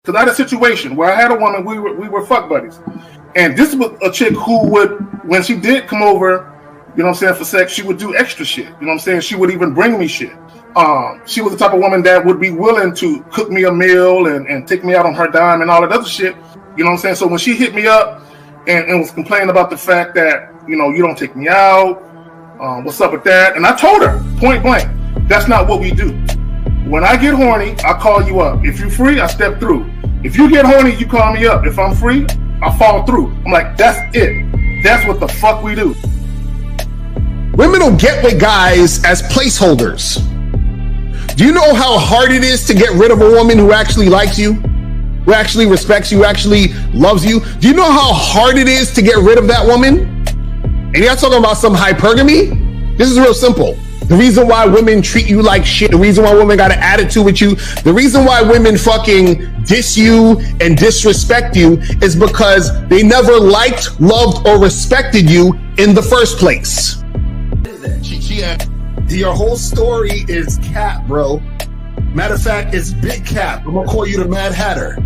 Because I had a situation where I had a woman, we were fuck buddies. And this was a chick who would, when she did come over, you know what I'm saying, for sex, she would do extra shit. You know what I'm saying? She would even bring me shit. She was the type of woman that would be willing to cook me a meal and take me out on her dime and all that other shit. You know what I'm saying? So when she hit me up and was complaining about the fact that, you know, you don't take me out, what's up with that? And I told her, point blank, that's not what we do. When I get horny, I call you up. If you're free, I step through. If you get horny, you call me up. If I'm free, I fall through. I'm like, that's it. That's what the fuck we do. Women will get with guys as placeholders. Do you know how hard it is to get rid of a woman who actually likes you, who actually respects you, who actually loves you? Do you know how hard it is to get rid of that woman? And you're not talking about some hypergamy? This is real simple. The reason why women treat you like shit, the reason why women got an attitude with you, the reason why women fucking diss you and disrespect you is because they never liked, loved, or respected you in the first place. Your whole story is cap, bro. Matter of fact, it's big cap. I'm gonna call you the Mad Hatter.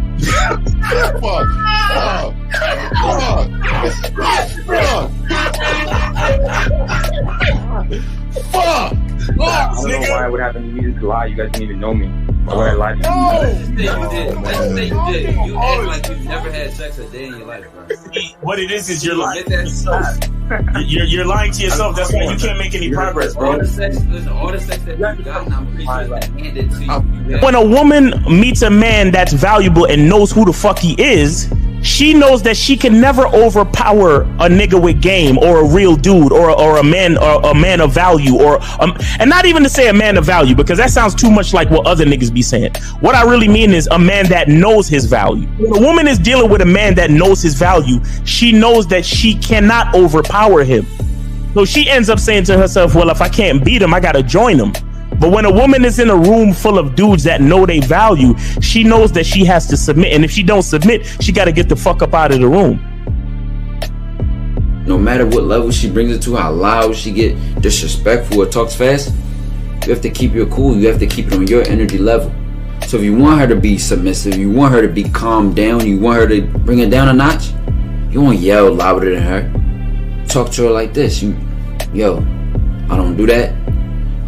Fuck. I don't know why it would happen to me to lie. You guys didn't even know me. Why would I lie to you? Let's say you did. You act like you've never had sex a day in your life, bro. What it is you're lying to yourself. You're lying to yourself. That's why you can't make any progress, bro. All the sex that you've gotten, I'm pretty sure it's been handed to you. When a woman meets a man that's valuable and knows who the fuck he is, she knows that she can never overpower a nigga with game or a real dude or a man of value and not even to say a man of value, because that sounds too much like what other niggas be saying. What I really mean is a man that knows his value. When a woman is dealing with a man that knows his value, she knows that she cannot overpower him. So she ends up saying to herself, well, if I can't beat him, I gotta join him. But when a woman is in a room full of dudes that know they value, she knows that she has to submit. And if she don't submit, she got to get the fuck up out of the room. No matter what level she brings it to, how loud she get disrespectful or talks fast, you have to keep your cool. You have to keep it on your energy level. So if you want her to be submissive, you want her to be calmed down, you want her to bring it down a notch, you won't yell louder than her. Talk to her like this. Yo, I don't do that.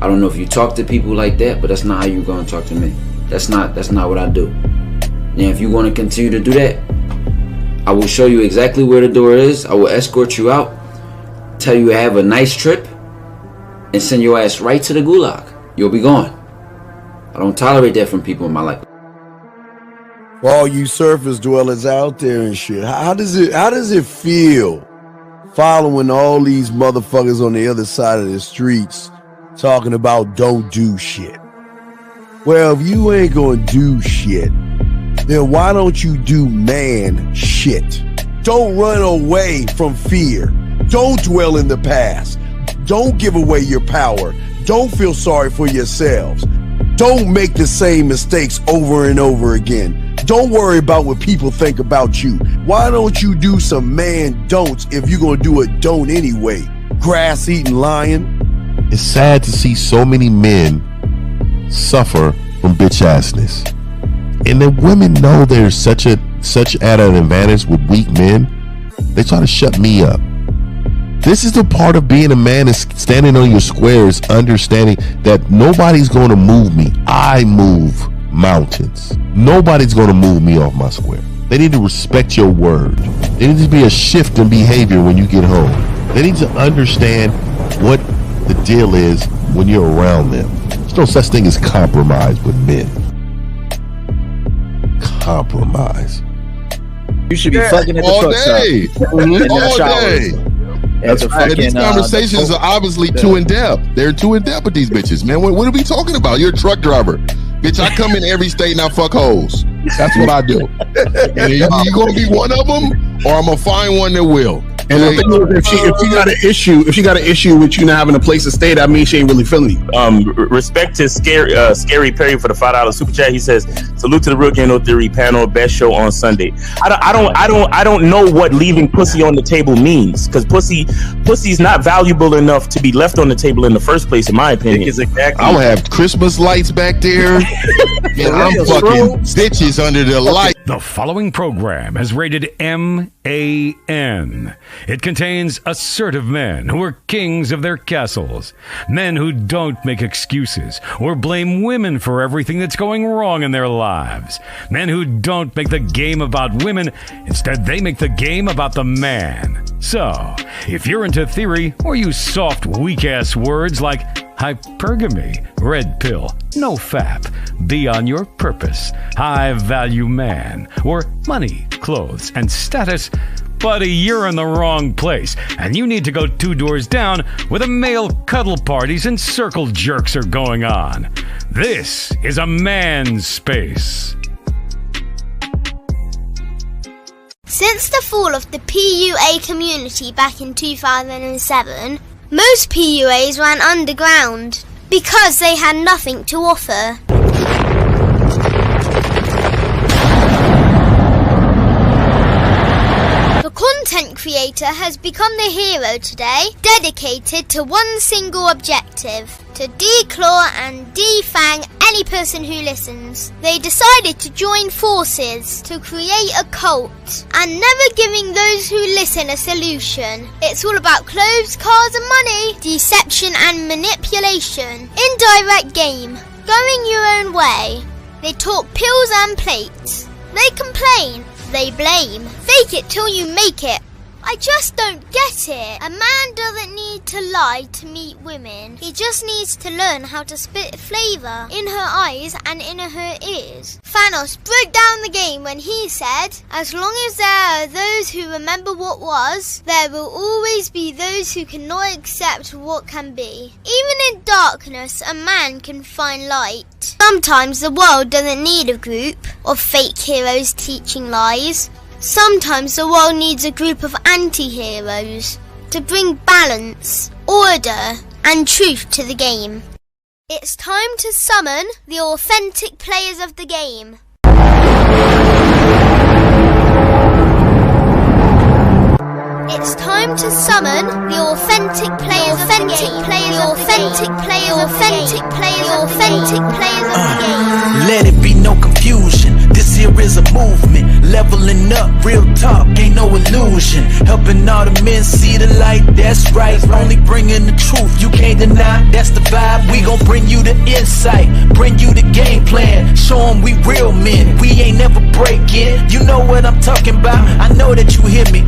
I don't know if you talk to people like that, but that's not how you're gonna talk to me. That's not what I do. Now, if you want to continue to do that, I will show you exactly where the door is. I will escort you out, tell you have a nice trip, and send your ass right to the gulag. You'll be gone. I don't tolerate that from people in my life. For all you surface dwellers out there and shit, how does it feel following all these motherfuckers on the other side of the streets talking about don't do shit? Well, if you ain't gonna do shit, then why don't you do man shit? Don't run away from fear. Don't dwell in the past. Don't give away your power. Don't feel sorry for yourselves. Don't make the same mistakes over and over again. Don't worry about what people think about you. Why don't you do some man don'ts if you're gonna do a don't anyway? Grass-eating lion. It's sad to see so many men suffer from bitch assness. And the women know there's such at an advantage with weak men. They try to shut me up. This is the part of being a man, is standing on your squares, understanding that nobody's going to move me. I move mountains. Nobody's going to move me off my square. They need to respect your word. There needs to be a shift in behavior when you get home. They need to understand what the deal is when you're around them. There's no such thing as compromise with men. Compromise. You should be fucking at the all truck day. stop. All day. That's right. These conversations are obviously too in depth. They're too in depth with these bitches, man. What are we talking about? You're a truck driver. Bitch, I come in every state and I fuck hoes. That's what I do. And you gonna be one of them, or I'm gonna find one that will. And the thing is, if she got an issue with you not having a place to stay, that means she ain't really feeling you. Respect to Scary Perry for the $5 super chat. He says, "Salute to the Real Game No Theory panel, best show on Sunday." I don't know what leaving pussy on the table means, because pussy's not valuable enough to be left on the table in the first place, in my opinion. Exactly. I'll have Christmas lights back there, and I'm fucking bitches under the light. The following program is rated MAN. It contains assertive men who are kings of their castles. Men who don't make excuses or blame women for everything that's going wrong in their lives. Men who don't make the game about women. Instead, they make the game about the man. So, if you're into theory or use soft, weak-ass words like hypergamy, red pill, no fap, be on your purpose, high-value man, or money, clothes, and status, buddy, you're in the wrong place, and you need to go 2 doors down where the male cuddle parties and circle jerks are going on. This is a man's space. Since the fall of the PUA community back in 2007, most PUAs ran underground because they had nothing to offer. The content creator has become the hero today, dedicated to one single objective: to declaw and defang any person who listens. They decided to join forces to create a cult, and never giving those who listen a solution. It's all about clothes, cars and money, deception and manipulation, indirect game, going your own way. They talk pills and plates. They complain. They blame. Fake it till you make it. I just don't get it. A man doesn't need to lie to meet women. He just needs to learn how to spit flavour in her eyes and in her ears. Thanos broke down the game when he said, as long as there are those who remember what was, there will always be those who cannot accept what can be. Even in darkness, a man can find light. Sometimes the world doesn't need a group of fake heroes teaching lies. Sometimes the world needs a group of anti-heroes to bring balance, order, and truth to the game. It's time to summon the authentic players of the game. It's time to summon the authentic players of the game. The authentic players of the game. Let it be no confusion. This here is a movement. Leveling up, real talk, ain't no illusion. Helping all the men see the light, that's right. Only bringing the truth, you can't deny, that's the vibe. We gon' bring you the insight, bring you the game plan. Show them we real men, we ain't never breaking. You know what I'm talking about, I know that you hear me.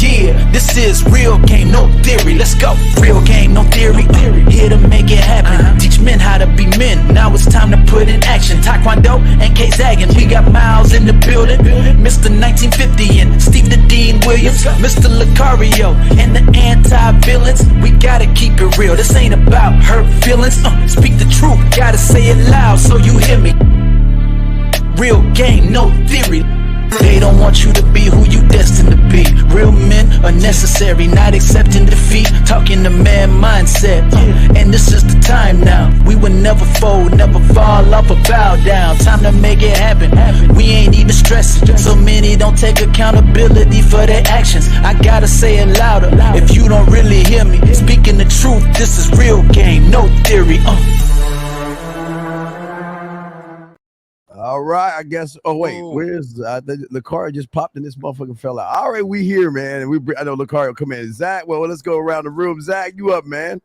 Yeah, this is real game, no theory. Let's go, real game, no theory. Here to make it happen, teach men how to be men. Now it's time to put in action. Taekwondo and K-Zagging, we got Miles in the building. Mr. 1950 and Steve the Dean Williams, Mr. Lucario and the anti-villains. We gotta keep it real, this ain't about hurt feelings. Speak the truth, gotta say it loud so you hear me. Real game, no theory. They don't want you to be who you destined to be. Real men are necessary, not accepting defeat. Talking the man mindset, and this is the time now. We will never fold, never fall off or bow down. Time to make it happen. We ain't even stressing. So many don't take accountability for their actions. I gotta say it louder if you don't really hear me. Speaking the truth, this is real game, no theory. All right, I guess. Oh wait, where's the car just popped and this motherfucker fell out. All right, we here, man. I know Lucario come in. Zach, well, let's go around the room. Zach, you up, man?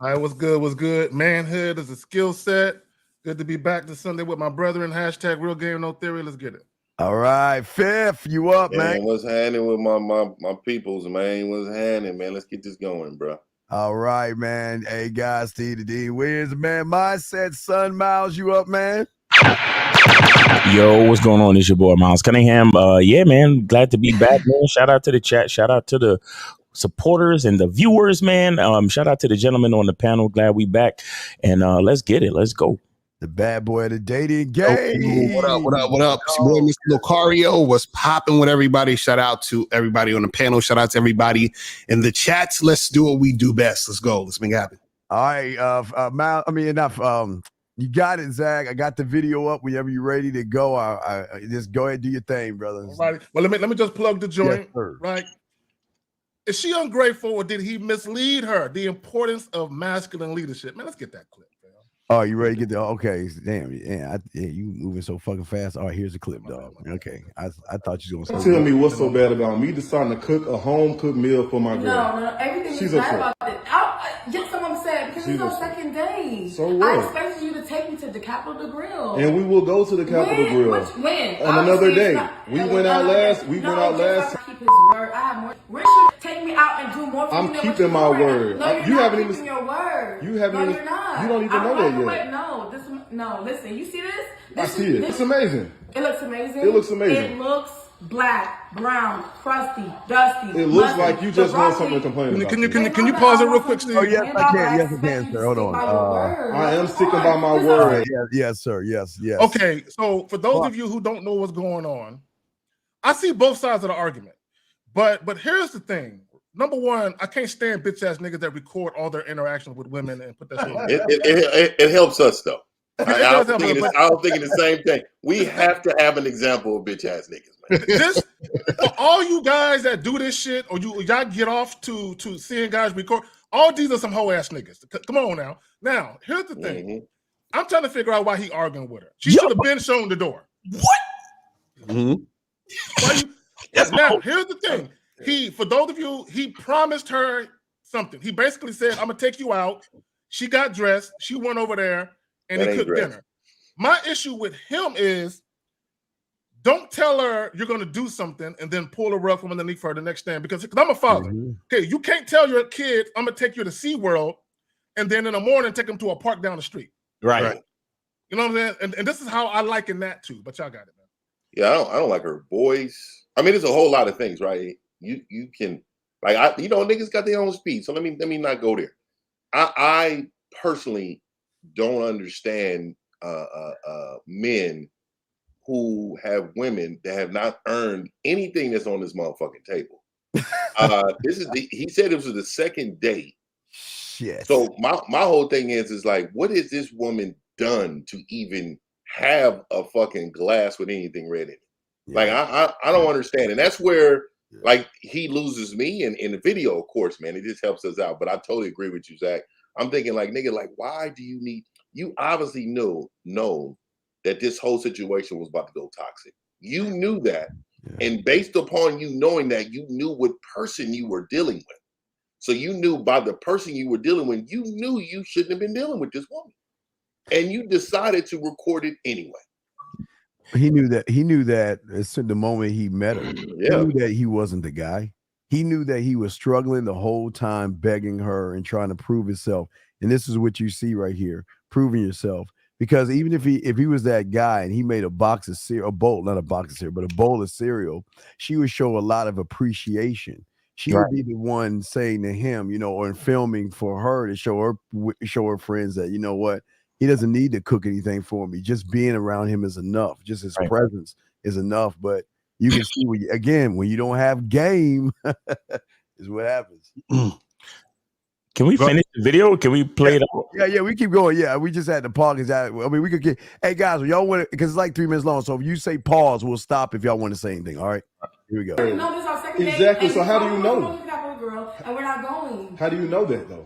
All right, what's good? What's good? Manhood is a skill set. Good to be back this Sunday with my brethren. Hashtag real game, no theory. Let's get it. All right, Fifth, you up, man? What's happening with my peoples, man? What's happening, man? Let's get this going, bro. All right, man. Hey, guys, Steve the D. Where's the man mindset? Son Miles, you up, man? Yo, what's going on? It's your boy Miles Cunningham. Yeah, man, glad to be back, man. Shout out to the chat. Shout out to the supporters and the viewers, man. Shout out to the gentleman on the panel. Glad we back. And let's get it. Let's go. The bad boy of the dating game. What up? What up? What up? It's your boy, Mr. Lucario. What's popping with everybody? Shout out to everybody on the panel. Shout out to everybody in the chats. Let's do what we do best. Let's go. Let's make it happen. All right, Miles. I mean, enough. You got it, Zach. I got the video up. Whenever you're ready to go, I just go ahead and do your thing, brother. All right. Well, let me just plug the joint. Yes, sir. Right. Is she ungrateful or did he mislead her? The importance of masculine leadership. Man, let's get that clip, man. Oh, you ready to get the? Okay, damn, yeah, you moving so fucking fast. All right, here's a clip, dog. Okay, I thought you was gonna Tell me what's so bad about me deciding to cook a home cooked meal for my girl. No, everything She's is bad upset. about it. Just what I'm saying, because it's our second day. So what? I expected you to take me to the Capitol Grill. And we will go to the Capitol Grill. When? On another day. We went out last. Keep his word. I have more. Rich should take me out and do more for I'm you. keeping my word. No, you're you not haven't keeping even. your word. You haven't. No, even, you're not. You don't even know that yet. Wait, no. Listen, you see this? I see it. It's amazing. It looks amazing. It looks amazing. It looks black, brown, crusty, dusty. It looks like you just want something to complain about. Can you pause it real quick, Steve? Oh yes, I can. Yes, I can, sir. Hold on. I am sticking by my word. Yes, sir. Yes. Okay, so for those of you who don't know what's going on, I see both sides of the argument. But here's the thing. Number one, I can't stand bitch ass niggas that record all their interactions with women and put that shit on. It helps us though. I'm thinking thinking the same thing. We have to have an example of bitch ass niggas, man. This for all you guys that do this shit, or y'all get off to seeing guys record. All these are some hoe ass niggas. Come on now. Now here's the thing. Mm-hmm. I'm trying to figure out why he arguing with her. She should have been shown the door. What? Mm-hmm. Now here's the thing. For those of you, he promised her something. He basically said, "I'm gonna take you out." She got dressed. She went over there. And they cooked dinner. My issue with him is don't tell her you're going to do something and then pull a rug from underneath her the next day. Because I'm a father. Mm-hmm. Okay, you can't tell your kid, I'm going to take you to SeaWorld and then in the morning take them to a park down the street. Right. You know what I'm saying? And this is how I liken that too. But y'all got it, man. Yeah, I don't like her voice. I mean, there's a whole lot of things, right? You can, like, niggas got their own speed. So let me not go there. I personally don't understand men who have women that have not earned anything that's on this motherfucking table. He said it was the second date. Shit. So my whole thing is like, what has this woman done to even have a fucking glass with anything red in it? Yeah. Like I don't understand, and that's where like he loses me. And in the video, of course, man, it just helps us out. But I totally agree with you, Zach. I'm thinking like, nigga, like, why do you need? You obviously know that this whole situation was about to go toxic. You knew that. Yeah. And based upon you knowing that, you knew what person you were dealing with. So you knew by the person you were dealing with, you knew you shouldn't have been dealing with this woman. And you decided to record it anyway. He knew that as the moment he met her. Yeah. He knew that he wasn't the guy. He knew that he was struggling the whole time, begging her and trying to prove himself. And this is what you see right here. Proving yourself, because even if he was that guy and he made a bowl of cereal, but a bowl of cereal, she would show a lot of appreciation. She would be the one saying to him, or filming for her to show her friends that, you know what, he doesn't need to cook anything for me. Just being around him is enough. Just his presence is enough. But you can see when you don't have game, is what happens. Can we finish the video? Can we play it out? Yeah, we keep going. Yeah, we just had to pause. I mean, we could get. Hey guys, y'all want it because it's like 3 minutes long. So if you say pause, we'll stop if y'all want to say anything. All right, here we go. No, this is our second exactly. Date, so how do you know? Girl, and we're not going. How do you know that though?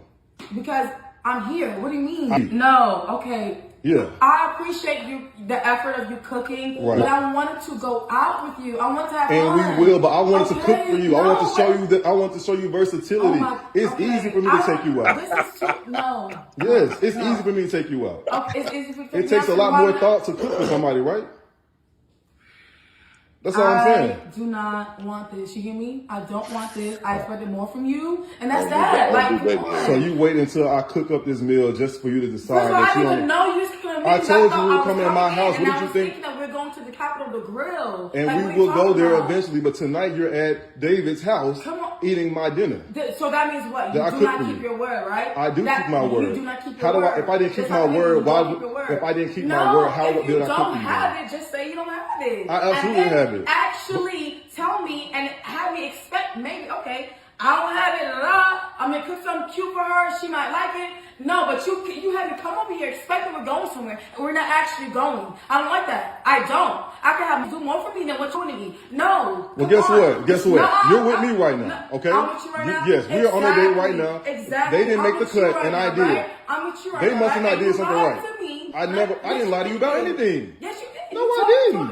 Because I'm here. What do you mean? No. Okay. Yeah. I appreciate the effort of you cooking, but I wanted to go out with you. I want to have fun. And we will, but I wanted to cook for you. No, I want to show you that. I want to show you versatility. It's easy for me to take you out. This is no. Yes, it's easy for me to take you out. Okay, it's easy for it takes a lot more thought to cook for somebody, right? That's all I'm saying. I do not want this. You hear me? I don't want this. I expected more from you, and that's that. So you wait until I cook up this meal just for you to decide that you don't. know you coming. I told you we were coming to my house. What did you think? That we're going to the Capitol, the grill, and we will go there eventually. But tonight you're at David's house eating my dinner. So that means what? You do not keep your word, right? I do keep my word. You do not keep your word. If I didn't keep my word, if I didn't keep my word, how did I cook you? If you don't have it, just say you don't have it. I absolutely have it. Actually tell me and have me expect maybe, okay, I don't have it. I mean, cook something cute for her. She might like it. No, but you had to come over here expecting we're going somewhere, and we're not actually going. I don't like that. I don't. I can have you do more for me than what you need. No. Well, guess what? Guess what? No, You're with me right now, okay? I'm with you right now. Yes, we are on a date right now. Exactly. They didn't make the cut, right and now, I did. Right? I'm with you right now. They must have not did something right. I didn't lie to you about anything. Yes, you did. No, I didn't.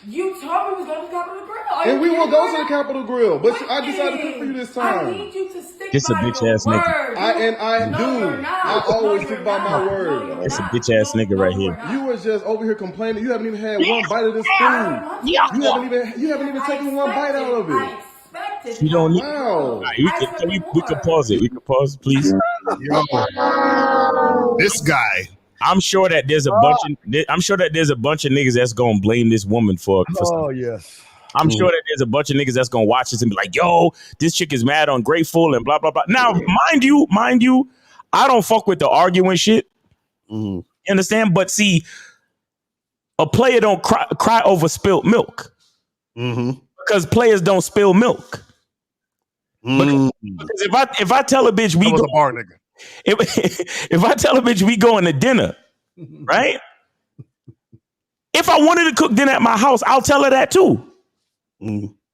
You told me we was going to the Capitol Grill. And we will go to the Capitol Grill, but I decided to cook for you this time. I need you to stick It's a by bitch your ass nigga. word. I always stick by my word. It's a bitch ass nigga right here. You was just over here complaining. You haven't even had one bite of this food. You haven't even taken one bite out of it. You don't need. Wow. We can pause it. We can pause, please. This guy. I'm sure that there's a bunch of niggas that's gonna blame this woman for Oh, yes. I'm sure that there's a bunch of niggas that's gonna watch this and be like, yo, this chick is mad, ungrateful, and blah blah blah. Now, mind you, I don't fuck with the arguing shit. You understand? But see, a player don't cry over spilt milk. Because players don't spill milk. Because if I tell a bitch we go, a bar nigga. If I tell a bitch we going to dinner, right? If I wanted to cook dinner at my house, I'll tell her that too.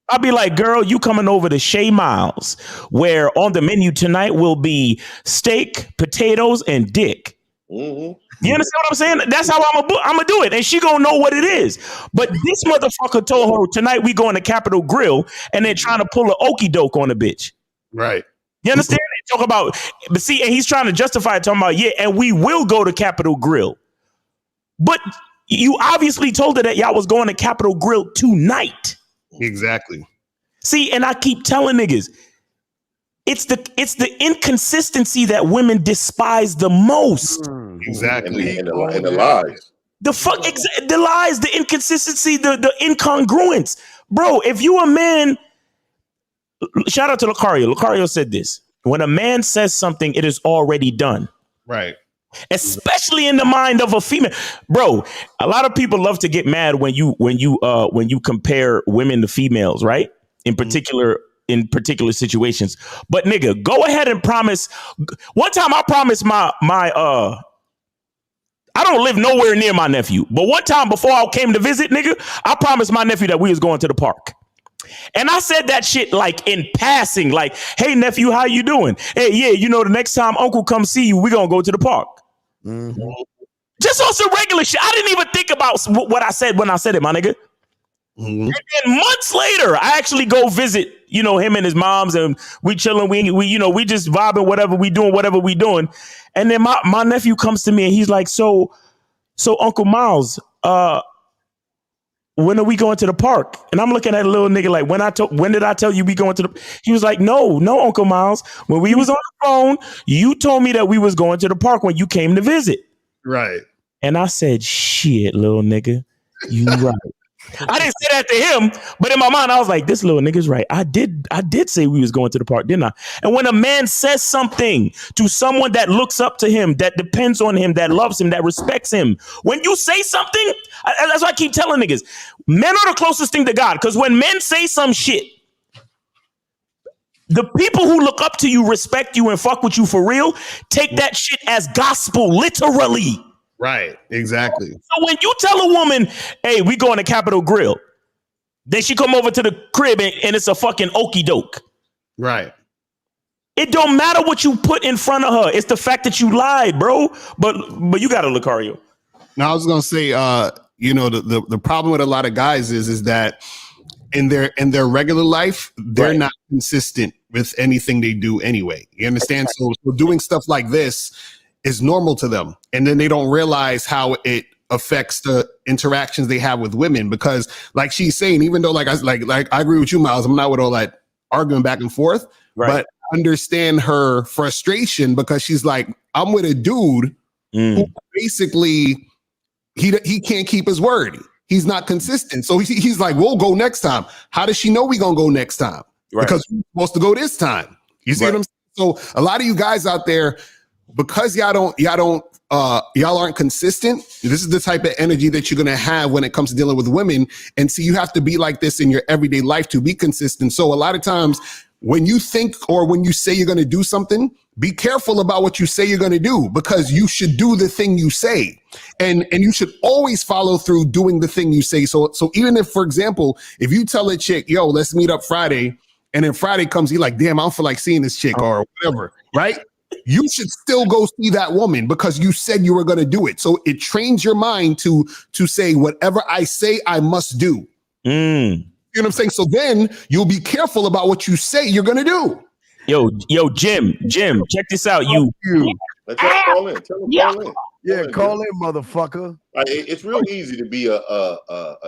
I'll be like, girl, you coming over to Shea Miles, where on the menu tonight will be steak, potatoes, and dick. You understand what I'm saying? That's how I'm gonna do it, and she gonna know what it is. But this motherfucker told her tonight we going to Capitol Grill, and then trying to pull an okey doke on the bitch. Right. You understand? They talk about, but see, and he's trying to justify it, talking about, yeah, and we will go to Capitol Grill. But you obviously told her that y'all was going to Capitol Grill tonight. Exactly. See, and I keep telling niggas, it's the inconsistency that women despise the most. Exactly. And the lies. The lies, the inconsistency, the incongruence. Bro, if you a man, shout out to Lucario. Lucario said this. When a man says something, it is already done. Right. Especially in the mind of a female. Bro, a lot of people love to get mad when you compare women to females, right? In particular situations. But nigga, go ahead and promise. One time I promised my I don't live nowhere near my nephew, but one time before I came to visit, nigga, I promised my nephew that we was going to the park. And I said that shit like in passing, like, hey, nephew, how you doing? Hey, yeah, you know, the next time uncle comes see you, we're going to go to the park. Just on some regular shit. I didn't even think about what I said when I said it, my nigga. And then months later, I actually go visit, you know, him and his moms, and we chilling, we just vibing, whatever we doing. And then my nephew comes to me and he's like, so Uncle Miles, when are we going to the park? And I'm looking at a little nigga like, when did I tell you we going to the? He was like, no, Uncle Miles. When we was on the phone, you told me that we was going to the park when you came to visit. Right. And I said, shit, little nigga, you right. I didn't say that to him, but in my mind, I was like, this little nigga's right. I did say we was going to the park, didn't I? And when a man says something to someone that looks up to him, that depends on him, that loves him, that respects him, when you say something, that's why I keep telling niggas, men are the closest thing to God. Because when men say some shit, the people who look up to you, respect you, and fuck with you for real, take that shit as gospel, literally. Right, exactly. So when you tell a woman, hey, we going to Capitol Grill, then she come over to the crib and it's a fucking okey doke. Right. It don't matter what you put in front of her. It's the fact that you lied, bro. But you got to Lucario. Now, I was going to say, you know, the problem with a lot of guys is that in their regular life, they're not consistent with anything they do anyway. You understand? So doing stuff like this is normal to them. And then they don't realize how it affects the interactions they have with women. Because like she's saying, even though like I agree with you, Miles, I'm not with all that arguing back and forth, but understand her frustration because she's like, I'm with a dude who basically he can't keep his word. He's not consistent. So he's like, we'll go next time. How does she know we gonna go next time? Right. Because we're supposed to go this time. You see what I'm saying? So a lot of you guys out there, because y'all aren't consistent, this is the type of energy that you're gonna have when it comes to dealing with women. And see, you have to be like this in your everyday life to be consistent. So a lot of times when you think or when you say you're going to do something, be careful about what you say you're going to do, because you should do the thing you say, and you should always follow through doing the thing you say. So even if, for example, if you tell a chick, yo, let's meet up Friday, and then Friday comes, you're like, damn, I don't feel like seeing this chick or whatever, right? You should still go see that woman because you said you were going to do it. So it trains your mind to say, whatever I say, I must do. You know what I'm saying? So then you'll be careful about what you say you're gonna do. Yo, Jim, check this out. Let's just call in. Tell them call in. Yeah, call in, motherfucker. It's real easy to be a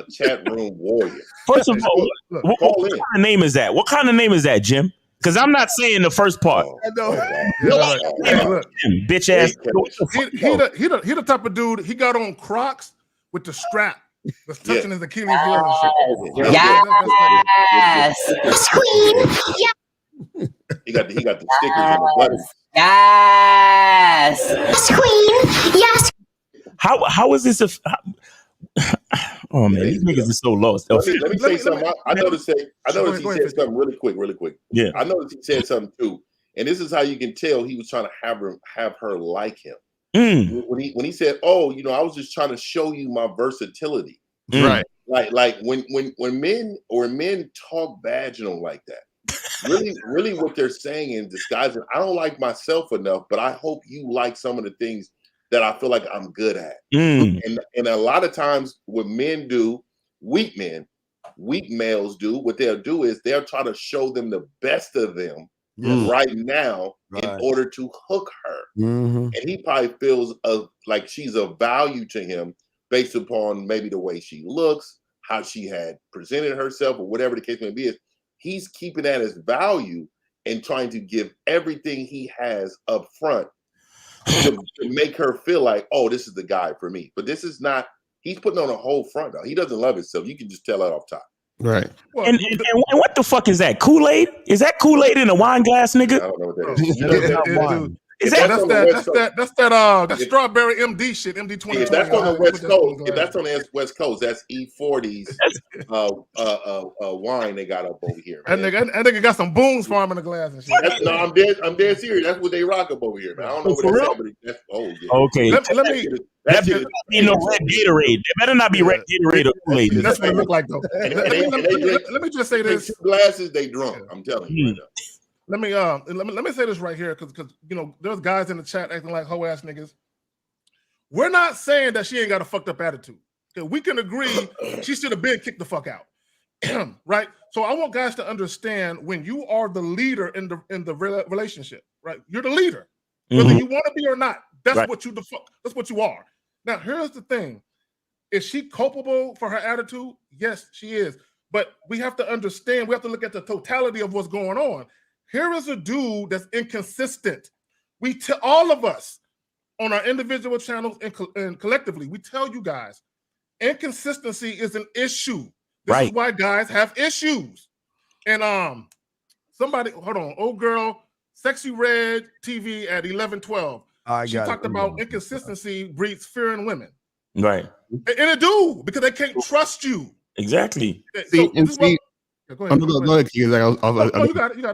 chat room warrior. First of all, what kind of name is that? What kind of name is that, Jim? Because I'm not saying the first part. Bitch ass. He the type of dude. He got on Crocs with the strap. That's touching his Achilles heel and shit. Yes. He got the stickers on the buttons. Yes. Queen. Yes. How is this oh man, these niggas are so lost. Let me say something. I noticed he said something really quick. Yeah. I noticed he said something too. And this is how you can tell he was trying to have her like him. When he said, "Oh, I was just trying to show you my versatility," right? Like when men talk vaginal like that, really, what they're saying in disguise, I don't like myself enough, but I hope you like some of the things that I feel like I'm good at. And a lot of times, what men do, weak males do, what they'll do is they'll try to show them the best of them. Right now, in order to hook her, and he probably feels like she's of value to him based upon maybe the way she looks, how she had presented herself, or whatever the case may be. He's keeping that as value and trying to give everything he has up front to make her feel like, oh, this is the guy for me. But this is not. He's putting on a whole front though. He doesn't love himself. You can just tell that off top. Right. And what the fuck is that? Kool-Aid? Is that Kool-Aid in a wine glass, nigga? I don't know what that is. That's that strawberry MD shit, MD 2020. If that's on the West Coast, West Coast, that's E40's wine they got up over here. That nigga got some booms for him in the glass and shit. I'm dead serious. That's what they rock up over here, man. I don't know what that's okay. Let me. That better be no red Gatorade. It better not be red Gatorade or Kool-Aid. That's what it look like though. Let me just say this: glasses, they drunk. I'm telling you. Right now. Let me say this right here, because there's guys in the chat acting like hoe ass niggas. We're not saying that she ain't got a fucked up attitude. Okay, we can agree she should have been kicked the fuck out, right? So I want guys to understand, when you are the leader in the relationship, right? You're the leader, whether you want to be or not. That's what you are. Now, here's the thing. Is she culpable for her attitude? Yes, she is. But we have to understand, we have to look at the totality of what's going on. Here is a dude that's inconsistent. All of us on our individual channels and collectively, we tell you guys, inconsistency is an issue. This is why guys have issues. And somebody, hold on, old girl, Sexy Red TV at 1112. She talked about inconsistency breeds fear in women. Right. And it do, because they can't trust you. Exactly. Go ahead. You got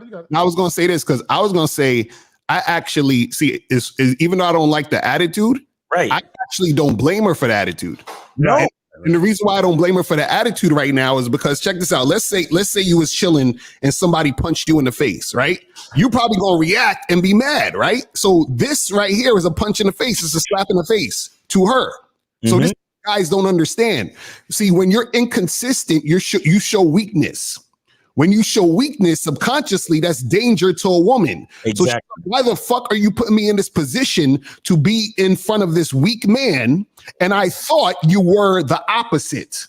it. I was going to say this because I was going to say, I actually see is even though I don't like the attitude, I actually don't blame her for the attitude. No. And the reason why I don't blame her for the attitude right now is because, check this out. Let's say you was chilling and somebody punched you in the face, right? You probably gonna react and be mad, right? So this right here is a punch in the face. It's a slap in the face to her. So this guys don't understand. See, when you're inconsistent, you show weakness. When you show weakness subconsciously, that's danger to a woman. Exactly. So why the fuck are you putting me in this position to be in front of this weak man? And I thought you were the opposite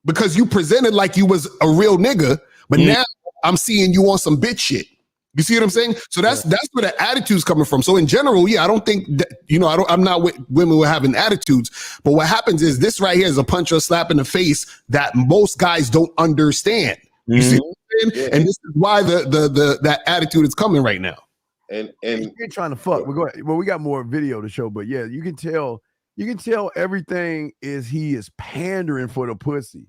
because you presented like you was a real nigga, but now I'm seeing you on some bitch shit. You see what I'm saying? So that's where the attitude's coming from. So in general, I don't think that, I'm not with women who are having attitudes, but what happens is this right here is a punch or a slap in the face that most guys don't understand. You see what I'm saying? And this is why that attitude is coming right now. And you're trying to fuck. We got more video to show, but yeah, you can tell everything he is pandering for the pussy.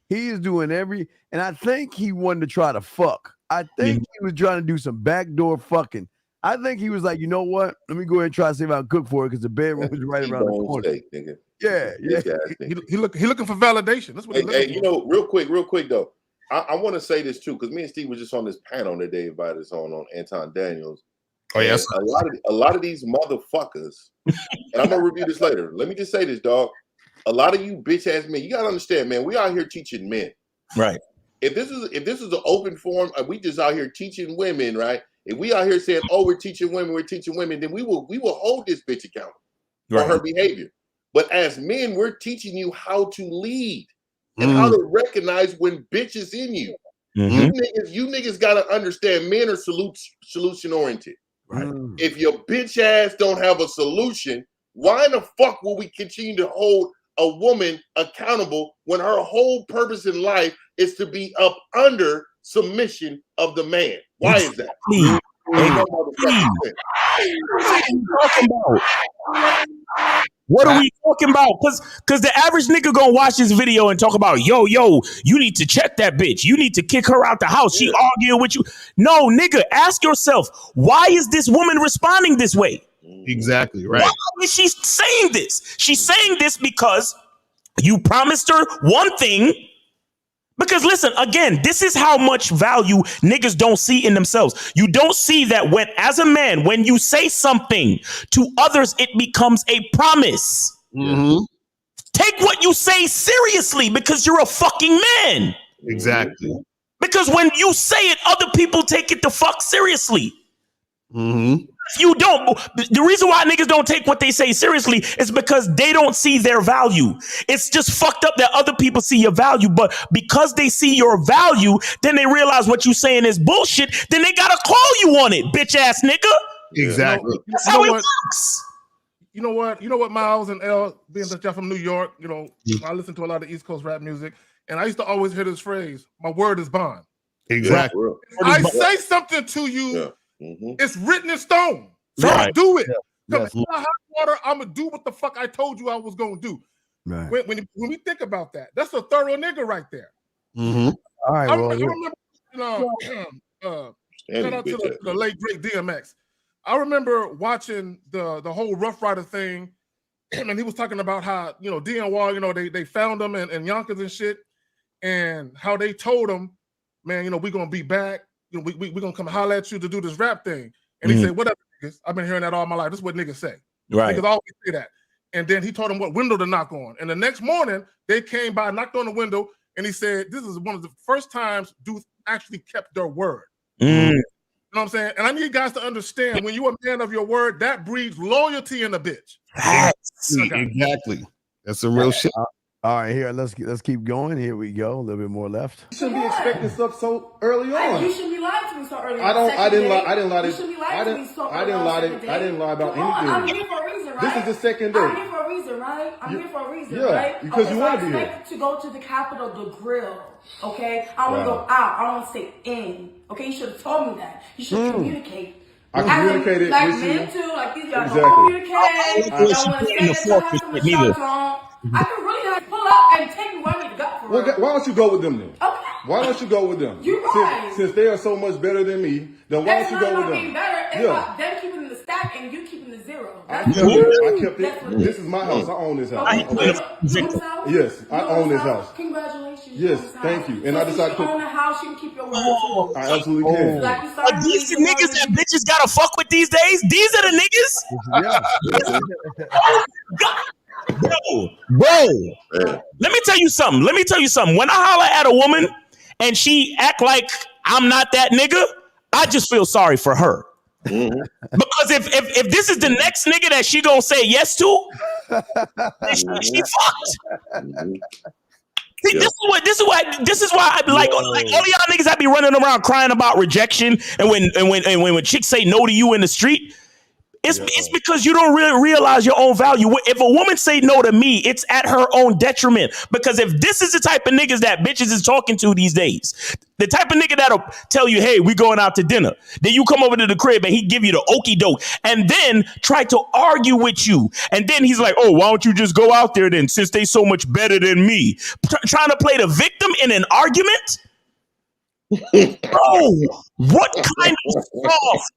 He is doing and I think he wanted to try to fuck. I think he was trying to do some backdoor fucking. I think he was like, you know what? Let me go ahead and try to see if I can cook for it because the bedroom was right around the corner. Steak, nigga. Yeah. He looking for validation. That's what he looking for. You know, real quick though. I want to say this too, because me and Steve was just on this panel that they invited us on Anton Daniels. Oh yes, a lot of these motherfuckers, and I'm gonna review this later. Let me just say this, dog. A lot of you bitch ass men, you gotta understand, man. We out here teaching men, right? If this is an open forum, we just out here teaching women, right? If we out here saying, "Oh, we're teaching women," then we will hold this bitch accountable for her behavior. But as men, we're teaching you how to lead and how to recognize when bitch is in you. You niggas gotta understand, men are solution oriented. Right. If your bitch ass don't have a solution, why in the fuck will we continue to hold a woman accountable when her whole purpose in life is to be up under submission of the man? Why is that? What are we talking about? Because the average nigga gonna watch this video and talk about, yo, you need to check that bitch. You need to kick her out the house. She arguing with you. No, nigga, ask yourself, why is this woman responding this way? Exactly, right. Why is she saying this? She's saying this because you promised her one thing. Because listen, again, this is how much value niggas don't see in themselves. You don't see that when, as a man, when you say something to others, it becomes a promise. Take what you say seriously because you're a fucking man. Exactly. Because when you say it, other people take it the fuck seriously. You don't. The reason why niggas don't take what they say seriously is because they don't see their value. It's just fucked up that other people see your value, but because they see your value, then they realize what you saying is bullshit. Then they gotta call you on it, bitch ass nigga. Exactly. That's how it works. You know what, Miles and L, being that y'all from New York, I listen to a lot of East Coast rap music, and I used to always hear this phrase, my word is bond. Exactly. If I say something to you, it's written in stone. So do it. Because in hot water, I'm going to do what the fuck I told you I was going to do. Right. When we think about that, that's a thorough nigga right there. All right, I remember, shout out to the late, great DMX. I remember watching the whole Rough Rider thing, and he was talking about how, DNY, they found him in Yonkers and shit, and how they told him, man, we're going to be back. We're going to come holler at you to do this rap thing. And he said, whatever, niggas. I've been hearing that all my life. This is what niggas say. Right. Niggas always say that. And then he told them what window to knock on. And the next morning, they came by, knocked on the window, and he said, this is one of the first times dudes actually kept their word. You know what I'm saying? And I need you guys to understand, when you're a man of your word, that breeds loyalty in a bitch. Exactly. That's some real shit. All right, here, let's keep going. Here we go. A little bit more left. You shouldn't be expecting stuff so early on. You shouldn't be lying to me so early. I didn't lie. You shouldn't be lying to me so early. I didn't lie about anything. I'm here for a reason, right? This is the second day. I'm here for a reason, right? I'm here for a reason, right? Because you want to be here. I expect to go to the Capitol, the grill, okay? I want to go out. I want to stay in, okay? You should have told me that. You should communicate. I communicated like with men you. too, like these guys don't communicate. Y'all want to stay at the house with shots on. I can really pull up and take me where I need to go. Well, why don't you go with them then? Okay. Why don't you go with them? You're right. Since they are so much better than me, then why don't you go with them? Being better. It's about them keeping the stack and you keeping the zero. I kept it. This is my house. I own this house. Yes, I own this house. Congratulations. Yes, thank you. And I decided to own a house. You can keep your word too. I absolutely can. Like these the niggas that bitches gotta fuck with these days. These are the niggas. Bro. Let me tell you something. When I holler at a woman and she act like I'm not that nigga, I just feel sorry for her. Because if this is the next nigga that she gonna say yes to, she fucked. See, this is why I be like all y'all niggas I be running around crying about rejection, and when chicks say no to you in the street. It's because you don't really realize your own value. If a woman say no to me, it's at her own detriment. Because if this is the type of niggas that bitches is talking to these days, the type of nigga that'll tell you, hey, we going out to dinner. Then you come over to the crib and he give you the okie doke and then try to argue with you. And then he's like, oh, why don't you just go out there then since they so much better than me? Trying to play the victim in an argument? Bro, what kind of soft,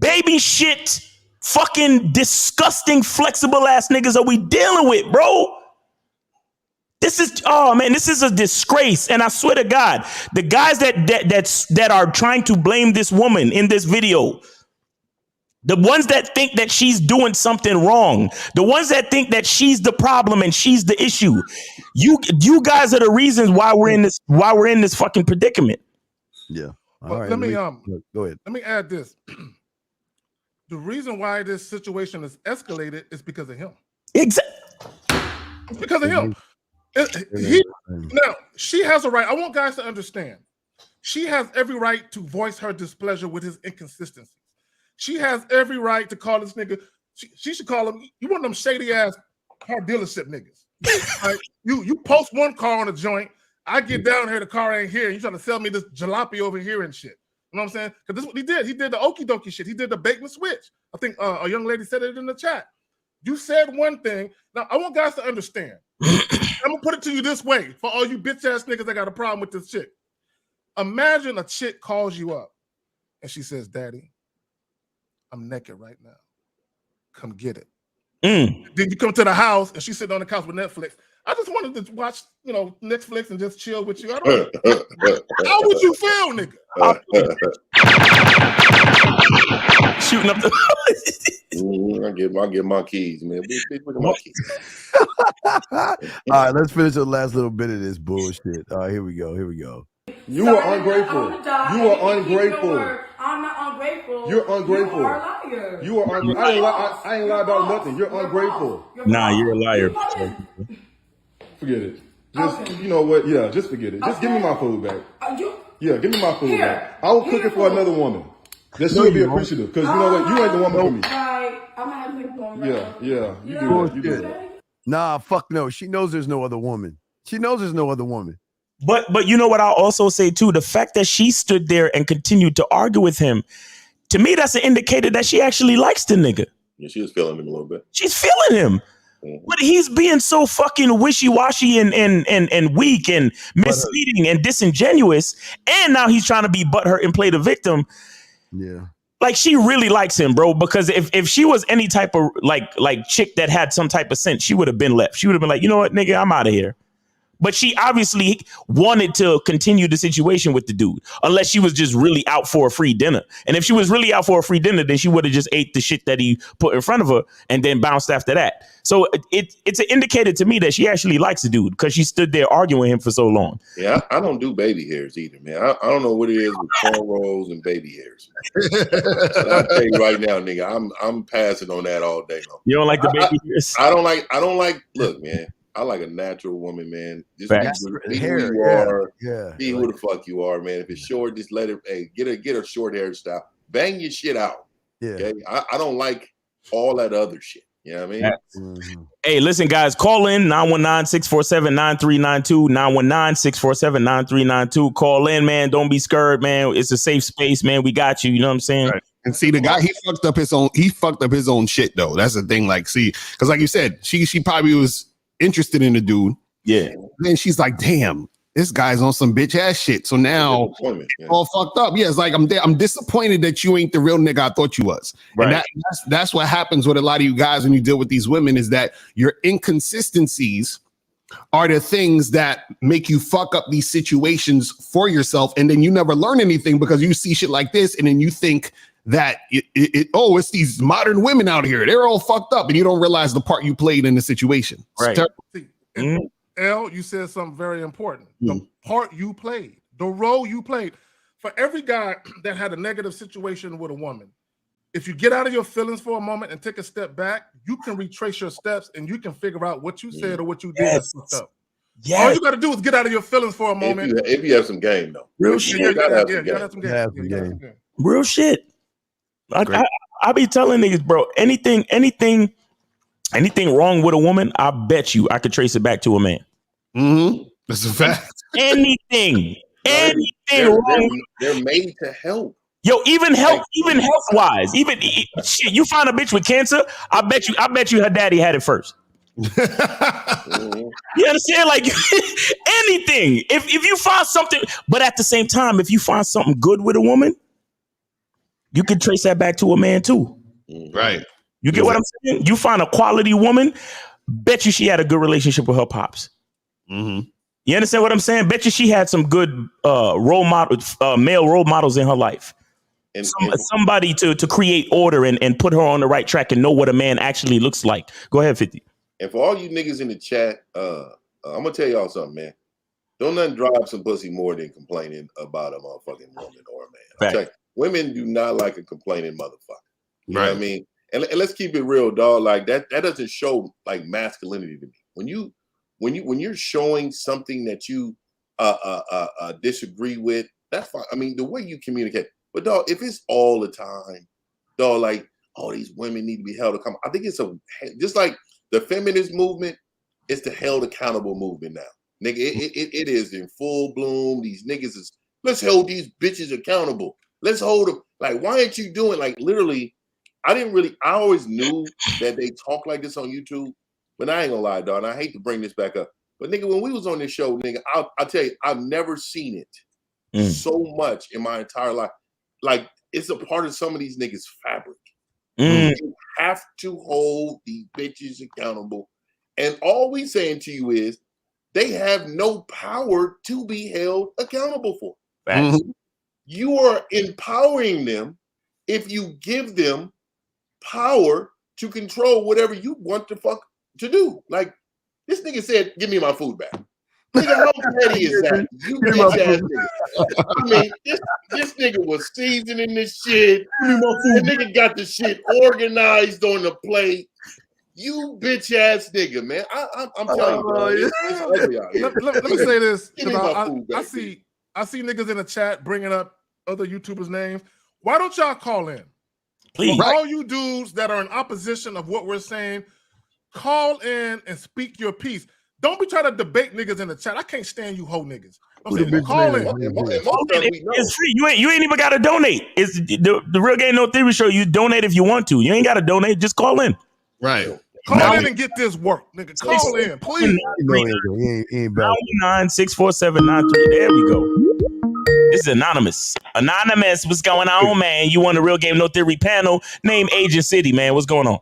baby shit, fucking disgusting, flexible ass niggas are we dealing with, bro? This is, oh man, this is a disgrace. And I swear to God, the guys that are trying to blame this woman in this video, the ones that think that she's doing something wrong, the ones that think that she's the problem and she's the issue, you guys are the reasons why we're in this fucking predicament. Yeah. All right. Let me go ahead. Let me add this. The reason why this situation is escalated is because of him. Exactly. It's because of him. Now, she has a right. I want guys to understand. She has every right to voice her displeasure with his inconsistencies. She has every right to call this nigga. She should call him. You one of them shady ass car dealership niggas. Like, you post one car on a joint. I get down here, the car ain't here. And you trying to sell me this jalopy over here and shit. You know what I'm saying? Because this is what he did. He did the okie dokie shit. He did the bait and switch. I think a young lady said it in the chat. You said one thing. Now, I want guys to understand. I'm going to put it to you this way for all you bitch ass niggas that got a problem with this chick. Imagine a chick calls you up and she says, Daddy, I'm naked right now. Come get it. Then you come to the house and she's sitting on the couch with Netflix. I just wanted to watch, Netflix and just chill with you. I don't how would you feel, nigga? Shooting up the I get my keys, man. Look at my keys. All right, let's finish the last little bit of this bullshit. All right, here we go. You are ungrateful. You are ungrateful. I'm not ungrateful. You're ungrateful. You are a liar. You are ungrateful. I ain't lie about nothing. You're ungrateful. Nah, you're a liar. Forget it. You know what? Yeah, just forget it. Just give me my food back. Yeah, give me my food back. I will cook it for another woman. That she'll be appreciative. Because you know what? You ain't the woman for me. Right. I'm gonna have to make one. Yeah. You do that. Nah, fuck no. She knows there's no other woman. But you know what I'll also say too? The fact that she stood there and continued to argue with him, to me, that's an indicator that she actually likes the nigga. Yeah, she was feeling him a little bit. She's feeling him. But he's being so fucking wishy-washy and weak and misleading and disingenuous. And now he's trying to be butthurt and play the victim. Yeah. Like, she really likes him, bro, because if she was any type of like chick that had some type of sense, she would have been left. She would have been like, you know what, nigga, I'm out of here. But she obviously wanted to continue the situation with the dude, unless she was just really out for a free dinner. And if she was really out for a free dinner, then she would have just ate the shit that he put in front of her and then bounced after that. So it's an indicator to me that she actually likes the dude because she stood there arguing with him for so long. Yeah, I don't do baby hairs either, man. I don't know what it is with cornrows and baby hairs. I'll tell you right now, nigga, I'm passing on that all day long. You don't like the baby hairs? I don't like. Look, man. I like a natural woman, man. Just be who you are. Yeah. Be who the fuck you are, man. If it's short, just let it. Hey, get a short hairstyle. Bang your shit out. Yeah. Okay. I don't like all that other shit. You know what I mean? Hey, listen, guys, call in 919-647-9392. 919-647-9392. Call in, man. Don't be scared, man. It's a safe space, man. We got you. You know what I'm saying? Right. And see, the guy, he fucked up his own shit, though. That's the thing. Like, see, because like you said, she probably was interested in the dude. Yeah. Then she's like, damn, this guy's on some bitch ass shit. So now all fucked up. Yeah, it's like I'm disappointed that you ain't the real nigga I thought you was. Right. And that's what happens with a lot of you guys when you deal with these women, is that your inconsistencies are the things that make you fuck up these situations for yourself. And then you never learn anything because you see shit like this and then you think that it's these modern women out here. They're all fucked up and you don't realize the part you played in the situation. Right. L, you said something very important. The part you played, the role you played. For every guy that had a negative situation with a woman, if you get out of your feelings for a moment and take a step back, you can retrace your steps and you can figure out what you said or what you did. Yes. Yes. All you got to do is get out of your feelings for a moment. If you have some game, though. Real shit. You gotta have some game. Real shit. I be telling niggas, bro, anything wrong with a woman, I bet you I could trace it back to a man. Mm-hmm. That's a fact. Anything wrong. They're made to help. Yo, even health wise, shit, you find a bitch with cancer, I bet you her daddy had it first. You understand? Like anything. If you find something, but at the same time, if you find something good with a woman, you can trace that back to a man too. Right. You get what I'm saying? You find a quality woman, bet you she had a good relationship with her pops. Mm-hmm. You understand what I'm saying? Bet you she had some good role model, male role models in her life. And somebody to create order and put her on the right track and know what a man actually looks like. Go ahead, 50. And for all you niggas in the chat, I'm gonna tell y'all something, man. Don't nothing drive some pussy more than complaining about a motherfucking woman or a man. I'm telling you, women do not like a complaining motherfucker. You know what I mean? And let's keep it real, dog. Like that doesn't show like masculinity to me. When you're showing something that you disagree with, that's fine. I mean, the way you communicate. But dog, if it's all the time, dog, like, oh, these women need to be held accountable. I think it's just like the feminist movement, it's the held accountable movement now. Nigga, it is in full bloom. These niggas is, let's hold these bitches accountable. Let's hold them. Like, why aren't you doing, like, literally, I always knew that they talk like this on YouTube, but I ain't gonna lie, dog, and I hate to bring this back up. But nigga, when we was on this show, nigga, I'll tell you, I've never seen it so much in my entire life. Like, it's a part of some of these niggas' fabric. You have to hold these bitches accountable. And all we saying to you is they have no power to be held accountable for. You are empowering them if you give them power to control whatever you want to do. Like, this nigga said, give me my food back. Nigga, how petty is that? You bitch ass nigga. I mean, this nigga was seasoning this shit. The nigga got the shit organized on the plate. You bitch ass nigga, man. I'm telling you, bro, it's ugly out here. Let me say this. Give me my food back, I see niggas in the chat bringing up other YouTubers' names. Why don't y'all call in? Please. For all you dudes that are in opposition of what we're saying, call in and speak your piece. Don't be trying to debate niggas in the chat. I can't stand you hoe niggas. Call in. It's free. You ain't even gotta donate. It's the Real Game No Theory show. You donate if you want to. You ain't gotta donate. Just call in. Right. Call in and get this work, nigga. Call in, please. 919-647-93. There we go. This is Anonymous. Anonymous, what's going on, man? You on the Real Game No Theory panel. Name, age, and city, man. What's going on?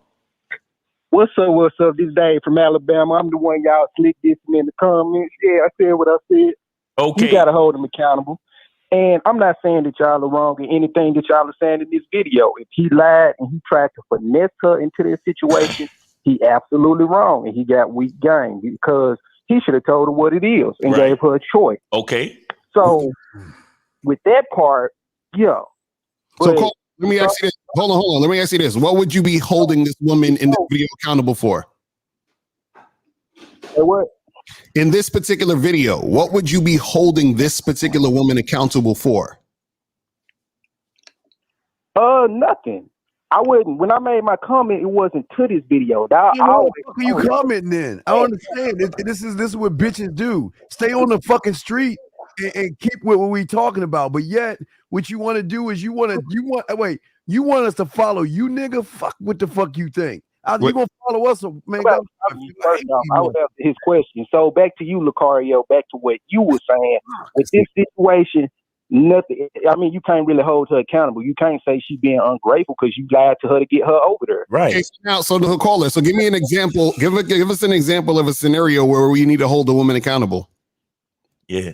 What's up? What's up? This is Dave from Alabama. I'm the one y'all slick dissing in the comments. Yeah, I said what I said. Okay. You gotta hold him accountable. And I'm not saying that y'all are wrong in anything that y'all are saying in this video. If he lied and he tried to finesse her into this situation, he absolutely wrong. And he got weak game because he should have told her what it is and gave her a choice. Okay. So with that part, yeah. So Cole, let me ask you this. Hold on. Let me ask you this. What would you be holding this woman in this video accountable for? What? In this particular video, what would you be holding this particular woman accountable for? Nothing. I wouldn't. When I made my comment, it wasn't to this video. What are you commenting then? I don't understand. This is what bitches do. Stay on the fucking street and keep with what we talking about. But yet, what you want to do is you want us to follow you, nigga. Fuck what the fuck you think. You gonna follow us, man? First off, I would answer his question. So back to you, Lucario. Back to what you were saying. With this situation, nothing. I mean, you can't really hold her accountable. You can't say she's being ungrateful because you lied to her to get her over there. Right. Okay, now, so the caller. So give me an example. Give us an example of a scenario where we need to hold a woman accountable. Yeah.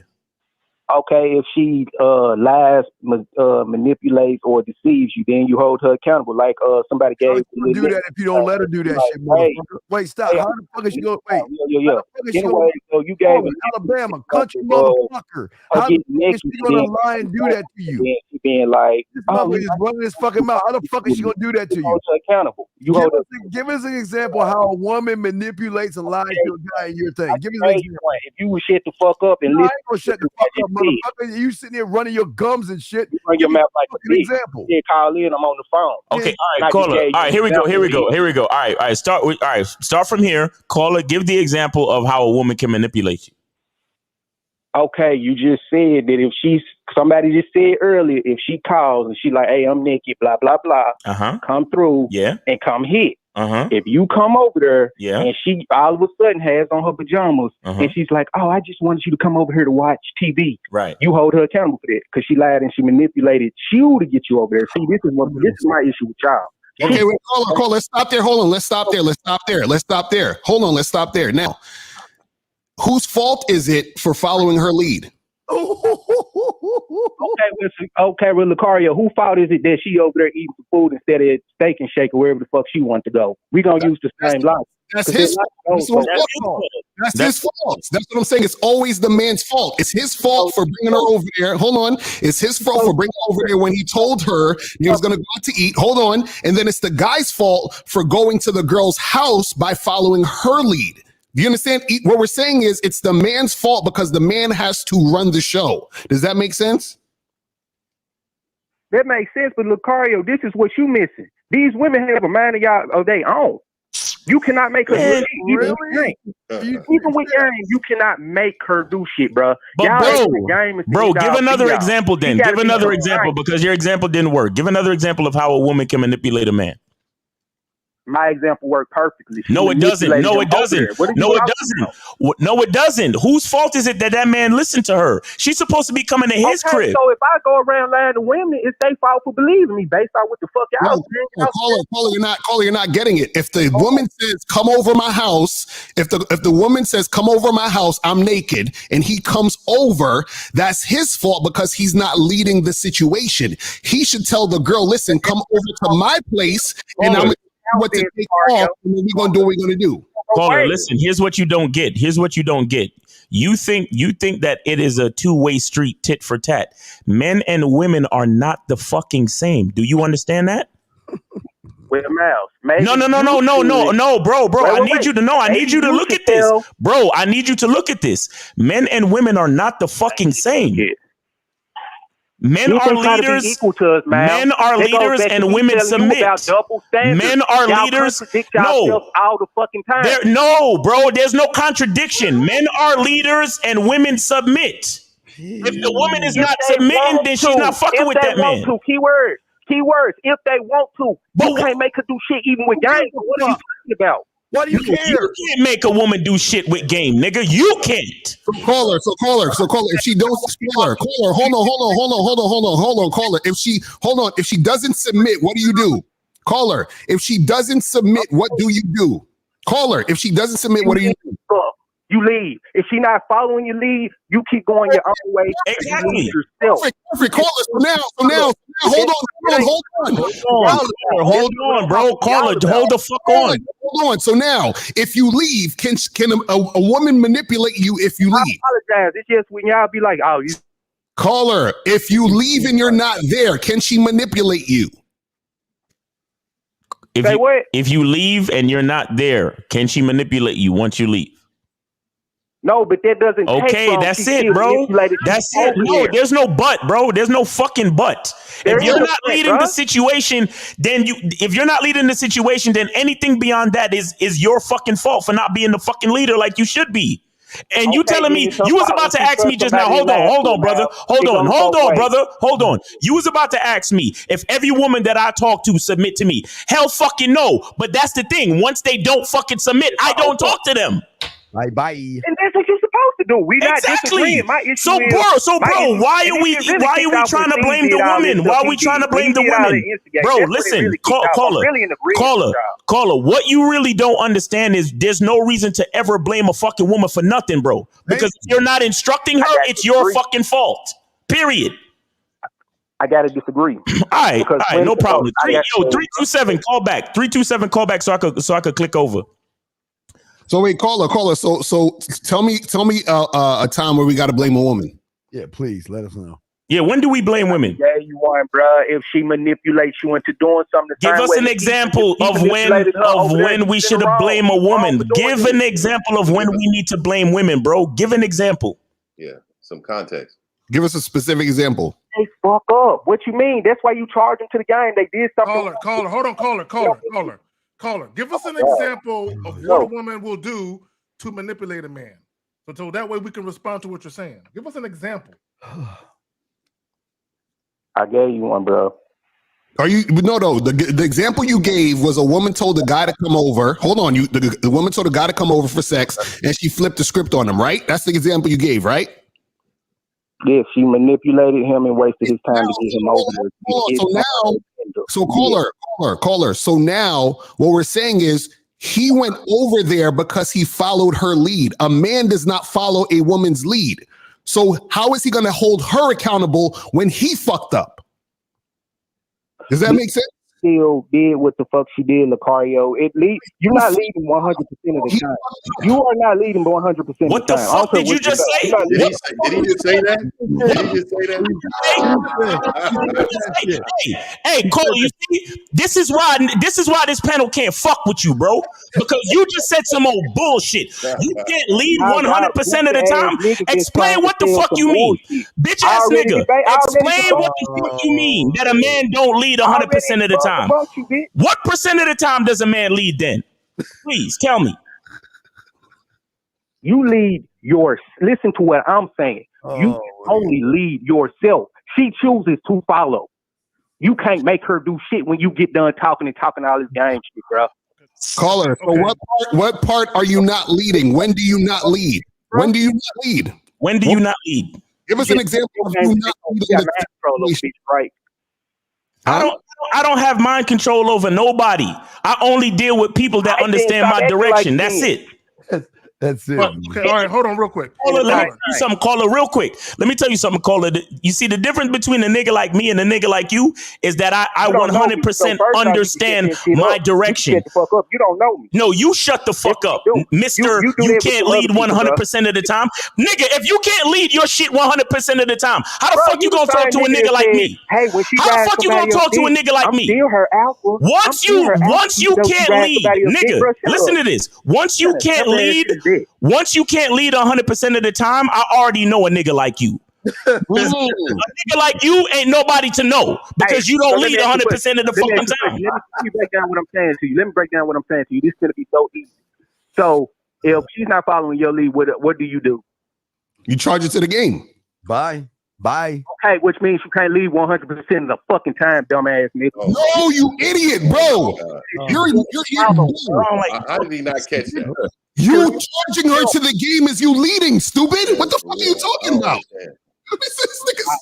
Okay, if she lies, manipulates, or deceives you, then you hold her accountable. Like somebody gave you do that if you don't let her do that shit, motherfucker. Wait, stop. How the fuck is she gonna wait? Yeah. Anyway, so you gave Alabama, country motherfucker. How the fuck is she gonna lie and do that to you? She being like, this motherfucker is running his fucking mouth. How the fuck is she gonna do that to you? Hold her accountable. Give us an example of how a woman manipulates and lies to a guy in your thing. Give us an example. If you would shut the fuck up and listen, I ain't gonna shut the fuck up, motherfucker. You sitting there running your gums and shit. You run your mouth like an example. Yeah, call in. I'm on the phone. Okay, all right, caller. All right, here we go. All right. Start from here. Caller, give the example of how a woman can manipulate you. Okay, you just said that if somebody just said earlier, if she calls and she like, hey, I'm naked, blah, blah, blah, come through and come hit. If you come over there Yeah. and she all of a sudden has on her pajamas and she's like, oh, I just wanted you to come over here to watch TV. Right. You hold her accountable for that because she lied and she manipulated you to get you over there. See, this is my issue with y'all. Okay, wait, caller, let's stop there. Hold on, let's stop there. Hold on, let's stop there. Now, whose fault is it for following her lead? Okay, well, Lucario, whose fault is it that she over there eating some food instead of Steak and Shake or wherever the fuck she wants to go? We gonna use the same logic. That's his fault. That's his fault. That's what I'm saying. It's always the man's fault. It's his fault for bringing her over there. Hold on. It's his fault for bringing her over there when he told her he was going to go out to eat. Hold on. And then it's the guy's fault for going to the girl's house by following her lead. Do you understand? What we're saying is it's the man's fault because the man has to run the show. Does that make sense? That makes sense, but Lucario, this is what you missing. These women have a mind of their own. You cannot make her do shit. Even with game, you cannot make her do shit, bro. But bro, give another example then. Give another example because your example didn't work. Give another example of how a woman can manipulate a man. My example worked perfectly. No, it doesn't. No, it doesn't. No, it doesn't. No, it doesn't. Whose fault is it that man listened to her? She's supposed to be coming to his crib. So if I go around lying to women, it's their fault for believing me based on what the fuck y'all Caller, you're not getting it. If the woman says, come over my house, if the woman says, come over my house, I'm naked, and he comes over, that's his fault because he's not leading the situation. He should tell the girl, listen, come over to my place, and I'm what to take off, and then we're gonna do what we're gonna do. Caller, listen, here's what you don't get. You think that it is a two-way street, tit for tat. Men and women are not the fucking same. Do you understand that? With a mouse. No, bro. I need you to know. I need you to look at this. Bro, I need you to look at this. Men and women are not the fucking same. Men are leaders. Men are leaders, and women submit. Men are leaders. No, all the fucking time. No, bro. There's no contradiction. Men are leaders, and women submit. If the woman is not submitting, then she's not fucking with that man. Keywords. If they want to, you can't make her do shit even with game. What are you talking about? Why do you care? You can't make a woman do shit with game, nigga. You can't. So caller. If she don't, caller. Hold on. Caller. If she doesn't submit, what do you do? Caller. If she doesn't submit, what do you do? Caller. If she doesn't submit, what do you do? You leave. If she not following your lead, you keep going your own way. Exactly. Perfect. Caller. So now, hold on, bro. Caller, hold the fuck on. Hold on. So now, if you leave, can a woman manipulate you if you leave? I apologize. It's just when y'all be like, oh, you. Caller, if you leave and you're not there, can she manipulate you? If you leave and you're not there, can she manipulate you once you leave? No, but that doesn't. Okay, that's it, bro. That's it. No, there's no but, bro. There's no fucking but. If you're not leading the situation, then if you're not leading the situation, then anything beyond that is your fucking fault for not being the fucking leader like you should be. And you telling me you was about to ask me just now. Hold on, brother. Hold on. You was about to ask me if every woman that I talk to submit to me. Hell fucking no. But that's the thing. Once they don't fucking submit, I don't talk to them. Bye. And that's what you're supposed to do. We not disagreeing. My issue so bro, why are we trying to blame the woman? Why are we trying to blame the women? Bro, listen, caller, what you really don't understand is there's no reason to ever blame a fucking woman for nothing, bro. Because if you're not instructing her, it's your fucking fault. Period. I gotta disagree. All right, no problem. 327 call back. 327 call back so I could click over. So wait, caller. So tell me a time where we got to blame a woman. Yeah, please let us know. Yeah, when do we blame women? Yeah, you want, bro. If she manipulates you into doing something, give us an example of when we should have blamed a woman. Give an example of when we need to blame women, bro. Give an example. Yeah, some context. Give us a specific example. They fuck up. What you mean? That's why you charge them to the game. They did something. Caller. Hold on, caller. Give us an example of what a woman will do to manipulate a man. So that way we can respond to what you're saying. Give us an example. I gave you one, bro. Are you no? The example you gave was a woman told a guy to come over. Hold on, the woman told a guy to come over for sex, and she flipped the script on him. Right? That's the example you gave, right? Yeah, she manipulated him and wasted his time to get him over there. So caller. So now what we're saying is he went over there because he followed her lead. A man does not follow a woman's lead. So how is he going to hold her accountable when he fucked up? Does that make sense? Still did what the fuck she did, Lucario. You're not leading 100% of the time. You are not leading 100% of the time. What the fuck did you just say? Did he just say that? Did he just say that? Hey, Cole, you see, this is why this panel can't fuck with you, bro. Because you just said some old bullshit. You can't lead 100% of the time. Explain what the fuck you mean, bitch ass nigga. Explain what the fuck you mean that a man don't lead 100% of the time. What percent of the time does a man lead then? Please tell me. You lead listen to what I'm saying. You only lead yourself. She chooses to follow. You can't make her do shit when you get done talking all this game shit, bro. Caller, so what part are you not leading? When do you not lead? When do you not lead? When do you not lead? Give us an example of you not leading. Right. I don't have mind control over nobody. I only deal with people that understand my direction. That's it. That's it. Okay, all right, hold on real quick. Caller, let me tell you something, Caller, real quick. Let me tell you something, Caller. You see, the difference between a nigga like me and a nigga like you is that I 100% understand my direction. You shut the fuck up. You don't know me. No, you shut the fuck up, Mister. You can't lead 100% of the time, nigga. If you can't lead your shit 100% of the time, how the fuck you gonna talk to a nigga like me? Hey, when she how the fuck you gonna talk to a nigga like me? Still her alpha. Once you can't lead, nigga, listen to this. Once you can't lead 100% of the time, I already know a nigga like you. A nigga like you ain't nobody to know because you don't lead 100% of the fucking time. Let me break down what I'm saying to you. This is gonna be so easy. So if she's not following your lead, what do? You charge it to the game. Bye. Okay, which means you can't leave 100% of the fucking time, dumbass nigga. No, you idiot, bro. You're How did he not catch that? You charging her to the game is you leading, stupid. What the fuck are you talking about?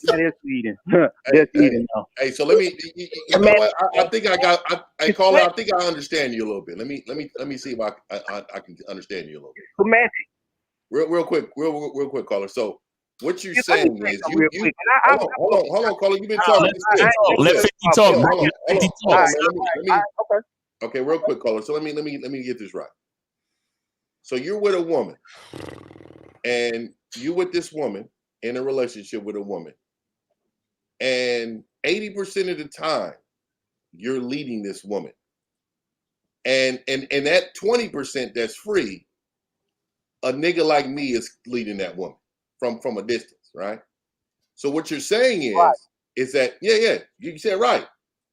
That is leading. That's leading. Hey, so let me. You know what? I think I got. I call it. I think I understand you a little bit. Let me see if I can understand you a little bit. Semantic. Real quick, caller. So what you're saying is you hold on, caller. You've been talking. Let 50 talk. Okay, real quick, caller. So let me get this right. So you're with a woman, and you with this woman in a relationship with a woman, and 80% of the time you're leading this woman, and that 20% that's free, a nigga like me is leading that woman from a distance, right? So what you're saying is that you said right.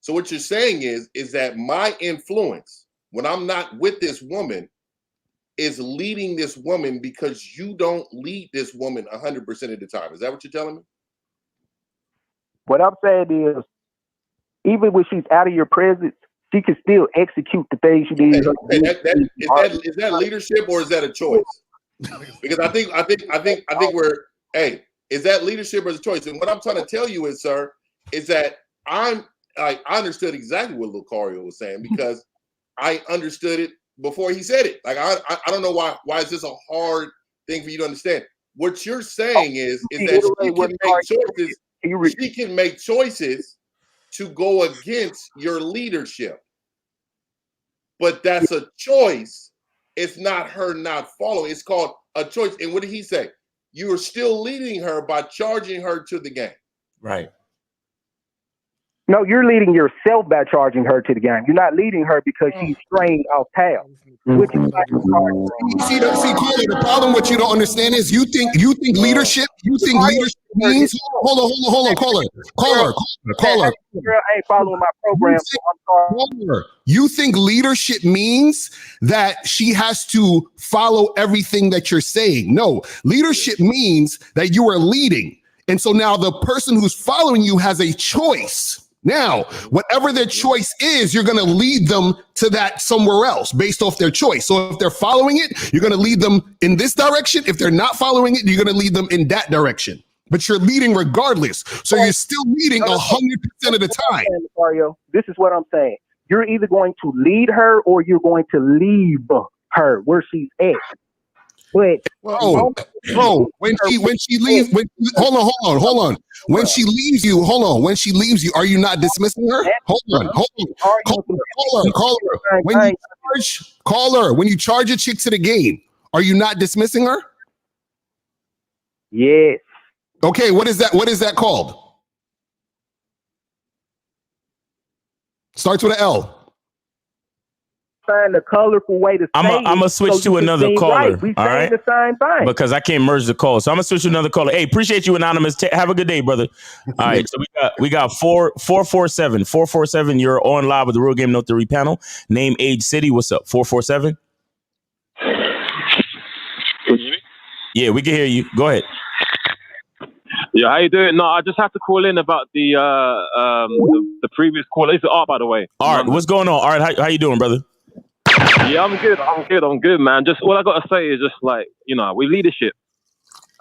So what you're saying is that my influence when I'm not with this woman is leading this woman because you don't lead this woman 100% of the time. Is that what you're telling me? What I'm saying is, even when she's out of your presence, she can still execute the things you need. Is that leadership or is that a choice? Because I think we're is that leadership or is a choice? And what I'm trying to tell you is, sir, is that I understood exactly what Lucario was saying because I understood it before he said it. Like I don't know why is this a hard thing for you to understand? What you're saying is that she can make choices. She can make choices to go against your leadership, but that's a choice. It's not her not following. It's called a choice. And what did he say? You are still leading her by charging her to the game. Right. No, you're leading yourself by charging her to the game. You're not leading her because she's straying off path. Which is like see, Carter, the problem what you don't understand is you think leadership. You think leadership means hold on, caller. Girl ain't following my program. You think leadership means that she has to follow everything that you're saying? No, leadership means that you are leading, and so now the person who's following you has a choice. Now, whatever their choice is, you're going to lead them to that somewhere else based off their choice. So if they're following it, you're going to lead them in this direction. If they're not following it, you're going to lead them in that direction. But you're leading regardless. So you're still leading 100% of the time. Mario, this is what I'm saying. You're either going to lead her or you're going to leave her where she's at. But bro, when she leaves, hold on. When she leaves you, when she leaves you, are you not dismissing her? Hold on. Call her. When you charge a chick to the game, are you not dismissing her? Yes. Okay, what is that? What is that called? Starts with an L. Find a colorful way to say I'm gonna switch to another caller. Right. We all right, the same thing because I can't merge the call, so I'm gonna switch to another caller. Hey, appreciate you, anonymous. Have a good day, brother. All right, so we got 447. You're on live with the Real Game No Theory panel. Name, age, city. What's up? 447. Yeah, we can hear you. Go ahead. Yeah, how you doing? No, I just have to call in about the previous caller. It's Art, by the way. Art, what's going on? Art, how you doing, brother? Yeah, I'm good, man. Just all I gotta say is just like, with leadership,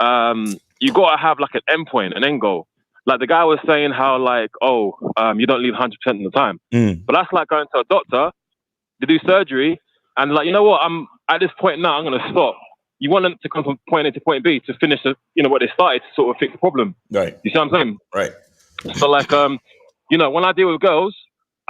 you gotta have like an end point, an end goal. Like the guy was saying how like, you don't lead 100% of the time. But that's like going to a doctor to do surgery and like, you know what? I'm at this point now, I'm gonna stop. You want them to come from point A to point B to finish what they started to sort of fix the problem. Right. You see what I'm saying? Right. So like, when I deal with girls,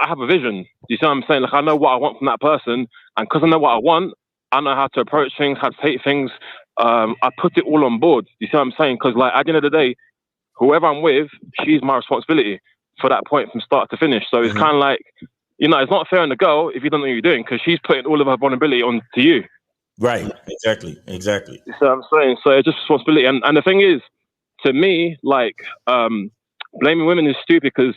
I have a vision. You see what I'm saying? Like I know what I want from that person, and because I know what I want, I know how to approach things, how to take things. I put it all on board. You see what I'm saying? Because like at the end of the day, whoever I'm with, she's my responsibility for that point from start to finish. So it's kind of like, it's not fair on the girl if you don't know what you're doing because she's putting all of her vulnerability onto you. Right. Exactly. You see what I'm saying? So it's just responsibility. And the thing is, to me, like, blaming women is stupid because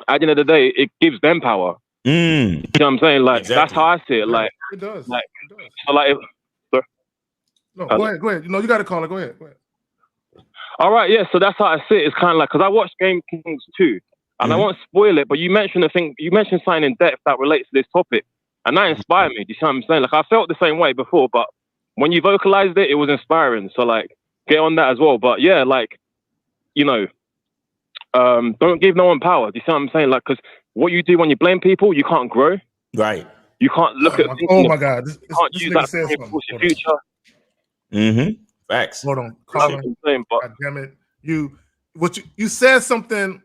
at the end of the day, it gives them power. You know what I'm saying? Like, that's how I see it. Like, it does. Like, it does. So like, no, go ahead. You got to call it. Go ahead. All right, yeah. So that's how I see it. It's kind of like, because I watched Game Kings too, and I won't spoil it, but you mentioned something in depth that relates to this topic. And that inspired me. Do you see what I'm saying? Like, I felt the same way before, but when you vocalized it, it was inspiring. So, like, get on that as well. But, yeah, like, don't give no one power. Do you see what I'm saying? Like, because what you do when you blame people, you can't grow. Right. You can't look at... Oh, my God. You can't use that to reinforce your future. Facts. Hold on. God damn it. You said something,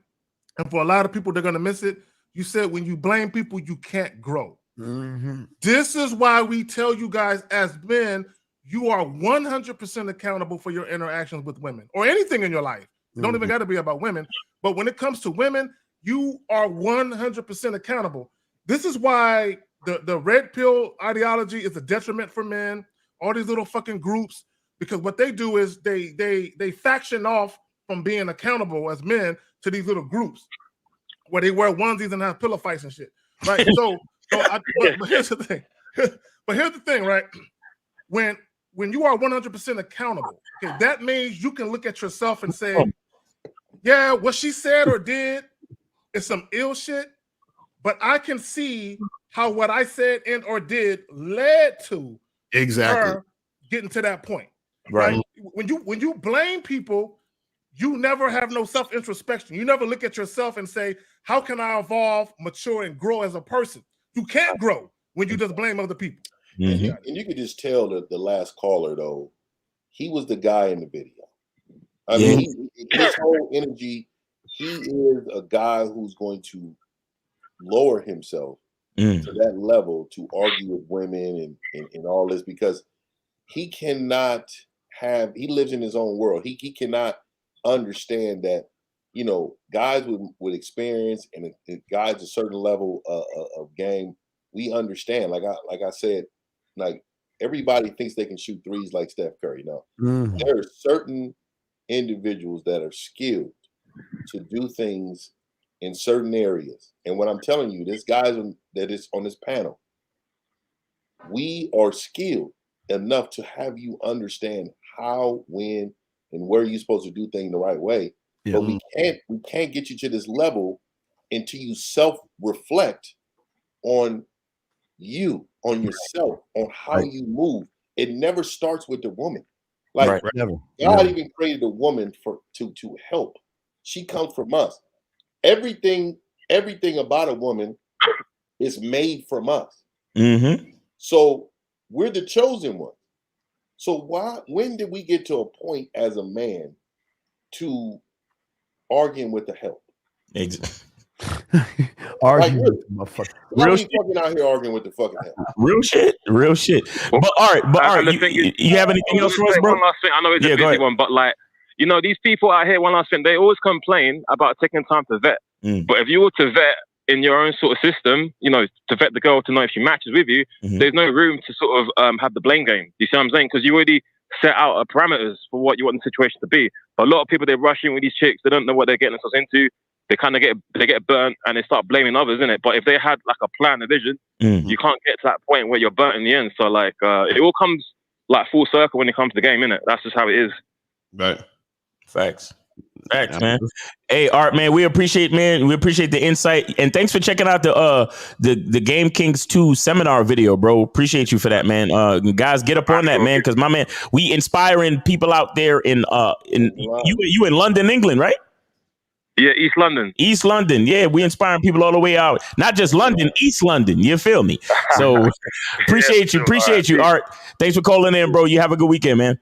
and for a lot of people, they're going to miss it. You said when you blame people, you can't grow. This is why we tell you guys as men, you are 100% accountable for your interactions with women or anything in your life. It don't even got to be about women. But when it comes to women, you are 100% accountable. This is why the red pill ideology is a detriment for men, all these little fucking groups, because what they do is they faction off from being accountable as men to these little groups where they wear onesies and have pillow fights and shit. Right. But here's the thing. Right? When you are 100% accountable, okay, that means you can look at yourself and say, yeah, what she said or did is some ill shit, but I can see how what I said and or did led to her getting to that point. Right? When you blame people, you never have no self-introspection. You never look at yourself and say, how can I evolve, mature, and grow as a person? You can't grow when you just blame other people. And you could just tell that the last caller, though, he was the guy in the video. I mean, his whole energy, he is a guy who's going to lower himself to that level to argue with women and all this because he cannot he lives in his own world. He cannot understand that, guys with experience and guys a certain level of game, we understand. Like I said, like everybody thinks they can shoot threes like Steph Curry. No, there are certain individuals that are skilled to do things in certain areas. And what I'm telling you, this guys that is on this panel, we are skilled enough to have you understand how, when, and where you're supposed to do things the right way. But we can't get you to this level until you self-reflect on you, on yourself, on how you move. It never starts with the woman. Like God even created a woman to help. She comes from us. Everything about a woman is made from us. Mm-hmm. So we're the chosen one. So when did we get to a point as a man to arguing with the help? Arguing like, with the motherfucker. Real shit. Fucking out here arguing with the fucking help. Real shit. But Art, you have anything else for us, bro? One last thing. I know it's a busy one, but like, you know, these people out here, one last thing, they always complain about taking time to vet. But if you were to vet in your own sort of system, you know, to vet the girl to know if she matches with you, there's no room to sort of have the blame game. You see what I'm saying? Because you already set out parameters for what you want the situation to be. But a lot of people, they rush in with these chicks, they don't know what they're getting themselves into. They kind of get burnt and they start blaming others, innit? But if they had like a plan, a vision, you can't get to that point where you're burnt in the end. So like, it all comes like full circle when it comes to the game, innit? That's just how it is. Right. Facts, man. Hey, Art, man, we appreciate the insight, and thanks for checking out the Game Kings 2 seminar video, bro. Appreciate you for that, man. Guys, get up on that, man, because my man, we inspiring people out there in you in London, England, right? Yeah, East London. East London, yeah, we inspiring people all the way out. Not just London, East London. You feel me? So appreciate you, Art. Thanks for calling in, bro. You have a good weekend, man.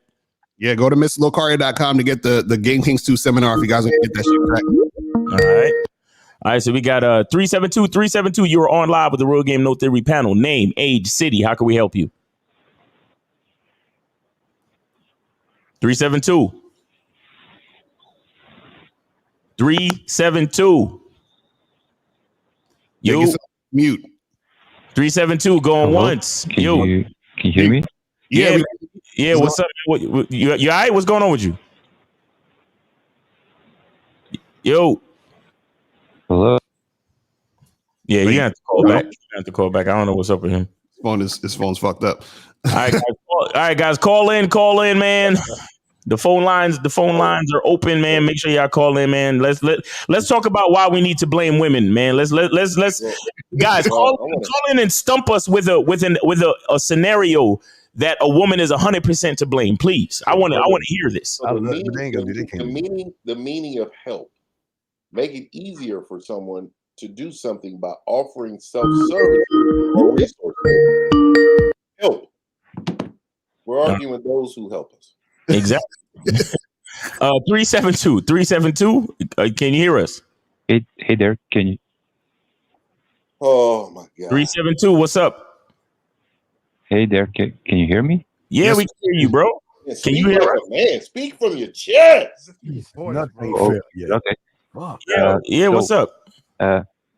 Yeah, go to MrLocaria.com to get the Game Kings 2 seminar if you guys want to get that shit cracked. All right, so we got 372. You are on live with the Real Game No Theory panel. Name, age, city. How can we help you? 372. 372. Yo, mute. 372 going once. Can you hear me? Yeah. What's up? You all right? What's going on with you? Yo. Hello. Yeah, you have to call back. I don't know what's up with him. His phone's fucked up. All right, guys, call in, man. The phone lines are open, man. Make sure y'all call in, man. Let's talk about why we need to blame women, man. Let's guys call in and stump us with a scenario that a woman is 100% to blame, please. I want to hear this. The meaning of help. Make it easier for someone to do something by offering self-service or resources. Help. We're arguing with those who help us. Exactly. 372. Can you hear us? Hey there. Can you? Oh my God. 372. What's up? Hey there. Can you hear me? Yeah, we can hear you, bro. Yeah, can you hear us? Man, speak from your chest. Okay. Yeah. What's up?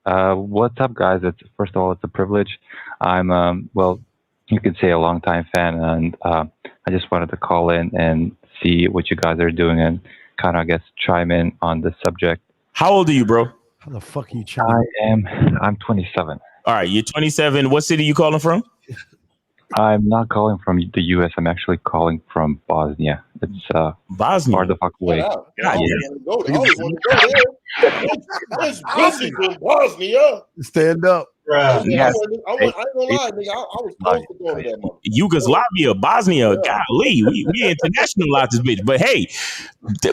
What's up, guys? First of all, it's a privilege. I'm well, you could say a long-time fan, and I just wanted to call in and see what you guys are doing and kind of, I guess, chime in on this subject. How old are you, bro? How the fuck are you chiming? I'm 27. All right, you're 27. What city are you calling from? I'm not calling from the U.S. I'm actually calling from Bosnia. It's Bosnia. Far the fuck away. There's pussy from Bosnia. Stand up. Yes. I ain't gonna lie, nigga. I was close to going to that mother. Yugoslavia, Bosnia. Golly, we internationalized this bitch. But hey,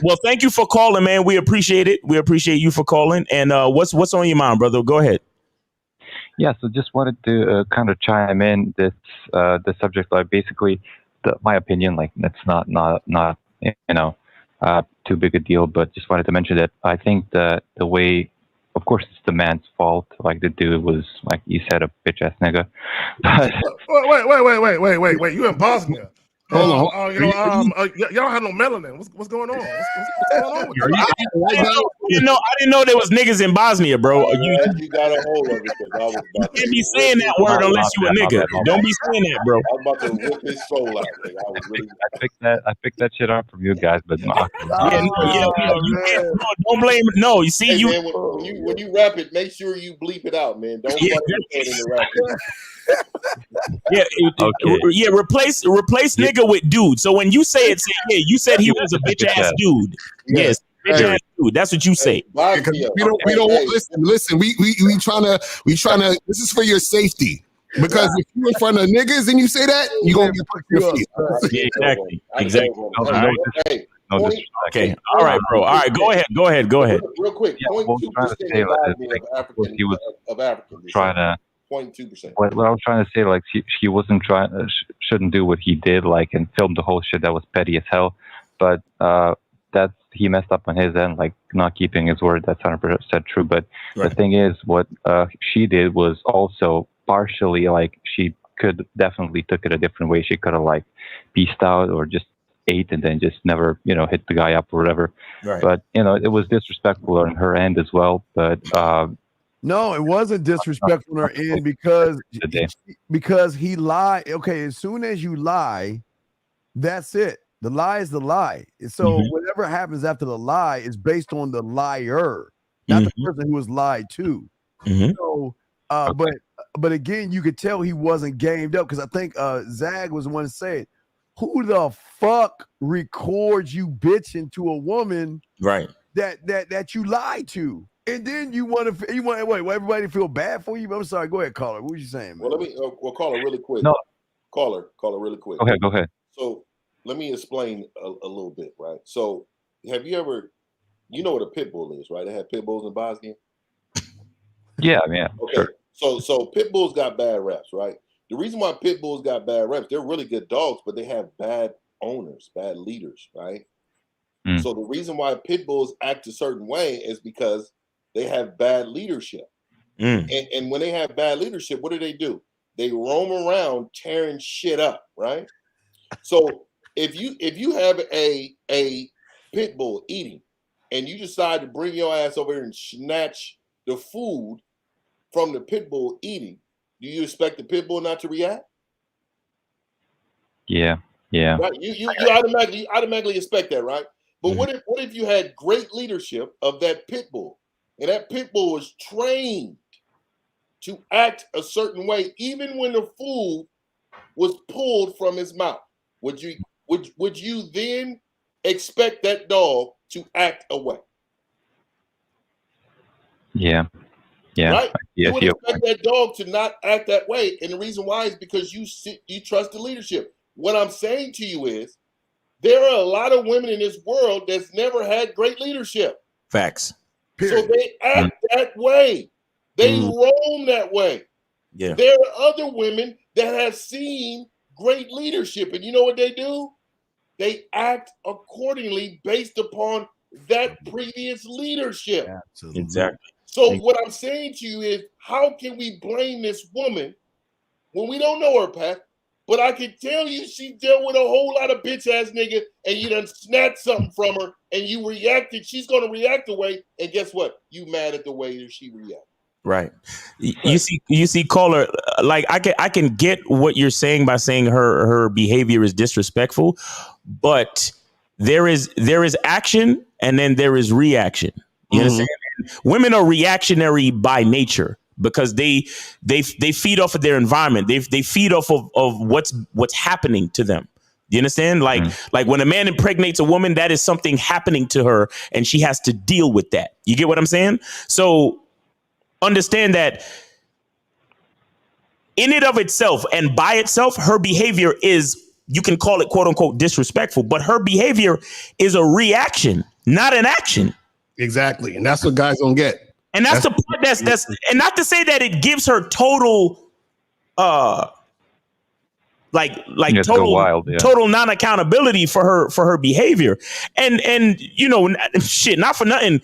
well, thank you for calling, man. We appreciate it. We appreciate you for calling. And what's on your mind, brother? Go ahead. Yeah, so just wanted to kind of chime in this subject. Like basically, my opinion, like that's not too big a deal, but just wanted to mention that I think that the way, of course, it's the man's fault. Like the dude was, like you said, a bitch ass nigga. Wait! You in Bosnia? Hold on. Y'all don't have no melanin. What's going on? What's going on with you? I didn't know there was niggas in Bosnia, bro. You got a hold of it. You can't be saying that word unless you a nigga. Don't be saying that, bro. I was about to rip his soul out. I picked that shit up from you guys, but you can't. Don't blame. No, you see, hey, man, when you rap it, make sure you bleep it out, man. Don't fuck your head in the rap. Replace nigga with dude. So when you say it, say you said he was a bitch ass dude. Yes. bitch ass dude. That's what you say. Because we don't listen. We trying to. This is for your safety. Because if you're in front of niggas and you say that, you're gonna get put in your feet. Yeah, exactly. All right. No Okay. All right, bro. All right. Go ahead. Real quick. 0.2% of Africans. Trying to 0.2%. What I was trying to say, like he wasn't trying, shouldn't do what he did, like, and film the whole shit. That was petty as hell. But that's he messed up on his end, like not keeping his word. That's 100% true. But the thing is, what she did was also partially, like, she could definitely took it a different way. She could have like peaced out or just ate and then just never, hit the guy up or whatever. Right. But it was disrespectful on her end as well. But no, it wasn't disrespectful on her end because he lied. Okay, as soon as you lie, that's it. The lie is the lie. So whatever happens after the lie is based on the liar, not the person who was lied to. So, but again, you could tell he wasn't gamed up because I think Zag was the one that said, "Who the fuck records you bitching to a woman right that you lied to?" And then you want everybody to feel bad for you. I'm sorry. Go ahead, caller. What were you saying, man? Well, let me caller really quick. No. Caller really quick. Okay, go ahead. So let me explain a little bit, right? So have you ever, what a pit bull is, right? They have pit bulls in Bosnia. Yeah, yeah. Okay. Sure. So pit bulls got bad reps, right? The reason why pit bulls got bad reps, they're really good dogs, but they have bad owners, bad leaders, right? So the reason why pit bulls act a certain way is because they have bad leadership. And when they have bad leadership, what do? They roam around tearing shit up, right? So if you have a pit bull eating and you decide to bring your ass over here and snatch the food from the pit bull eating, do you expect the pit bull not to react? Yeah. Right? You automatically expect that, right? But what if you had great leadership of that pit bull, and that pit bull was trained to act a certain way, even when the food was pulled from his mouth? Would you then expect that dog to act a way? Yeah. Right? You would expect that dog to not act that way, and the reason why is because you trust the leadership. What I'm saying to you is, there are a lot of women in this world that's never had great leadership. Facts. So they act that way. They roam that way. Yeah. There are other women that have seen great leadership, and you know what they do? They act accordingly based upon that previous leadership. Absolutely. Exactly. So what I'm saying to you is, how can we blame this woman when we don't know her, Pat? But I can tell you she dealt with a whole lot of bitch ass nigga, and you done snatched something from her, and you reacted. She's gonna react the way, and guess what? You mad at the way that she reacted. Right. You see, caller, like I can get what you're saying by saying her behavior is disrespectful, but there is action and then there is reaction. You understand? Women are reactionary by nature because they feed off of their environment. They feed off of what's happening to them. You understand? Like when a man impregnates a woman, that is something happening to her and she has to deal with that. You get what I'm saying? So understand that in and of itself and by itself, her behavior is, you can call it quote unquote disrespectful, but her behavior is a reaction, not an action. Exactly. And that's what guys don't get. And that's the part that's and not to say that it gives her total total non-accountability for her behavior. And shit, not for nothing.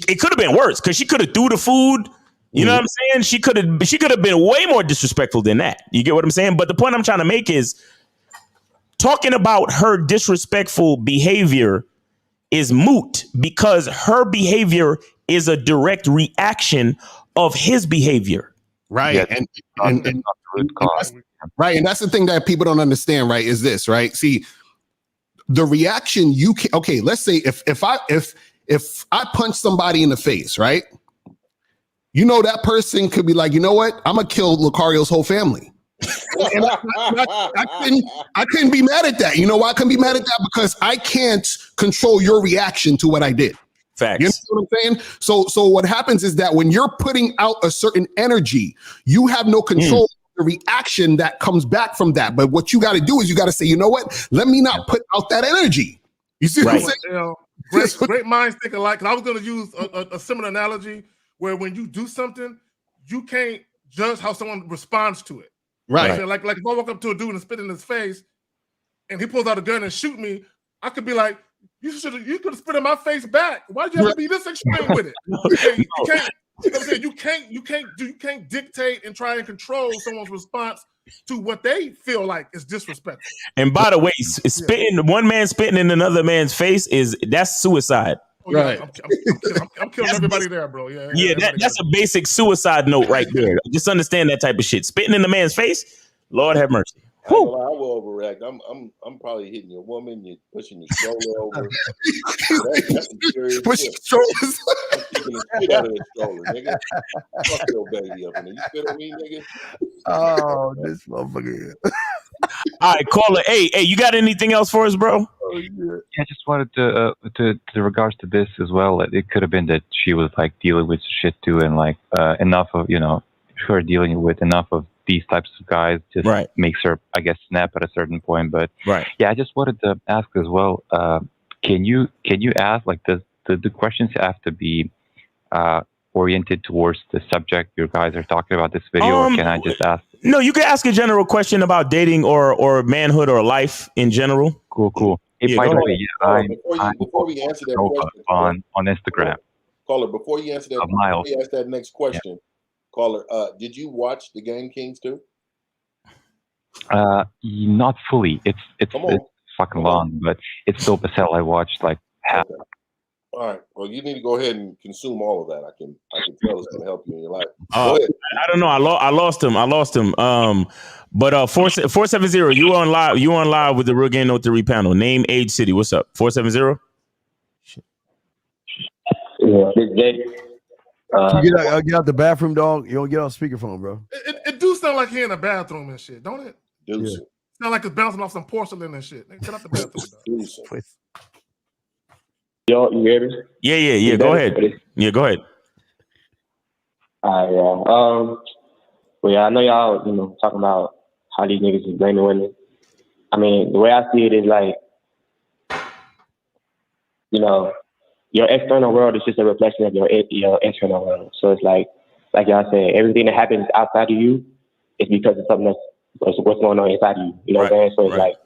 It could have been worse because she could have threw the food. You know what I'm saying? She could have been way more disrespectful than that. You get what I'm saying? But the point I'm trying to make is talking about her disrespectful behavior is moot because her behavior is a direct reaction of his behavior. Right. Yeah, and right. And that's the thing that people don't understand, right? Is this, right? See, the reaction you can, okay, let's say if I punch somebody in the face, right? That person could be like, you know what? I'm gonna kill Lucario's whole family. And I couldn't be mad at that. You know why I couldn't be mad at that? Because I can't control your reaction to what I did. Facts. You know what I'm saying? So what happens is that when you're putting out a certain energy, you have no control of the reaction that comes back from that. But what you got to do is you got to say, you know what? Let me not put out that energy. You see what I'm saying? You know, great minds think alike. 'Cause I was going to use a similar analogy where when you do something, you can't judge how someone responds to it. Right. Like if I walk up to a dude and spit in his face, and he pulls out a gun and shoot me, I could be like, you could have spit in my face back. Why did you have to be this extreme with it? You can't. You know what I'm saying? You can't dictate and try and control someone's response to what they feel like is disrespectful. And by the way, one man spitting in another man's face that's suicide. Oh, yeah, I'm killing everybody there, bro. Yeah, that's a basic suicide note right there. Just understand that type of shit. Spitting in the man's face, Lord have mercy. I will overreact. I'm probably hitting your woman. You're pushing your stroller over. That's some serious pushing shit. strollers. I'm kicking the shit out of the stroller, nigga. Fuck your baby up in there. You spit on me, nigga? Oh, this motherfucker. All right, caller. Hey, you got anything else for us, bro? Yeah, I just wanted to regards to this as well. It could have been that she was like dealing with shit too, and like enough of her dealing with enough of these types of guys just makes her, I guess, snap at a certain point. But yeah, I just wanted to ask as well. Can you ask like the questions have to be oriented towards the subject you guys are talking about this video, or can I just ask? No, you can ask a general question about dating or manhood or life in general. Cool. Hey, by the way, before we answer that question on Instagram, caller, before you answer that, before you ask that next question, caller, did you watch the Game Kings too? Not fully. It's fucking long, but it's dope as hell. I watched like half. Okay. All right. Well, you need to go ahead and consume all of that. I can tell it's going to help you in your life. Go ahead. I don't know. I lost him. But 470. You on live? You on live with the Real Game No 3 panel? Name, age, city. What's up? 470. Yeah, Big J. You get out the bathroom, dog. You don't get off speakerphone, bro. It do sound like he in the bathroom and shit, don't it? Yeah. Sound like it's bouncing off some porcelain and shit. Get out the bathroom, dog. Yo, you hear me? Yeah. Go ahead. Yeah, go ahead. All right, well, yeah, I know y'all, talking about how these niggas is blaming women. I mean, the way I see it is like, your external world is just a reflection of your internal world. So it's like y'all said, everything that happens outside of you is because of something what's going on inside of you. You know what I'm saying? So it's like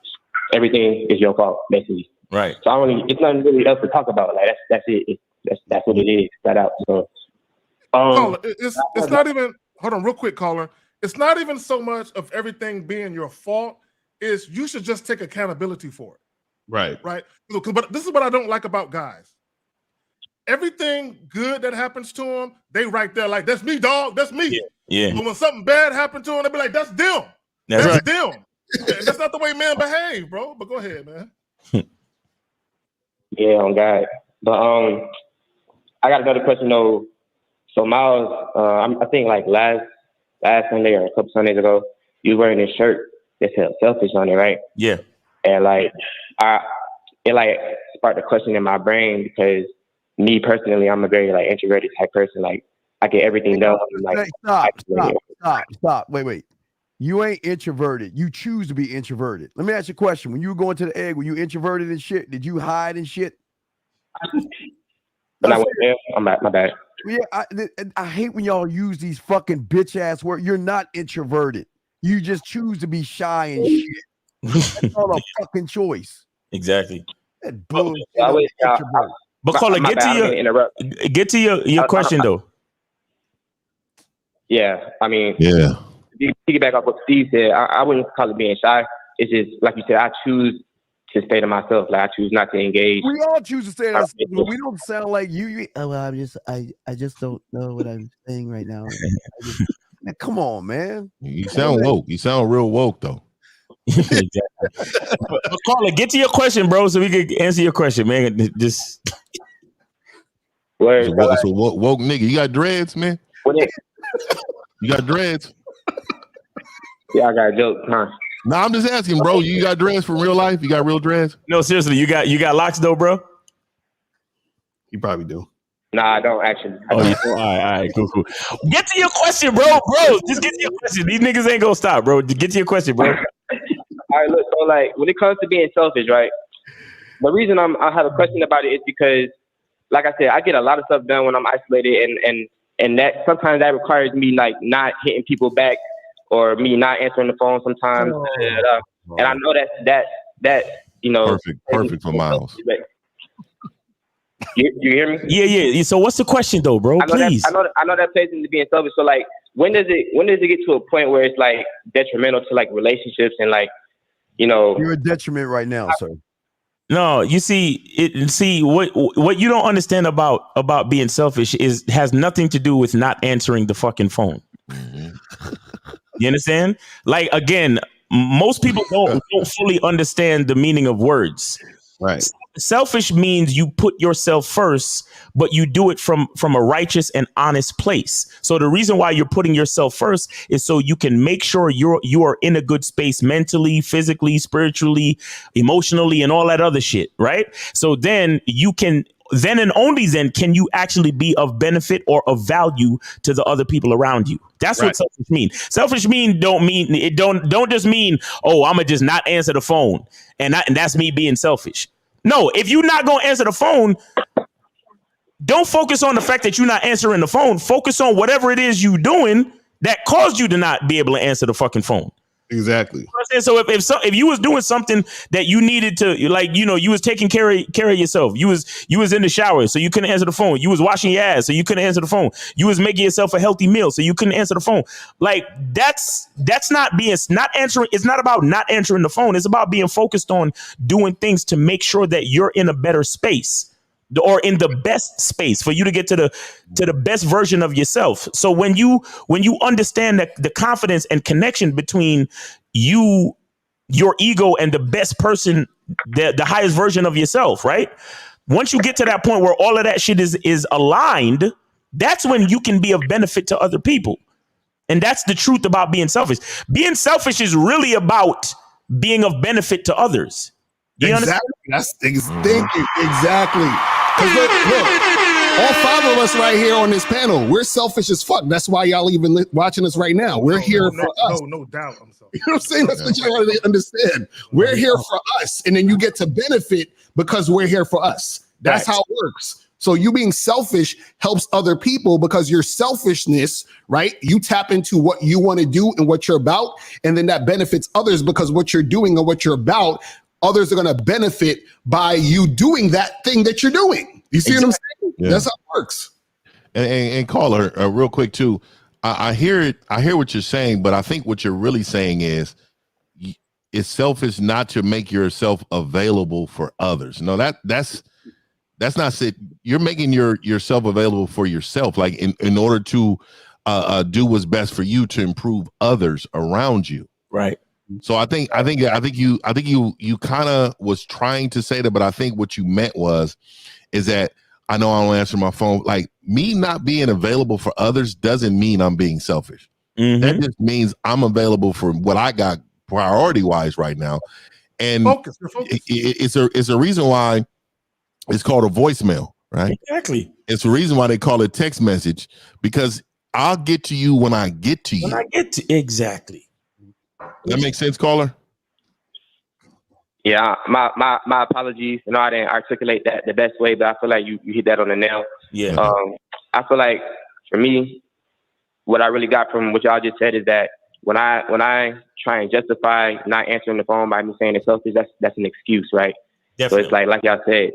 everything is your fault, basically. Right. So it's nothing really else to talk about. Like that's it. That's what it is. Flat out. So caller, it's not even. Hold on, real quick, caller. It's not even so much of everything being your fault. Is you should just take accountability for it. Right. But this is what I don't like about guys. Everything good that happens to them, they right there like, that's me, dog. That's me. Yeah. But when something bad happened to them, they be like, that's them. That's them. And that's not the way men behave, bro. But go ahead, man. Yeah, on God. But I got another question though. So Miles, I think like last Sunday or a couple Sundays ago, you wearing this shirt that said selfish on it, right? Yeah. And like it like sparked a question in my brain because me personally, I'm a very like introverted type person. Like I get everything done. Like Stop. Wait. You ain't introverted. You choose to be introverted. Let me ask you a question. When you were going to the egg, were you introverted and shit? Did you hide and shit? When I went there, my bad. Yeah, I hate when y'all use these fucking bitch ass words. You're not introverted. You just choose to be shy and shit. That's not a fucking choice. Exactly. That bullshit. But caller, get to your question though. Yeah, I mean, piggyback off what Steve said, I wouldn't call it being shy. It's just like you said, I choose to stay to myself. Like I choose not to engage. We all choose to stay to ourselves. We don't sound like you. Oh, well, I just don't know what I'm saying right now. Man, come on, man. You sound woke. You sound real woke though. But caller, get to your question, bro, so we can answer your question, man. Just it's a woke nigga. You got dreads, man. You got dreads. Yeah, I got a joke, huh? No, I'm just asking, bro. You got dreads from real life? You got real dreads? No, seriously, you got locks though, bro? You probably do. Nah, I don't actually. Oh, yeah. All right, cool. Get to your question, bro. Just get to your question. These niggas ain't gonna stop, bro. Just get to your question, bro. All right, look. So, like, when it comes to being selfish, right? The reason I have a question about it is because, like I said, I get a lot of stuff done when I'm isolated, and that sometimes that requires me like not hitting people back or me not answering the phone sometimes. And I know that you know perfect for Miles. You hear me? Yeah. So what's the question though, bro? Please. I know that plays into being selfish. So like, when does it get to a point where it's like detrimental to like relationships and like, you know? You're a detriment right now, sir. No, you see, what you don't understand about being selfish has nothing to do with not answering the fucking phone. You understand? Like, again, most people don't fully understand the meaning of words. Right. Selfish means you put yourself first, but you do it from a righteous and honest place. So the reason why you're putting yourself first is so you can make sure you are in a good space mentally, physically, spiritually, emotionally, and all that other shit, right? So then and only then can you actually be of benefit or of value to the other people around you. That's what selfish mean. Selfish don't just mean, oh, I'ma just not answer the phone and that's me being selfish. No, if you're not going to answer the phone, don't focus on the fact that you're not answering the phone. Focus on whatever it is you're doing that caused you to not be able to answer the fucking phone. Exactly. So if you was doing something that you needed to, like, you know, you was taking care of yourself. You was in the shower, so you couldn't answer the phone. You was washing your ass, so you couldn't answer the phone. You was making yourself a healthy meal, so you couldn't answer the phone. Like, that's not answering. It's not about not answering the phone. It's about being focused on doing things to make sure that you're in a better space or in the best space for you to get to the best version of yourself. So when you understand that the confidence and connection between your ego and the best person, the highest version of yourself, right? Once you get to that point where all of that shit is aligned, that's when you can be of benefit to other people. And that's the truth about being selfish. Being selfish is really about being of benefit to others. You understand? Thank you. Exactly. Because look, all five of us right here on this panel, we're selfish as fuck. That's why y'all even watching us right now. We're here for us. No doubt. I'm sorry. You know what I'm saying? That's what y'all already understand. We're here for us. And then you get to benefit because we're here for us. That's how it works. So you being selfish helps other people because your selfishness, right? You tap into what you want to do and what you're about. And then that benefits others because what you're doing or what you're about, others are going to benefit by you doing that thing that you're doing. You see what I'm saying? Yeah. That's how it works. And caller, real quick too. I hear it. I hear what you're saying, but I think what you're really saying is it's selfish not to make yourself available for others. No, that's not it. You're making yourself available for yourself, like in order to do what's best for you to improve others around you. Right. So I think you kind of was trying to say that, but I think what you meant is that I know I don't answer my phone. Like, me not being available for others doesn't mean I'm being selfish. Mm-hmm. That just means I'm available for what I got priority wise right now. And focus. It's a reason why it's called a voicemail, right? Exactly. It's the reason why they call it text message, because I'll get to you when I get to you. Exactly. That makes sense, caller? Yeah, my apologies. You know, I didn't articulate that the best way, but I feel like you hit that on the nail. Yeah. I feel like for me, what I really got from what y'all just said is that when I try and justify not answering the phone by me saying it's selfish, that's an excuse, right? Definitely. So it's like y'all said,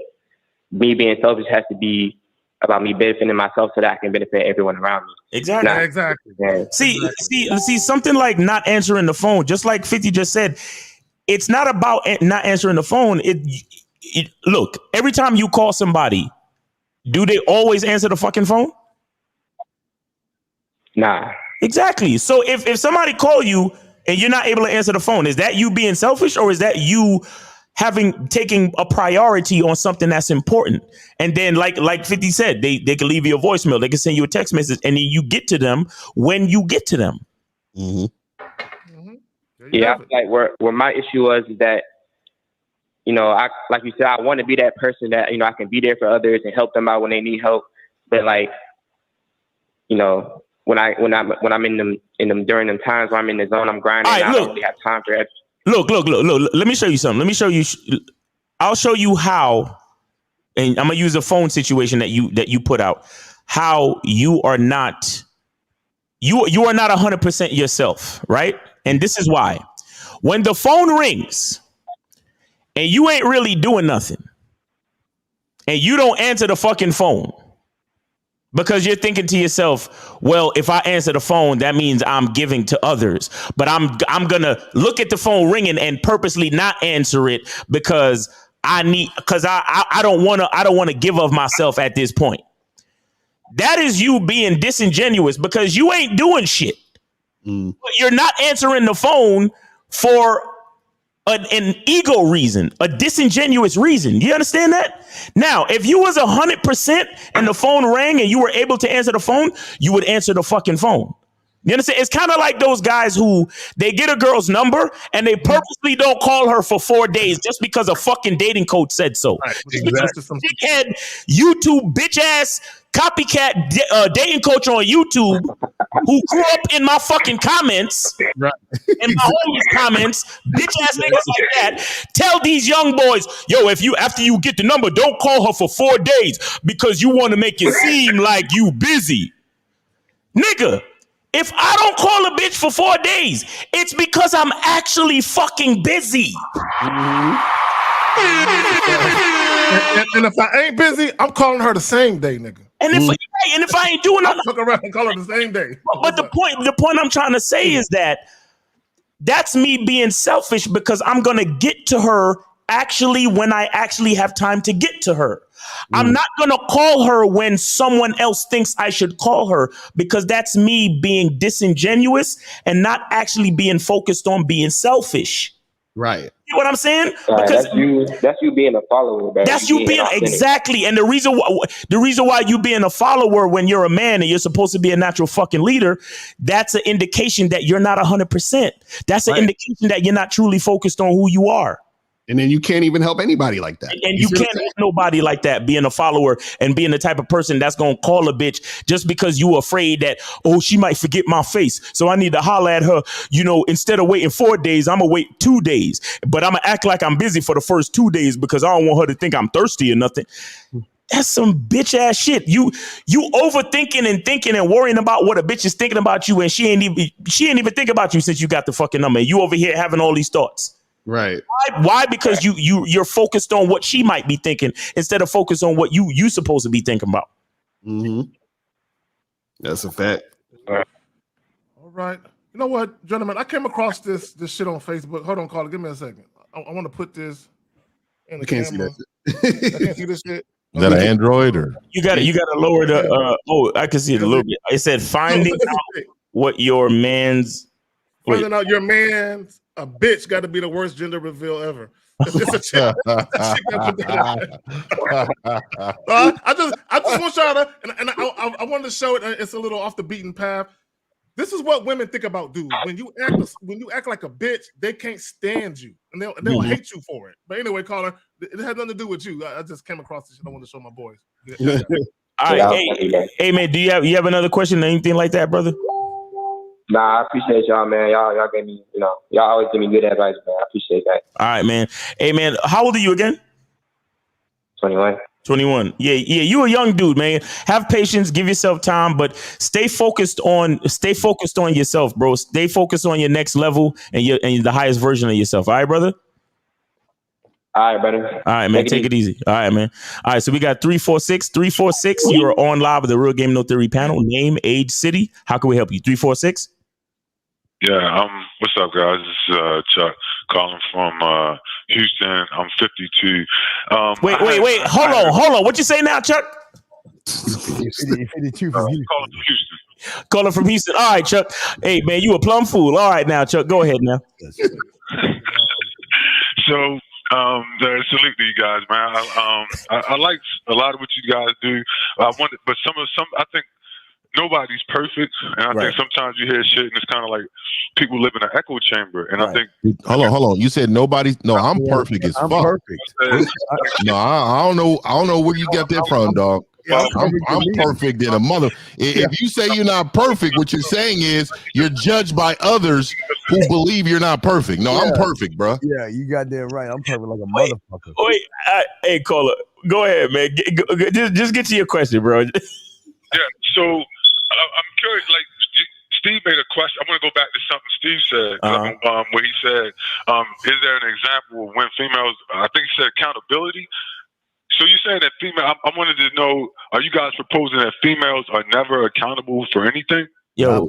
me being selfish has to be about me benefiting myself so that I can benefit everyone around me. Exactly. Exactly. See, something like not answering the phone, just like 50 just said, it's not about not answering the phone. Look, every time you call somebody, do they always answer the fucking phone? Nah. Exactly. So if somebody call you and you're not able to answer the phone, is that you being selfish, or is that you taking a priority on something that's important? And then like 50 said, they can leave you a voicemail, they can send you a text message, and then you get to them when you get to them. Mm-hmm. Yeah, I feel like where my issue was is that, you know, I like you said, I want to be that person that, you know, I can be there for others and help them out when they need help. But like, you know, when I'm in them during them times where I'm in the zone, I'm grinding. Right, I don't really have time for that. Look. Let me show you something. Let me show you. I'll show you how, and I'm gonna use a phone situation that you put out. How you are not 100% yourself, right? And this is why. When the phone rings and you ain't really doing nothing, and you don't answer the fucking phone because you're thinking to yourself, well, if I answer the phone, that means I'm giving to others. But I'm gonna look at the phone ringing and purposely not answer it because I don't want to give of myself at this point. That is you being disingenuous because you ain't doing shit. You're not answering the phone for an ego reason, a disingenuous reason. You understand that? Now, if you was 100% and the phone rang and you were able to answer the phone, you would answer the fucking phone. You understand? It's kind of like those guys who they get a girl's number and they purposely don't call her for 4 days just because a fucking dating coach said so. Right, exactly. Dickhead, YouTube bitch ass copycat dating coach on YouTube who grew up in my fucking comments, right? In my homies comments, bitch ass niggas like that. Tell these young boys, yo, if you after you get the number, don't call her for 4 days because you want to make it seem like you busy, nigga. If I don't call a bitch for 4 days, it's because I'm actually fucking busy. And if I ain't busy, I'm calling her the same day, nigga. And if I ain't doing nothing, I'll fuck around and call her the same day. But the point I'm trying to say is that that's me being selfish because I'm gonna get to her actually when I actually have time to get to her. I'm not gonna call her when someone else thinks I should call her because that's me being disingenuous and not actually being focused on being selfish. Right. You know what I'm saying? Right, Because that's you being a follower. Bro. that's you being authentic. exactly, and the reason why you being a follower when you're a man and you're supposed to be a natural fucking leader, that's an indication that you're not 100%. That's an indication that you're not truly focused on who you are. And then you can't even help anybody like that. And you can't help nobody like that being a follower and being the type of person that's going to call a bitch just because you afraid that, oh, she might forget my face. So I need to holler at her, you know, instead of waiting 4 days, I'm going to wait 2 days. But I'm going to act like I'm busy for the first 2 days because I don't want her to think I'm thirsty or nothing. That's some bitch ass shit. You overthinking and thinking and worrying about what a bitch is thinking about you, and she ain't even think about you since you got the fucking number. And you over here having all these thoughts. Right. Why? Because you're focused on what she might be thinking instead of focused on what you supposed to be thinking about. That's a fact. All right. You know what, gentlemen? I came across this shit on Facebook. Hold on, caller. Give me a second. I want to put this in the camera. I can't see this shit. Is that an Android or You got to lower the. I can see it a little bit. It said finding out what your man's. Finding out your man's a bitch got to be the worst gender reveal ever. It's a chick. I just want y'all to, and I wanted to show it. It's a little off the beaten path. This is what women think about dudes. When you act like a bitch, they can't stand you, and they'll hate you for it. But anyway, caller, it had nothing to do with you. I just came across this shit. I wanted to show my boys. All right, hey man, do you have another question or anything like that, brother? Nah, I appreciate y'all, man. Y'all gave me, y'all always give me good advice, man. I appreciate that. All right, man. Hey, man, how old are you again? 21. 21. Yeah. You a young dude, man. Have patience, give yourself time, but stay focused on yourself, bro. Stay focused on your next level and the highest version of yourself. All right, brother? All right, brother. All right, man. Take it easy. All right, man. All right, so we got 346. You're on live with the Real Game No Theory panel. Name, age, city. How can we help you? 346? Yeah, what's up, guys? This is Chuck calling from Houston. I'm 52. Wait. Hold on. What you say now, Chuck? 52 from Houston. Calling from Houston. All right, Chuck. Hey, man, you a plum fool. All right, now, Chuck, go ahead now. So, salute to you guys, man. I like a lot of what you guys do. But I think nobody's perfect, and I think sometimes you hear shit and it's kind of like people live in an echo chamber. And I think hold on. You said nobody's. No, I'm perfect as fuck. No, I don't know. I don't know where you got that from, dog. I'm perfect in a mother. If you say you're not perfect, what you're saying is you're judged by others who believe you're not perfect. No, I'm perfect, bro. Yeah, you got that right. I'm perfect like a motherfucker. Wait, hey, caller, go ahead, man. Just get to your question, bro. Yeah, so I'm curious. Like Steve made a question. I want to go back to something Steve said, where he said, "Is there an example of when females?" I think he said accountability. So you saying that female? I wanted to know: are you guys proposing that females are never accountable for anything? Yo,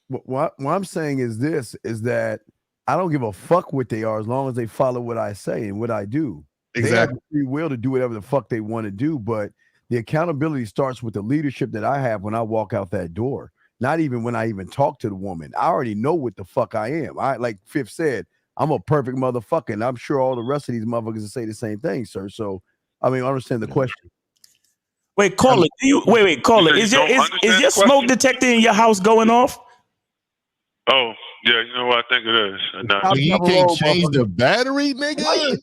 what I'm saying is this: is that I don't give a fuck what they are as long as they follow what I say and what I do. They have the free will to do whatever the fuck they want to do, but the accountability starts with the leadership that I have when I walk out that door. Not even when I even talk to the woman. I already know what the fuck I am. I, like Fifth said, I'm a perfect motherfucker, and I'm sure all the rest of these motherfuckers will say the same thing, sir. So, I mean, I understand the question. Wait, caller, caller. Is your smoke detector in your house going off? Oh, yeah, you know what? I think it is. You can't change the battery, nigga?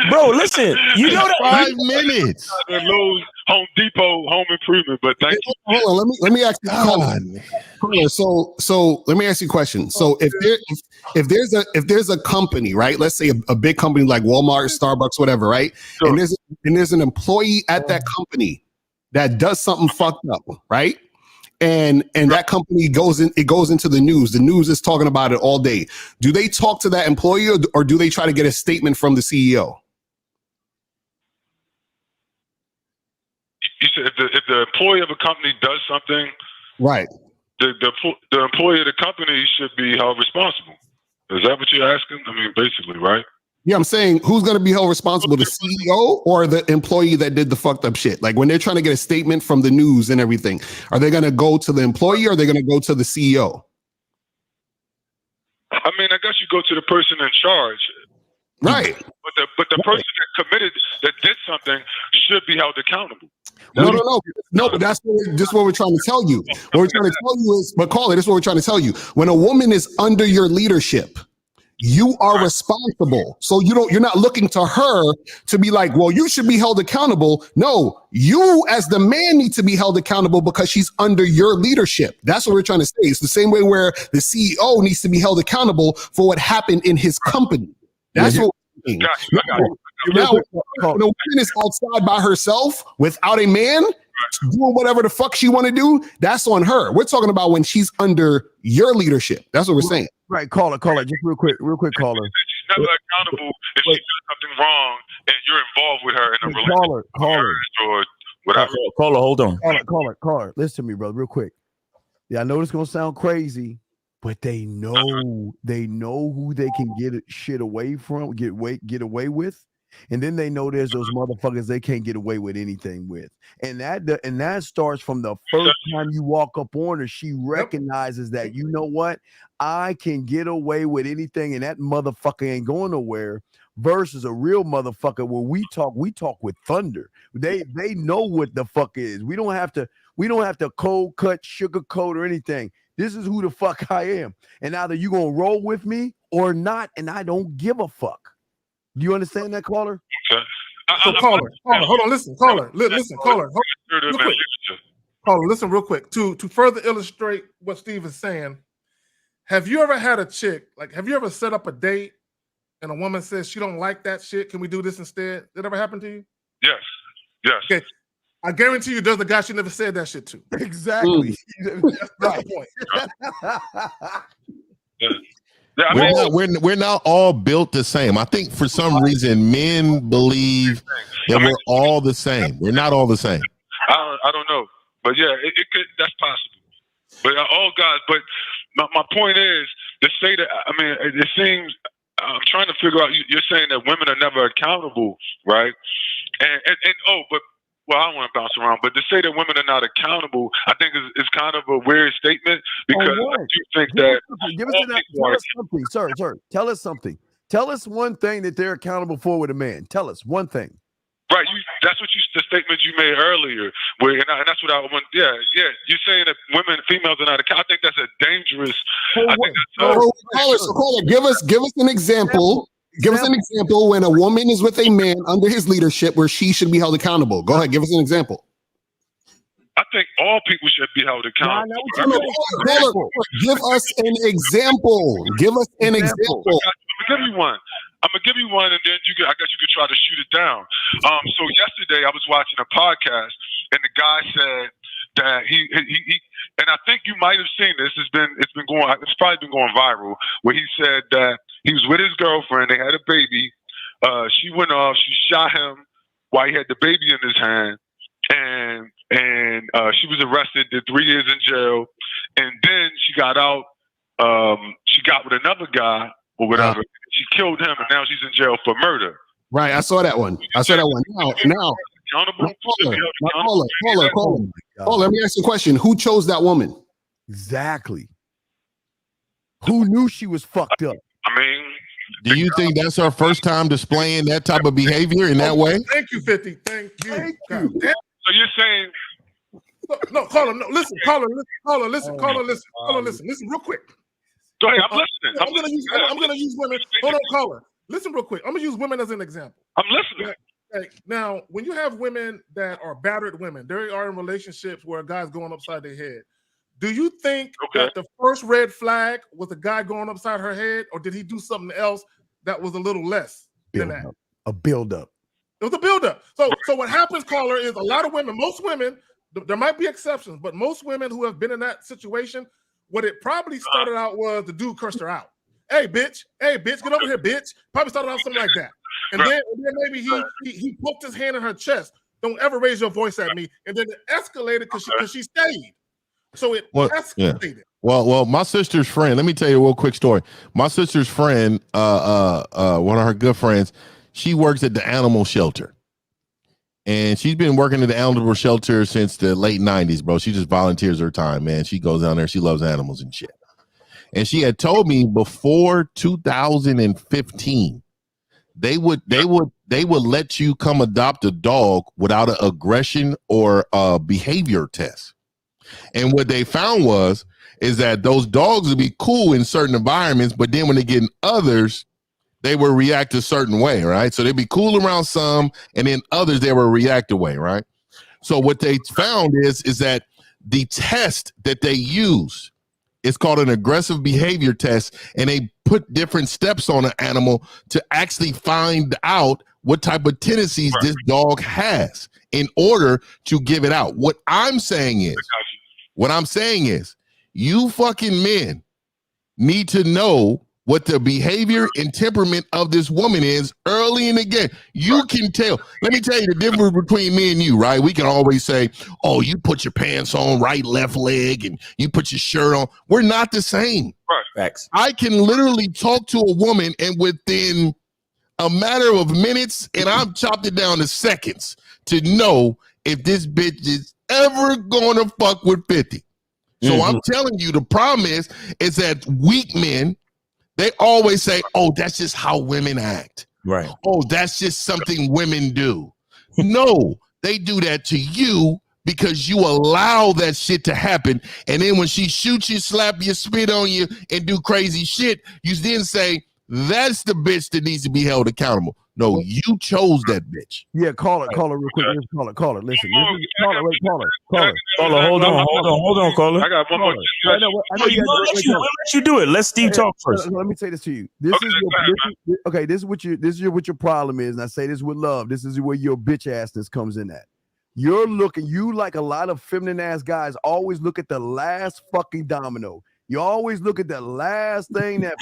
Bro, listen. You know that 5 minutes. Lowe's, Home Depot, home improvement, but thank you. Hold on, let me ask you. So let me ask you a question. So if there's a company, right? Let's say a big company like Walmart, Starbucks, whatever, right? Sure. And there's an employee at that company that does something fucked up, right? And that company goes into the news. The news is talking about it all day. Do they talk to that employee or do they try to get a statement from the CEO? You said if the employee of a company does something, right? The employee of the company should be held responsible. Is that what you're asking? I mean, basically, right? Yeah, I'm saying who's going to be held responsible, the CEO or the employee that did the fucked up shit? Like when they're trying to get a statement from the news and everything, are they going to go to the employee or are they going to go to the CEO? I mean, I guess you go to the person in charge. Right. But the person that did something should be held accountable. No, but that's what we're trying to tell you. What we're trying to tell you is, but call it, this is what we're trying to tell you. When a woman is under your leadership, you are responsible. So you're not looking to her to be like, well, you should be held accountable. No, you as the man need to be held accountable because she's under your leadership. That's what we're trying to say. It's the same way where the CEO needs to be held accountable for what happened in his company. That's what we're saying. Now, when a woman is outside by herself without a man doing whatever the fuck she want to do, that's on her. We're talking about when she's under your leadership. That's what we're saying. Right, caller, just real quick, caller. She's never accountable if she does something wrong and you're involved with her in a relationship or whatever. Caller, hold on. Caller, listen to me, brother, real quick. Yeah, I know this is gonna sound crazy, but they know who they can get shit away from, get away with. And then they know there's those motherfuckers they can't get away with anything with. And that starts from the first time you walk up on her. She recognizes that, you know what? I can get away with anything and that motherfucker ain't going nowhere, versus a real motherfucker where we talk with thunder. They know what the fuck is. We don't have to cold cut, sugarcoat or anything. This is who the fuck I am. And either you gonna roll with me or not, and I don't give a fuck. Do you understand that, caller? Okay. So caller, hold on, listen, caller, caller, listen real quick. To further illustrate what Steve is saying, have you ever had a chick, like, have you ever set up a date and a woman says she don't like that shit? Can we do this instead? Did it ever happen to you? Yes. Okay. I guarantee you there's a guy she never said that shit to. Exactly. That's the point. Yeah. We're not all built the same. I think for some reason men believe that we're all the same. We're not all the same. I don't know, but yeah, it could. That's possible. But all guys. But my point is to say that. I mean, it seems I'm trying to figure out. You're saying that women are never accountable, right? Well, I don't want to bounce around, but to say that women are not accountable, I think is kind of a weird statement because I do think that. Tell us something, sir. Tell us something. Tell us one thing that they're accountable for with a man. Tell us one thing. Right, that's what the statement you made earlier, and that's what I want. Yeah. You're saying that females are not accountable. I think that's a dangerous. I think that's Caller, give us an example. Give us an example when a woman is with a man under his leadership where she should be held accountable. Go ahead, give us an example. I think all people should be held accountable. Caller, give us an example. Give us an example. I'm gonna give you one, and then I guess you could try to shoot it down. So yesterday I was watching a podcast, and the guy said that he and I think you might have seen this. It's probably been going viral. Where he said that he was with his girlfriend, they had a baby. She went off, she shot him while he had the baby in his hand, and she was arrested, did 3 years in jail, and then she got out. She got with another guy or whatever. She killed him, and now she's in jail for murder. Right, I saw that one. Now, caller, let me ask you a question. Who chose that woman? Exactly. Who knew she was fucked up? I mean, do you think that's her first time displaying that type of behavior in that way? Thank you, 50. Thank you. So you're saying? No, caller. No, listen, caller. Listen, Listen, real quick. Go ahead. I'm listening. I'm gonna use women. Hold on, caller. Listen real quick. I'm gonna use women as an example. I'm listening. Now, when you have women that are battered women, they are in relationships where a guy's going upside their head. Do you think that the first red flag was a guy going upside her head, or did he do something else that was a little less than that? A build-up. It was a build-up. So what happens, caller, is a lot of women, most women, there might be exceptions, but most women who have been in that situation, what it probably started out was the dude cursed her out. Hey, bitch, get over here, bitch. Probably started out something like that. And then maybe he poked his hand in her chest. Don't ever raise your voice at me. And then it escalated because she stayed. So it escalated. Yeah. Well, my sister's friend, let me tell you a real quick story. My sister's friend, one of her good friends, she works at the animal shelter. And she's been working at the animal shelter since the late 90s, bro. She just volunteers her time, man. She goes down there. She loves animals and shit. And she had told me before 2015, they would let you come adopt a dog without an aggression or a behavior test. And what they found is that those dogs would be cool in certain environments, but then when they get in others, they will react a certain way, right? So they'd be cool around some, and then others they will react away, right? So what they found is that the test that they use is called an aggressive behavior test, and they put different steps on an animal to actually find out what type of tendencies this dog has in order to give it out. What I'm saying is, you fucking men need to know what the behavior and temperament of this woman is early in the game. You can tell. Let me tell you the difference between me and you, right? We can always say, oh, you put your pants on right, left leg, and you put your shirt on. We're not the same. Right. Facts. I can literally talk to a woman, and within a matter of minutes, and I've chopped it down to seconds to know if this bitch is ever going to fuck with 50. So I'm telling you, the problem is that weak men, they always say, oh, that's just how women act. Right. Oh, that's just something women do. No, they do that to you because you allow that shit to happen. And then when she shoots you, slap you, spit on you, and do crazy shit, you then say, that's the bitch that needs to be held accountable. No, you chose that bitch. Yeah, call it real quick. Call it. Listen. Caller. Hold on, caller. I got one more. I know we'll let you do it. Let Steve talk first. Let me say this to you. This is what your problem is, and I say this with love. This is where your bitch assness comes in at. You like a lot of feminine ass guys always look at the last fucking domino. You always look at the last thing that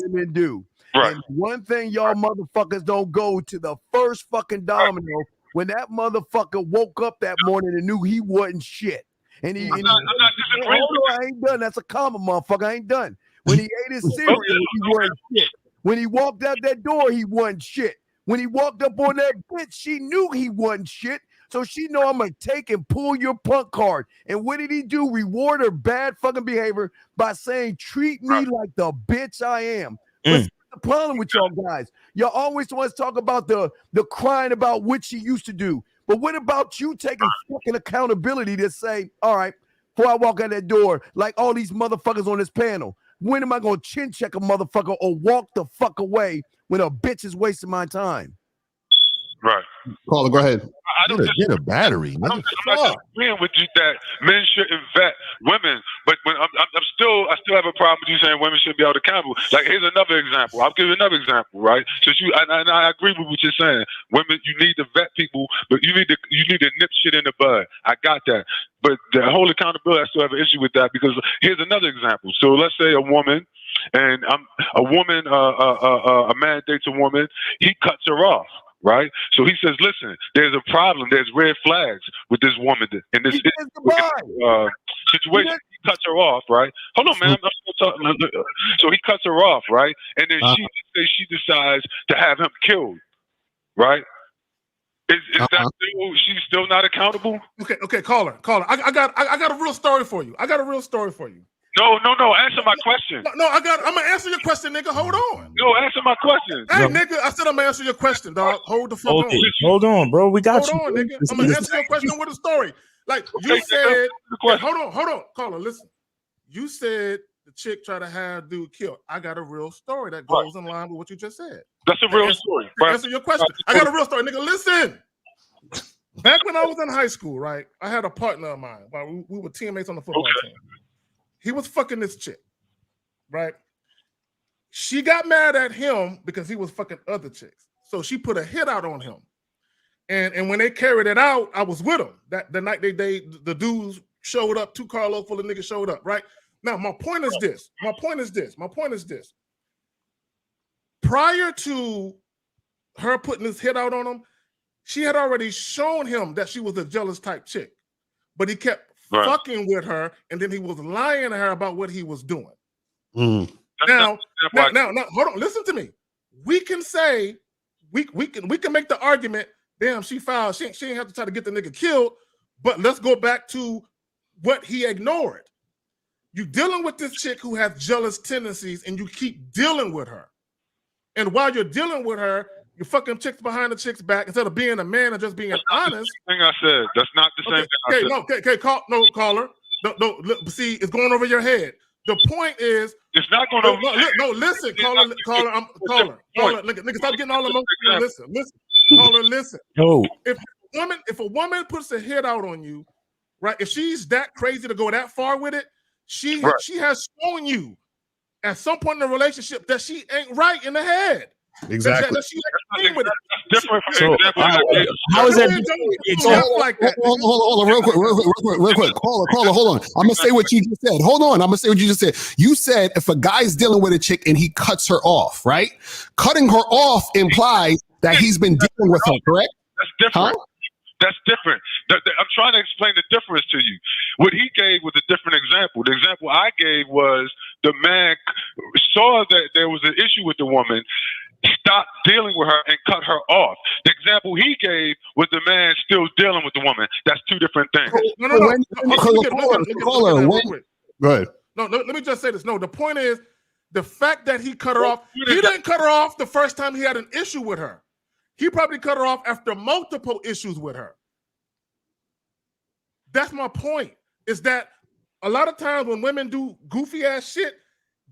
women do. Right. And one thing y'all motherfuckers don't go to the first fucking domino when that motherfucker woke up that morning and knew he wasn't shit. And I'm not disagreeing. Hold on, I ain't done. That's a comma, motherfucker. I ain't done. When he ate his cereal, he wasn't shit. When he walked out that door, he wasn't shit. When he walked up on that bitch, she knew he wasn't shit. So she know I'm going to take and pull your punk card. And what did he do? Reward her bad fucking behavior by saying, treat me like the bitch I am. But the problem with y'all guys. Y'all always want to talk about the crying about what she used to do. But what about you taking fucking accountability to say, all right, before I walk out that door, like all these motherfuckers on this panel, when am I going to chin check a motherfucker or walk the fuck away when a bitch is wasting my time? Right. Caller, go ahead. Get a battery, nigga. I'm not disagreeing with you that men shouldn't vet women, but when I still have a problem with you saying women shouldn't be held accountable. Like, here's another example. I'll give you another example, right? Since and I agree with what you're saying. Women, you need to vet people, but you need to nip shit in the bud. I got that. But the whole accountability, I still have an issue with that, because here's another example. So let's say a woman, and a man dates a woman, he cuts her off. Right, so he says, "Listen, there's a problem. There's red flags with this woman in this situation." He cuts her off, right? Hold on, man. I'm still talking. So he cuts her off, right? And then she decides to have him killed, right? Is that still, she's still not accountable? Okay, caller. I got a real story for you. No. Answer my question. No, I'm gonna answer your question, nigga. Hold on. No, answer my question. Hey, nigga, I said I'm gonna answer your question, dog. Hold the fuck on. Hold on, bro. We got you. Hold on, nigga. I'm gonna answer your question with a story. Like you said. Hold on, caller. Listen. You said the chick tried to have dude killed. I got a real story that goes in line with what you just said. That's a real story. Answer your question. I got a real story, nigga. Listen. Back when I was in high school, right, I had a partner of mine. We were teammates on the football team. He was fucking this chick, right? She got mad at him because he was fucking other chicks. So she put a hit out on him. And when they carried it out, I was with them. The night the dudes showed up, 2 carloads full of niggas showed up, right? Now, my point is this. Prior to her putting this hit out on him, she had already shown him that she was a jealous type chick. But he kept fucing with her, and then he was lying to her about what he was doing. Now, hold on. Listen to me. We can say we can make the argument. Damn, she fouled. She ain't have to try to get the nigga killed. But let's go back to what he ignored. You dealing with this chick who has jealous tendencies, and you keep dealing with her. And while you're dealing with her, you're fucking chicks behind the chick's back instead of being a man and just being honest. Thing I said. That's not the same thing I said. Caller. No, see, it's going over your head. The point is, it's not going over. No, listen, caller. Nigga, stop getting all emotional. Listen, caller, listen. No. If a woman puts a hit out on you, right? If she's that crazy to go that far with it, she has shown you at some point in the relationship that she ain't right in the head. Exactly. That she ain't with it. Different from So, how is that? Hold on, real quick. Caller, hold on. I'm gonna say what you just said. Hold on, I'm gonna say what you just said. You said if a guy's dealing with a chick and he cuts her off, right? Cutting her off implies that he's been dealing with her, correct? That's different. Huh? That's different. I'm trying to explain the difference to you. What he gave was a different example. The example I gave was the man saw that there was an issue with the woman, stopped dealing with her and cut her off. The example he gave was the man still dealing with the woman. That's two different things. Go ahead. No, let me just say this. No, the point is the fact that he cut her off. He didn't cut her off the first time he had an issue with her. He probably cut her off after multiple issues with her. That's my point. Is that a lot of times when women do goofy ass shit,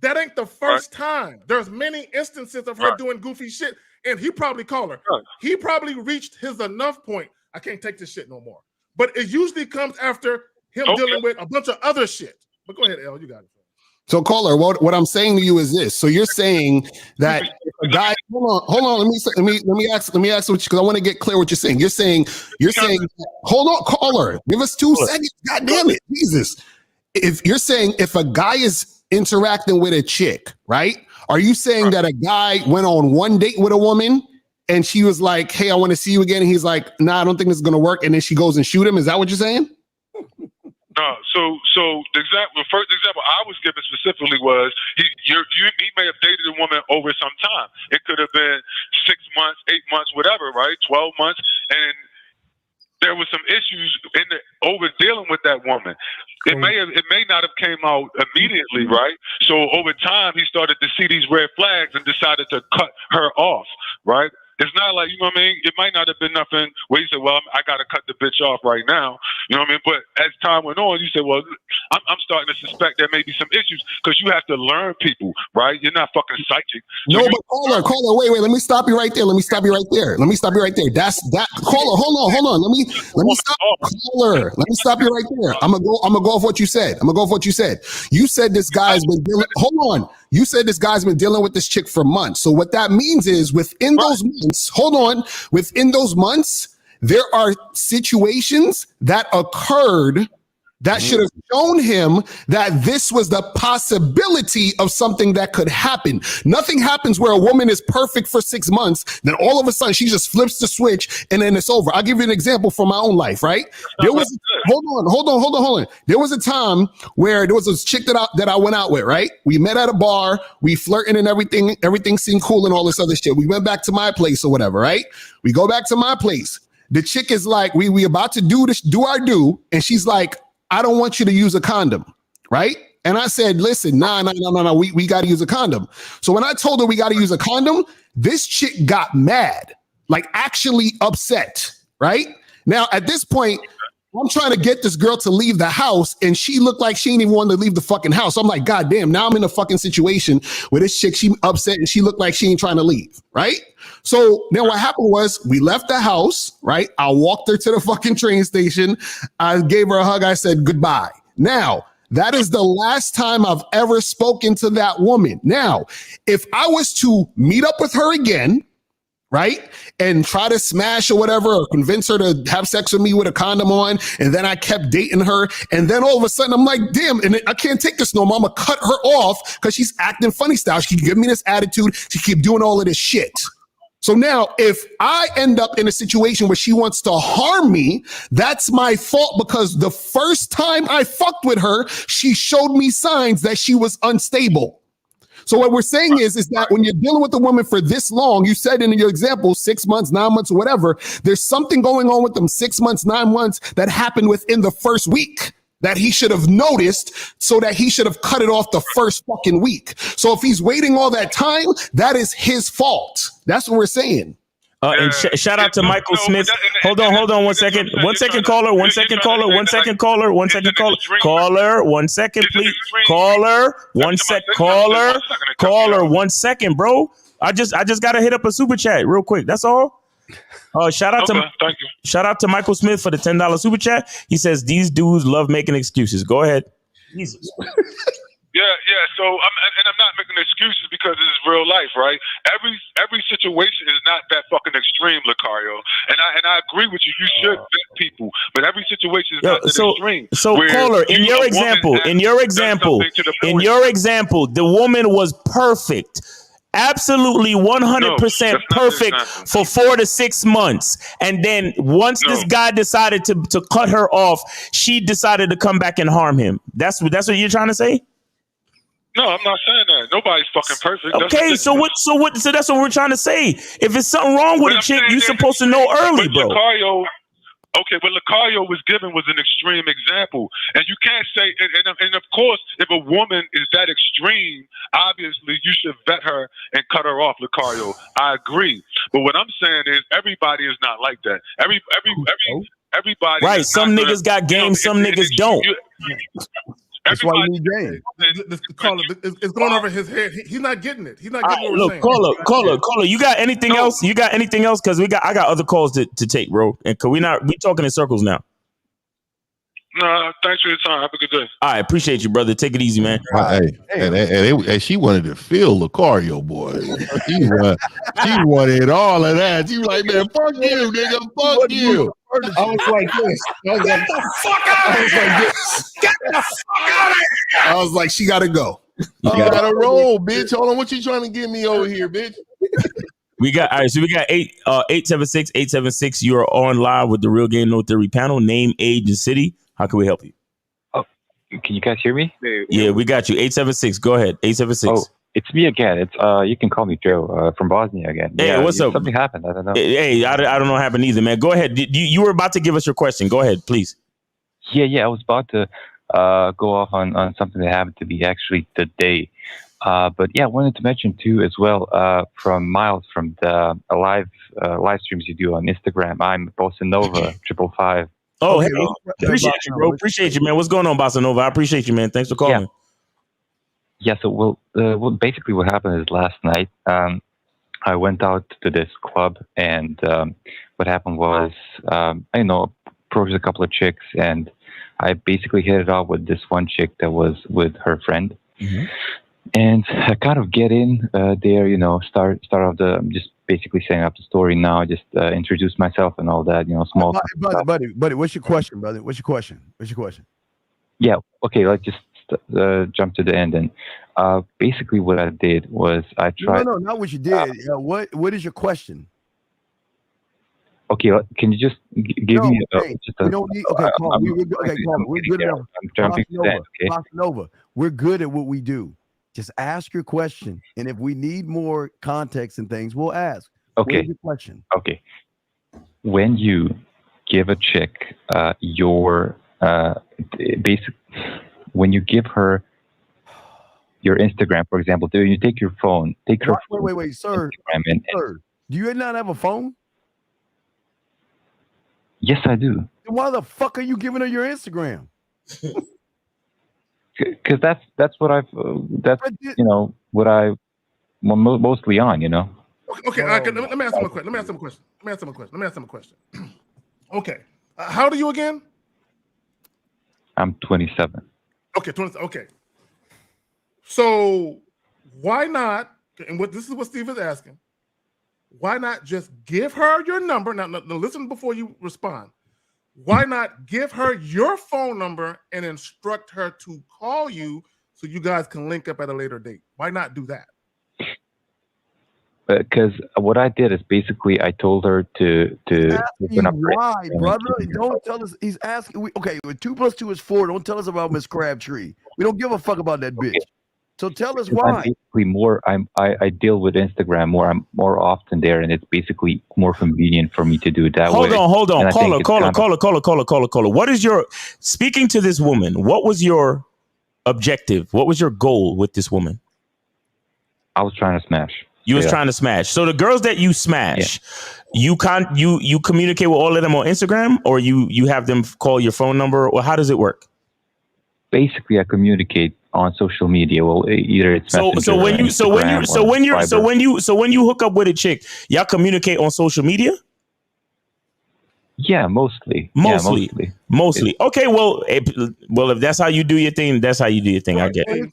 that ain't the first time. There's many instances of her doing goofy shit, and he probably called her. He probably reached his enough point. I can't take this shit no more. But it usually comes after him dealing with a bunch of other shit. But go ahead, El, you got it. So, caller, what I'm saying to you is this. So you're saying that a guy. Hold on. Let me ask what, because I want to get clear what you're saying. You're saying. Hold on, caller. Give us 2 seconds. God damn it, Jesus. If you're saying if a guy is interacting with a chick, right? Are you saying that a guy went on one date with a woman and she was like, "Hey, I want to see you again," and he's like, "Nah, I don't think this is gonna work," and then she goes and shoot him? Is that what you're saying? No, so the first example I was given specifically was he may have dated a woman over some time. It could have been 6 months, 8 months, whatever, right? 12 months, and there was some issues over dealing with that woman. It may not have came out immediately, right? So over time, he started to see these red flags and decided to cut her off, right? It's not like, you know what I mean? It might not have been nothing where you said, well, I got to cut the bitch off right now. You know what I mean? But as time went on, you said, well, I'm starting to suspect there may be some issues because you have to learn people, right? You're not fucking psychic. No, but caller, wait, let me stop you right there. That's that caller. Hold on. Let me stop, caller. Let me stop you right there. I'm gonna go off what you said. You said this guy's been dealing. Hold on. You said this guy's been dealing with this chick for months. So what that means is within those months, there are situations that occurred that should have shown him that this was the possibility of something that could happen. Nothing happens where a woman is perfect for 6 months, then all of a sudden she just flips the switch and then it's over. I'll give you an example from my own life, right? Hold on. There was a time where there was a chick that I went out with, right? We met at a bar, we flirting and everything seemed cool and all this other shit. We went back to my place or whatever, right? We go back to my place. The chick is like, we about to do our do, and she's like, I don't want you to use a condom, right? And I said, listen, no, we got to use a condom. So when I told her we got to use a condom, this chick got mad, like actually upset, right? Now, at this point, I'm trying to get this girl to leave the house, and she looked like she didn't even want to leave the fucking house. So I'm like, God damn, now I'm in a fucking situation where this chick, she upset, and she looked like she ain't trying to leave, right? So now what happened was we left the house, right? I walked her to the fucking train station. I gave her a hug. I said goodbye. Now, that is the last time I've ever spoken to that woman. Now, if I was to meet up with her again, right, and try to smash or whatever, or convince her to have sex with me with a condom on, and then I kept dating her, and then all of a sudden I'm like, damn, and I can't take this no more. I'm gonna cut her off because she's acting funny style. She keep giving me this attitude. She keep doing all of this shit. So now, if I end up in a situation where she wants to harm me, that's my fault because the first time I fucked with her, she showed me signs that she was unstable. So what we're saying is that when you're dealing with a woman for this long, you said in your example, 6 months, 9 months, or whatever, there's something going on with them 6 months, 9 months that happened within the first week that he should have noticed, so that he should have cut it off the first fucking week. So if he's waiting all that time, that is his fault. That's what we're saying. And shout out to Michael Smith. Hold on 1 second. 1 second, caller. 1 second, caller. 1 second, caller. 1 second, caller. Caller, 1 second, please. Caller, 1 sec. Caller, 1 second, bro. I just gotta hit up a super chat real quick. That's all. Shout out to Michael Smith for the $10 super chat. He says these dudes love making excuses. Go ahead. Jesus. Yeah. So I'm not making excuses because this is real life, right? Every situation is not that fucking extreme, Lucario. And I agree with you. You should vet people, but every situation is not that extreme. So caller, in your example, the woman was perfect. Absolutely 100% perfect for 4 to 6 months. And then once this guy decided to cut her off, she decided to come back and harm him. That's what you're trying to say? No, I'm not saying that. Nobody's fucking perfect. Okay, so that's what we're trying to say. If there's something wrong with a chick, you're supposed to know early, bro. Okay, but Lucario was an extreme example. And you can't say, and of course, if a woman is that extreme, obviously you should vet her and cut her off, Lucario. I agree. But what I'm saying is everybody is not like that. Everybody. Right, some niggas got game, some niggas don't. That's why you need game. It's going over his head. He's not getting it. He's not getting what we're saying. Caller. You got anything else? You got anything else? Because I got other calls to take, bro. And we talking in circles now. No, thanks for your time. Have a good day. All right, appreciate you, brother. Take it easy, man. And she wanted to feel Lucario, boy. She wanted all of that. She was like, man, fuck you, nigga. Fuck you. I was like this. Get the fuck out of here. Get the fuck out of here. I was like, she gotta go. You gotta roll, bitch. Hold on, what you trying to get me over here, bitch? We got 876-876. You are on live with the Real Game No Theory panel. Name, age, and city. How can we help you? Oh, can you guys hear me? Yeah, we got you. 876. Go ahead. 876. It's me again. It's you can call me Joe from Bosnia again. Hey, what's up? Something happened. I don't know. Hey, I don't know what happened either, man. Go ahead. You were about to give us your question. Go ahead, please. Yeah. I was about to go off on something that happened to me actually today. But yeah, I wanted to mention too as well from Miles from the live streams you do on Instagram. I'm Bossa Nova 555. Oh, hey, appreciate you, bro. Appreciate you, man. What's going on, Bossa Nova? I appreciate you, man. Thanks for calling. Yeah. So basically what happened is last night I went out to this club, and what happened was approached a couple of chicks, and I basically hit it off with this one chick that was with her friend. Mm-hmm. And I kind of get in there, start off just basically setting up the story now, just introduce myself and all that, small. Buddy, what's your question, brother? What's your question? Yeah, okay, let's just jump to the end. And basically what I did was I tried. No, not what you did. What is your question? Okay, can you just give me just a... We don't need... Okay, Paul, we're good enough. I'm jumping to that, okay? Bossa Nova, we're good at what we do. Just ask your question, and if we need more context and things, we'll ask. Okay. What is your question? Okay. When you give a chick your when you give her your Instagram, for example, do you take your phone? Take her. Wait, sir. Sir, do you not have a phone? Yes, I do. Then why the fuck are you giving her your Instagram? Because that's what I've what I'm mostly on, Okay, let me ask him a question. Okay, how old are you again? I'm 27. Okay, 27. Okay, so why not? And this is what Steve is asking. Why not just give her your number? Now listen before you respond. Why not give her your phone number and instruct her to call you so you guys can link up at a later date? Why not do that? Because what I did is basically I told her to open up. Why, brother? Don't tell us. He's asking. Okay, 2 + 2 is 4. Don't tell us about Miss Crabtree. We don't give a fuck about that bitch. So tell us why. Basically, I deal with Instagram more. I'm more often there, and it's basically more convenient for me to do it that way. Hold on. Caller. What is your speaking to this woman? What was your objective? What was your goal with this woman? I was trying to smash. You was trying to smash. So the girls that you smash, you communicate with all of them on Instagram, or you have them call your phone number, or how does it work? Basically, I communicate on social media. Well, either it's so when you hook up with a chick, y'all communicate on social media. Yeah, mostly. Okay, well, if that's how you do your thing, that's how you do your thing. I get it.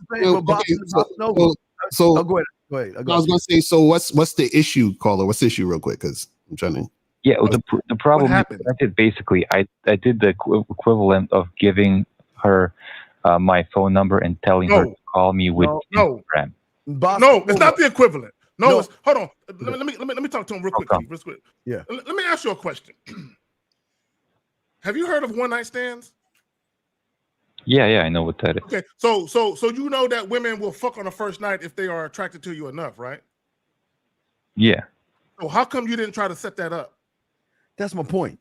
So go ahead. I was going to say, so what's the issue, caller? What's the issue, real quick? Because I'm trying to. Yeah, well, the problem is I did basically I did the equivalent of giving her my phone number and telling her to call me with Instagram. No, it's not the equivalent. Hold on. Let me talk to him real quick. Yeah. Let me ask you a question. Have you heard of one night stands? Yeah, I know what that is. Okay, so you know that women will fuck on the first night if they are attracted to you enough, right? Yeah. So how come you didn't try to set that up? That's my point.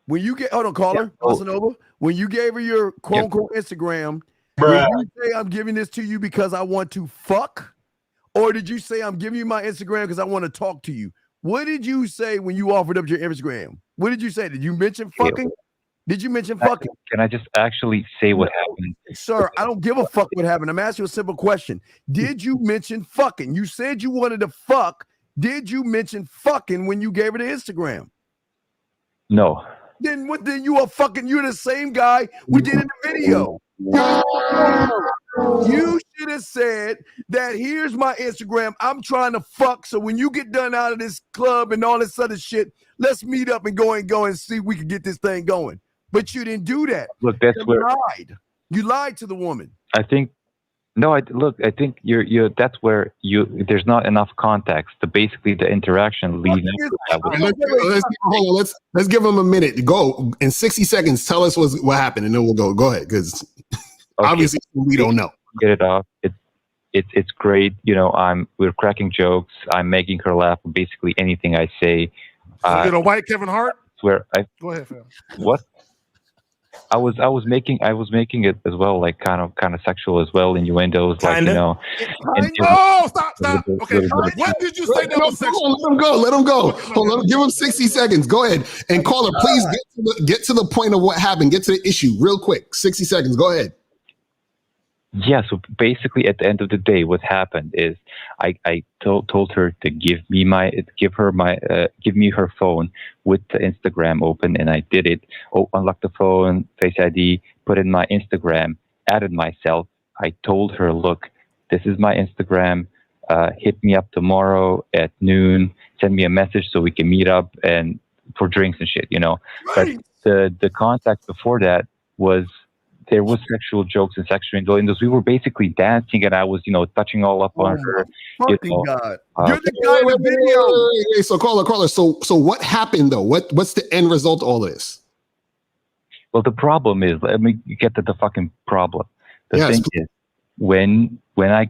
When you get, hold on, caller, Casanova, when you gave her your quote unquote Instagram, did you say I'm giving this to you because I want to fuck? Or did you say I'm giving you my Instagram because I want to talk to you? What did you say when you offered up your Instagram? What did you say? Did you mention fucking? Did you mention fucking? Can I just actually say what happened? Sir, I don't give a fuck what happened. I'm asking you a simple question. Did you mention fucking? You said you wanted to fuck. Did you mention fucking when you gave her the Instagram? No. Then what? Then you are fucking. You're the same guy we did in the video. You should have said that. Here's my Instagram. I'm trying to fuck. So when you get done out of this club and all this other shit, let's meet up and go and see if we can get this thing going. But you didn't do that. Look, that's where you lied to the woman. I think. No, I think you're. That's where there's not enough context to basically the interaction leading up to that. Let's give him a minute. Go in 60 seconds. Tell us what happened, and then we'll go. Go ahead, because obviously we don't know. Get it off. it's great. You know, we're cracking jokes. I'm making her laugh. Basically anything I say. So you're the white Kevin Hart? Swear. Go ahead, fam. What? I was making it as well, like kind of sexual as well, innuendos, like, you know. Oh, stop. Okay, what did you say that was sexual? Let him go. Hold on, give him 60 seconds. Go ahead. And caller, please get to the point of what happened. Get to the issue real quick. 60 seconds. Go ahead. Yeah, so basically at the end of the day, what happened is I told her to give me her phone with the Instagram open, and I did it. Unlocked the phone, Face ID, put in my Instagram, added myself. I told her, look, this is my Instagram. Hit me up tomorrow at noon. Send me a message so we can meet up and for drinks and shit, you know. Right. But the contact before that was. There was sexual jokes and sexual innuendos. We were basically dancing, and I was, you know, touching all up on her. Fucking God! You're the guy in the video. Wait, so caller. So what happened though? What's the end result of all this? Well, the problem is, let me get to the fucking problem. The thing is, when I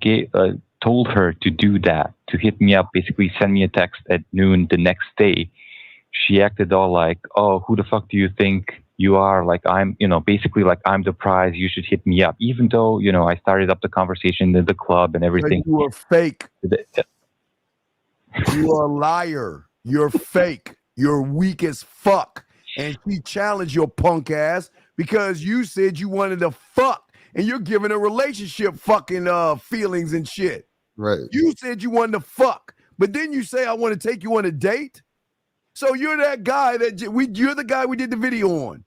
told her to do that, to hit me up, basically send me a text at noon the next day, she acted all like, "Oh, who the fuck do you think you are? Like, I'm, you know, basically like I'm the prize. You should hit me up." Even though, you know, I started up the conversation in the club and everything. You are fake. You are a liar. You're fake. You're weak as fuck. And she challenged your punk ass because you said you wanted to fuck, and you're giving a relationship fucking feelings and shit. Right. You said you wanted to fuck, but then you say I want to take you on a date. So you're that guy you're the guy we did the video on.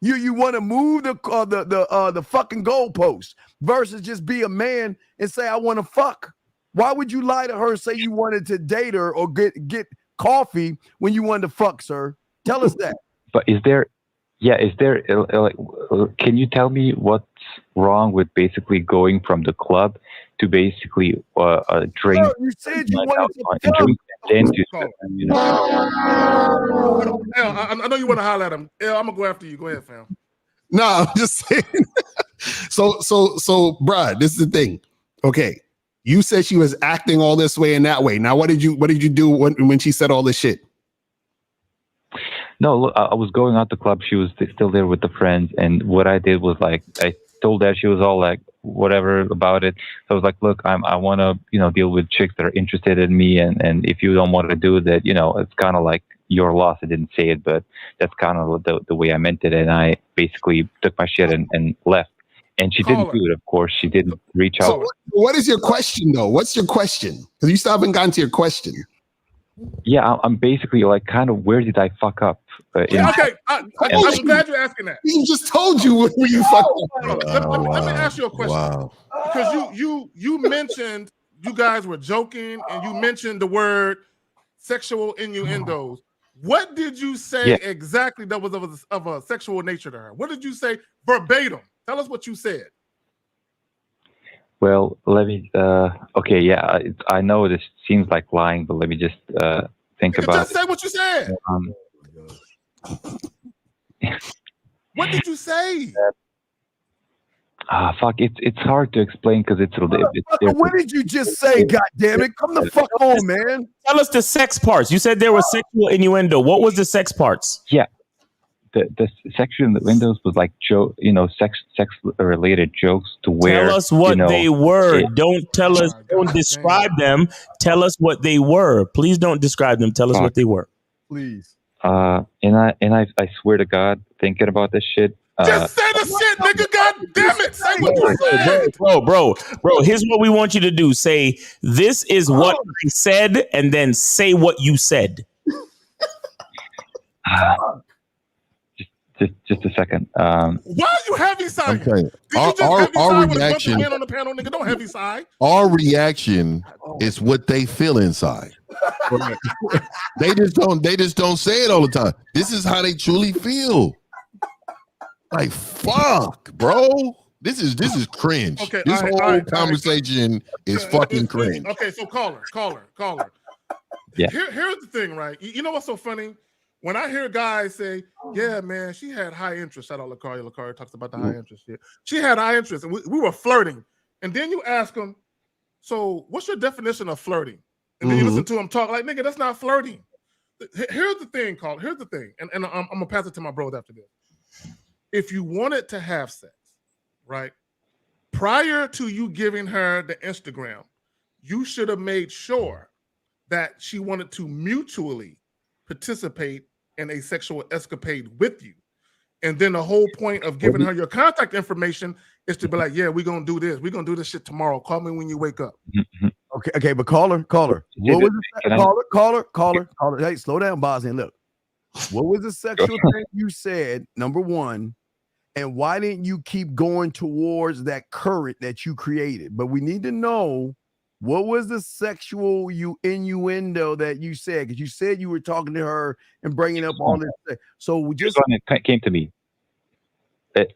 You want to move the fucking goalpost versus just be a man and say I want to fuck. Why would you lie to her and say you wanted to date her or get coffee when you wanted to fuck, sir? Tell us that. But is there can you tell me what's wrong with basically going from the club to basically a drink? Sir, you said you wanted to drink and then I know you want to holler at him. I'm gonna go after you. Go ahead, fam. No, I'm just saying. So, bruh, this is the thing. Okay, you said she was acting all this way and that way. Now, what did you do when she said all this shit? No, look, I was going out the club. She was still there with the friends, and what I did was like I told her. She was all like whatever about it. So I was like, look, I want to, you know, deal with chicks that are interested in me, and if you don't want to do that, you know, it's kind of like your loss. I didn't say it, but that's kind of the way I meant it, and I basically took my shit and left. And she didn't do it, of course. She didn't reach out. So what is your question, though? What's your question? Because you still haven't gotten to your question. Yeah, I'm basically like, kind of, where did I fuck up? Okay, I'm glad you're asking that. He just told you where you fucked up. Let me ask you a question. Wow. Because you mentioned you guys were joking, and you mentioned the word sexual innuendos. What did you say exactly that was of a sexual nature to her? What did you say verbatim? Tell us what you said. Well, let me. Okay, yeah, I know this seems like lying, but let me just think about. Just say what you said. What did you say? Fuck! It's hard to explain because it's a little bit. What did you just say? God damn it! Come the fuck on, man. Tell us the sex parts. You said there was sexual innuendo. What was the sex parts? Yeah. The sexual innuendos was like sex related jokes to where. Tell us what they were. Don't tell us. Don't describe them. Tell us what they were. Please don't describe them. Tell us what they were. Please. And I swear to God, thinking about this shit. Just say the shit, nigga. God damn it. Say what you said. Bro. Here's what we want you to do. Say, this is what I said, and then say what you said. Just a second. Why are you heavy side? Okay. Our reaction on the panel, nigga. Don't heavy side. Our reaction is what they feel inside. They just don't say it all the time. This is how they truly feel. Like, fuck, bro. This is cringe. Okay, this whole conversation is fucking cringe. Okay, so caller. Yeah. Here's the thing, right? You know what's so funny? When I hear guys say, "Yeah, man, she had high interest," shout out Lacari. Lacari talks about the high interest shit. She had high interest, and we were flirting. And then you ask them, so what's your definition of flirting? And then you listen to him talk like, nigga, that's not flirting. Here's the thing, Carl. Here's the thing. And I'm going to pass it to my bros after this. If you wanted to have sex, right, prior to you giving her the Instagram, you should have made sure that she wanted to mutually participate in a sexual escapade with you. And then the whole point of giving her your contact information is to be like, yeah, we're going to do this. We're going to do this shit tomorrow. Call me when you wake up. Okay, but caller. What was the caller? Hey, slow down, Bosnian. Look, what was the sexual thing you said, number one, and why didn't you keep going towards that current that you created? But we need to know, what was the sexual innuendo that you said? Because you said you were talking to her and bringing up all this. So we just it came to me.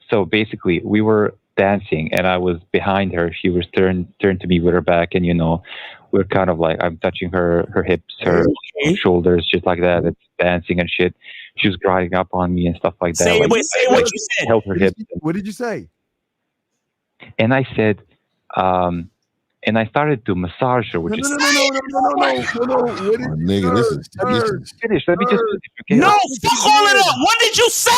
So basically, we were dancing, and I was behind her. She was turned to me with her back, and we're kind of like, I'm touching her hips, her shoulders, shit like that. It's dancing and shit. She was grinding up on me and stuff like that. Say what you said. Held her hips. What did you say? And I said, and I started to massage her, which is No. Nigga, this is finish. Let me just finish, okay? No, fuck all it up. What did you say?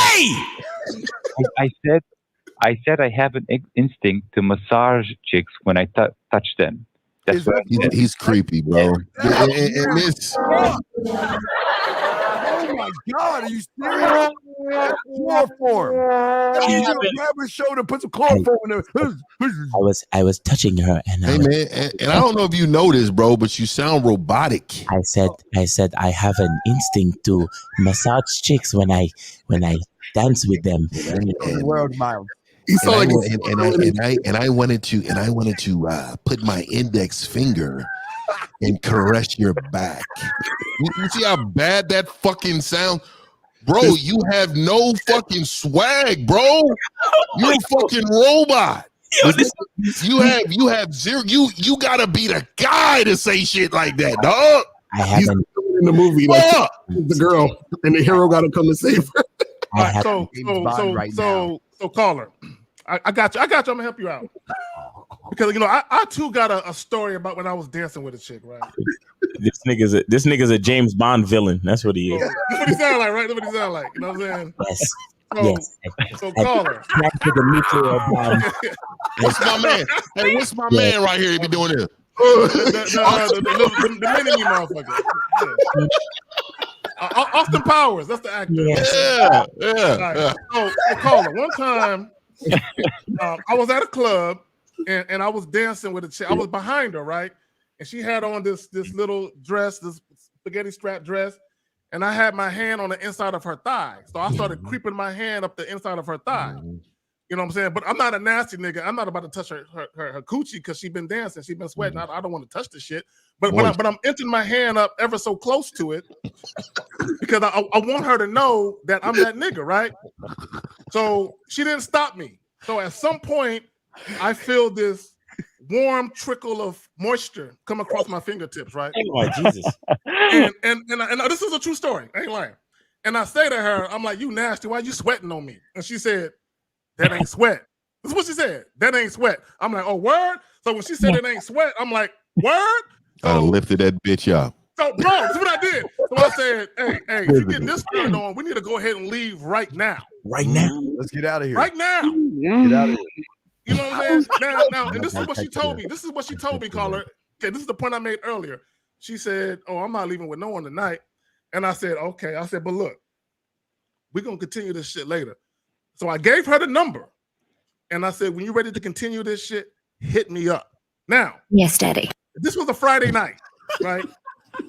I said I have an instinct to massage chicks when I touch them. That's what he's creepy, bro. And this. Oh my God, are you serious? That's chloroform. Grab her shoulder, put some chloroform in there. I was touching her, and hey man, and I don't know if you know this, bro, but you sound robotic. I said I have an instinct to massage chicks when I dance with them. World mild. And I wanted to put my index finger and caress your back. You see how bad that fucking sounds? Bro, you have no fucking swag, bro. You're a fucking robot. You have zero. You gotta be the guy to say shit like that, dog. I haven't in the movie like the girl and the hero gotta come to save her. So caller, I got you. I'm gonna help you out. Because I too got a story about when I was dancing with a chick, right? This nigga's a James Bond villain. That's what he is. That's what he sound like, right? That's what he sound like. You know what I'm saying? Yes. So caller. What's my man? Hey, what's my man right here? He be doing this. The mini motherfucker. Yeah. Austin Powers, that's the actor. Yeah. So caller, one time I was at a club and I was dancing with a chick. I was behind her, right? And she had on this little dress, this spaghetti strap dress, and I had my hand on the inside of her thigh. So I started creeping my hand up the inside of her thigh. You know what I'm saying? But I'm not a nasty nigga. I'm not about to touch her coochie because she's been dancing. She's been sweating. I don't want to touch the shit. But I'm entering my hand up ever so close to it because I want her to know that I'm that nigga, right? So she didn't stop me. So at some point, I feel this warm trickle of moisture come across my fingertips, right? Oh, Jesus. And this is a true story. I ain't lying. And I say to her, I'm like, you nasty. Why you sweating on me? And she said, that ain't sweat. That's what she said. That ain't sweat. I'm like, oh, word? So when she said it ain't sweat, I'm like, word? I lifted that bitch up. So, bro, that's what I did. So I said, hey, if you get this turned on, we need to go ahead and leave right now. Right now? Let's get out of here. Right now. Get out of here. You know what I'm saying? Now, and this is what she told me. This is what she told me, caller. Okay, this is the point I made earlier. She said, oh, I'm not leaving with no one tonight. And I said, okay. I said, but look, we're going to continue this shit later. So I gave her the number. And I said, when you're ready to continue this shit, hit me up. Now. Yes, Daddy. This was a Friday night, right?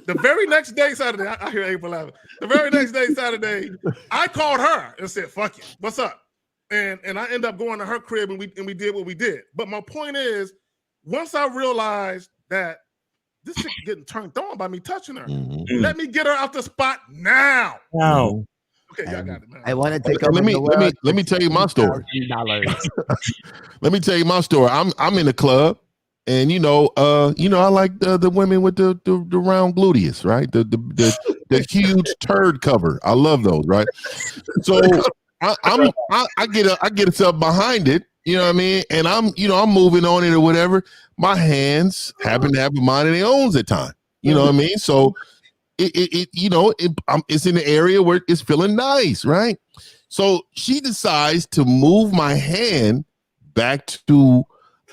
The very next day, Saturday, I hear April 11th. The very next day, Saturday, I called her and said, fuck you. What's up? And I ended up going to her crib and we did what we did. But my point is, once I realized that this chick getting turned on by me touching her, let me get her out the spot now. Wow. Okay, y'all got it, man. I want to take let me tell you my story. Let me tell you my story. I'm in the club, and I like the women with the round gluteus, right? The huge turd cover. I love those, right? So I get up behind it, You know what I mean? And I'm moving on it or whatever. My hands happen to have a mind of their own at times. You know what I mean? So it's in the area where it's feeling nice, right? So she decides to move my hand back to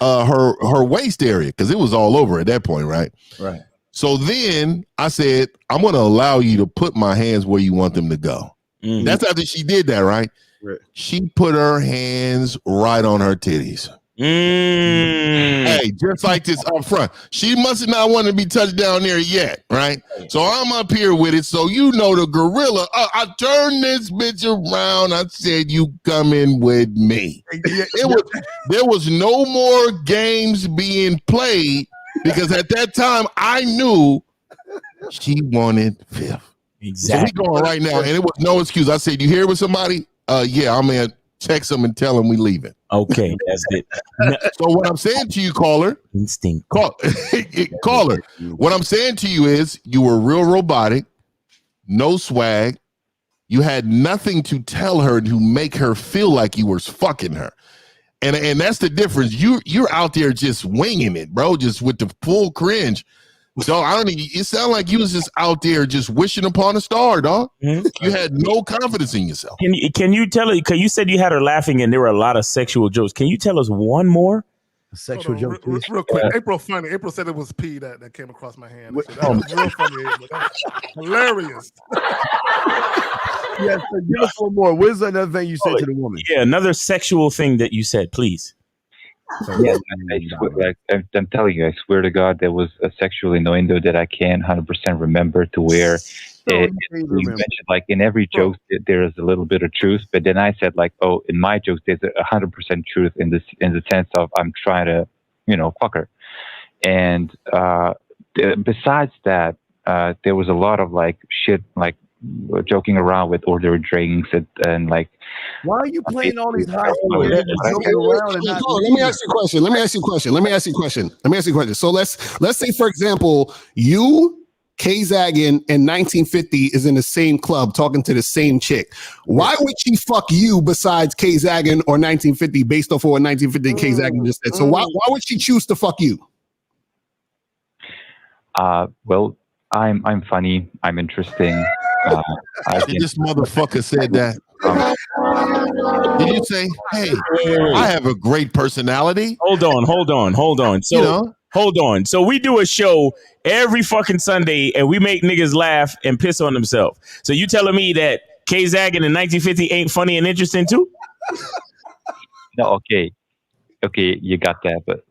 her waist area because it was all over at that point, right? Right. So then I said, I'm going to allow you to put my hands where you want them to go. Mm-hmm. That's after she did that, right? She put her hands right on her titties. Hey, just like this up front. She must have not wanted to be touched down there yet, right? So I'm up here with it. So the gorilla. I turned this bitch around. I said, "You coming with me?" There was no more games being played because at that time I knew she wanted fifth. Exactly. So we going right now, and it was no excuse. I said, "You here with somebody?" Yeah, I'm gonna text them and tell them we leaving. Okay, that's it. So what I'm saying to you, caller, caller, what I'm saying to you is you were real robotic, no swag. You had nothing to tell her to make her feel like you were fucking her. And that's the difference. You're out there just winging it, bro, just with the full cringe. So it sounded like you was just out there just wishing upon a star, dog. Mm-hmm. You had no confidence in yourself. Can you tell her, because you said you had her laughing and there were a lot of sexual jokes. Can you tell us one more? A sexual joke, real quick. April funny. April said it was pee that came across my hand. That was real funny. That was hilarious. Yes, so give us one more. What is another thing you said to the woman? Yeah, another sexual thing that you said, please. Yeah, I'm telling you, I swear to God, there was a sexual innuendo that I can't 100% remember to where you mentioned, like, in every joke there is a little bit of truth, but then I said, like, oh, in my jokes there's 100% truth in the sense of I'm trying to, fuck her, and besides that, there was a lot of like shit, like joking around with ordering drinks and like. Why are you playing all these high school? Let me ask you a question. So let's say, for example, you, K-Zaggin, and 1950 is in the same club talking to the same chick. Why would she fuck you besides K-Zaggin or 1950 based off of what 1950 and K-Zaggin just said? So why would she choose to fuck you? Well, I'm funny. I'm interesting. This motherfucker said that. Did you say, hey, I have a great personality? Hold on. So, hold on. So we do a show every fucking Sunday and we make niggas laugh and piss on themselves. So you telling me that K-Zaggin in 1950 ain't funny and interesting too? No, okay, you got that, but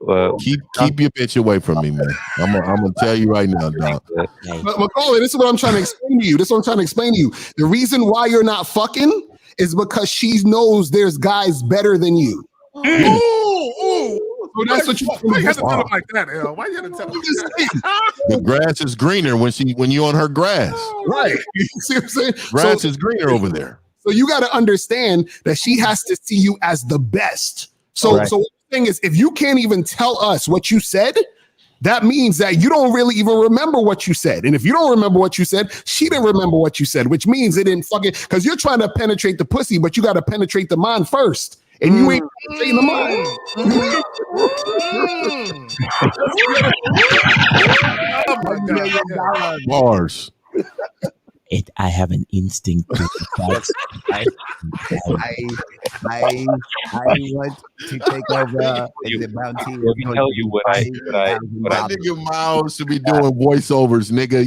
keep your bitch away from me, man. I'm gonna tell you right now, dog. But Macaulay, this is what I'm trying to explain to you. The reason why you're not fucking is because she knows there's guys better than you. So that's what you have to tell him like that, hell. Why you have to tell him that? The grass is greener when you're on her grass. Right. You see what I'm saying? Grass is greener over there. So you got to understand that she has to see you as the best. So the thing is, if you can't even tell us what you said, that means that you don't really even remember what you said. And if you don't remember what you said, she didn't remember what you said, which means it didn't fucking, because you're trying to penetrate the pussy, but you got to penetrate the mind first. And you ain't penetrating the mind. Oh my God. Bars. I have an instinct to I want to take over the bounty. Let me tell you what I That nigga Miles should be doing voiceovers, nigga.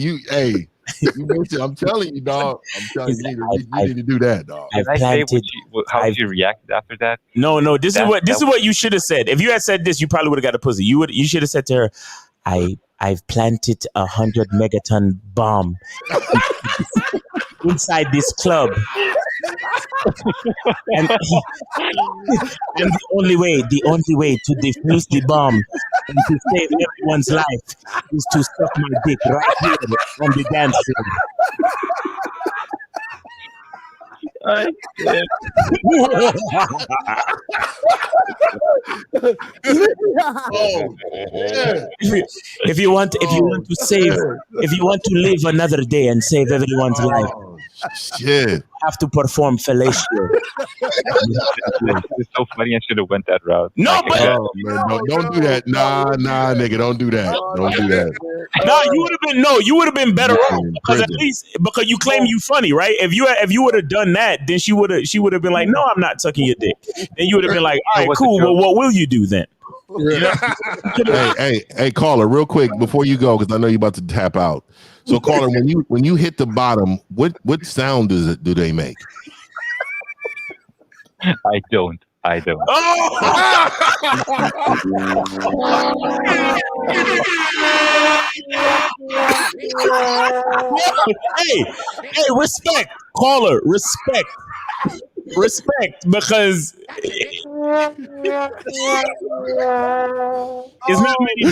I'm telling you, dog. I'm telling you, you need to do that, dog. How did you react after that? No. This is what you should have said. If you had said this, you probably would have got a pussy. You should have said to her, I've planted 100 megaton bomb inside this club. and the only way to defuse the bomb and to save everyone's life is to suck my dick right here on the dance floor. If you want to live another day and save everyone's life, Shit. Have to perform fellatio. It's so funny. I should have went that route. No, but Oh man, don't do that. Nah, nigga, don't do that. Don't do that. No, you would have been better off because because you claim you funny, right? If you would have done that, then she would have been like, no, I'm not sucking your dick. Then you would have been like, all right, cool. Well, what will you do then? Hey, caller, real quick before you go, because I know you're about to tap out. So, caller, when you hit the bottom, what sound do they make? I don't. Hey, respect, caller, respect, because it's not many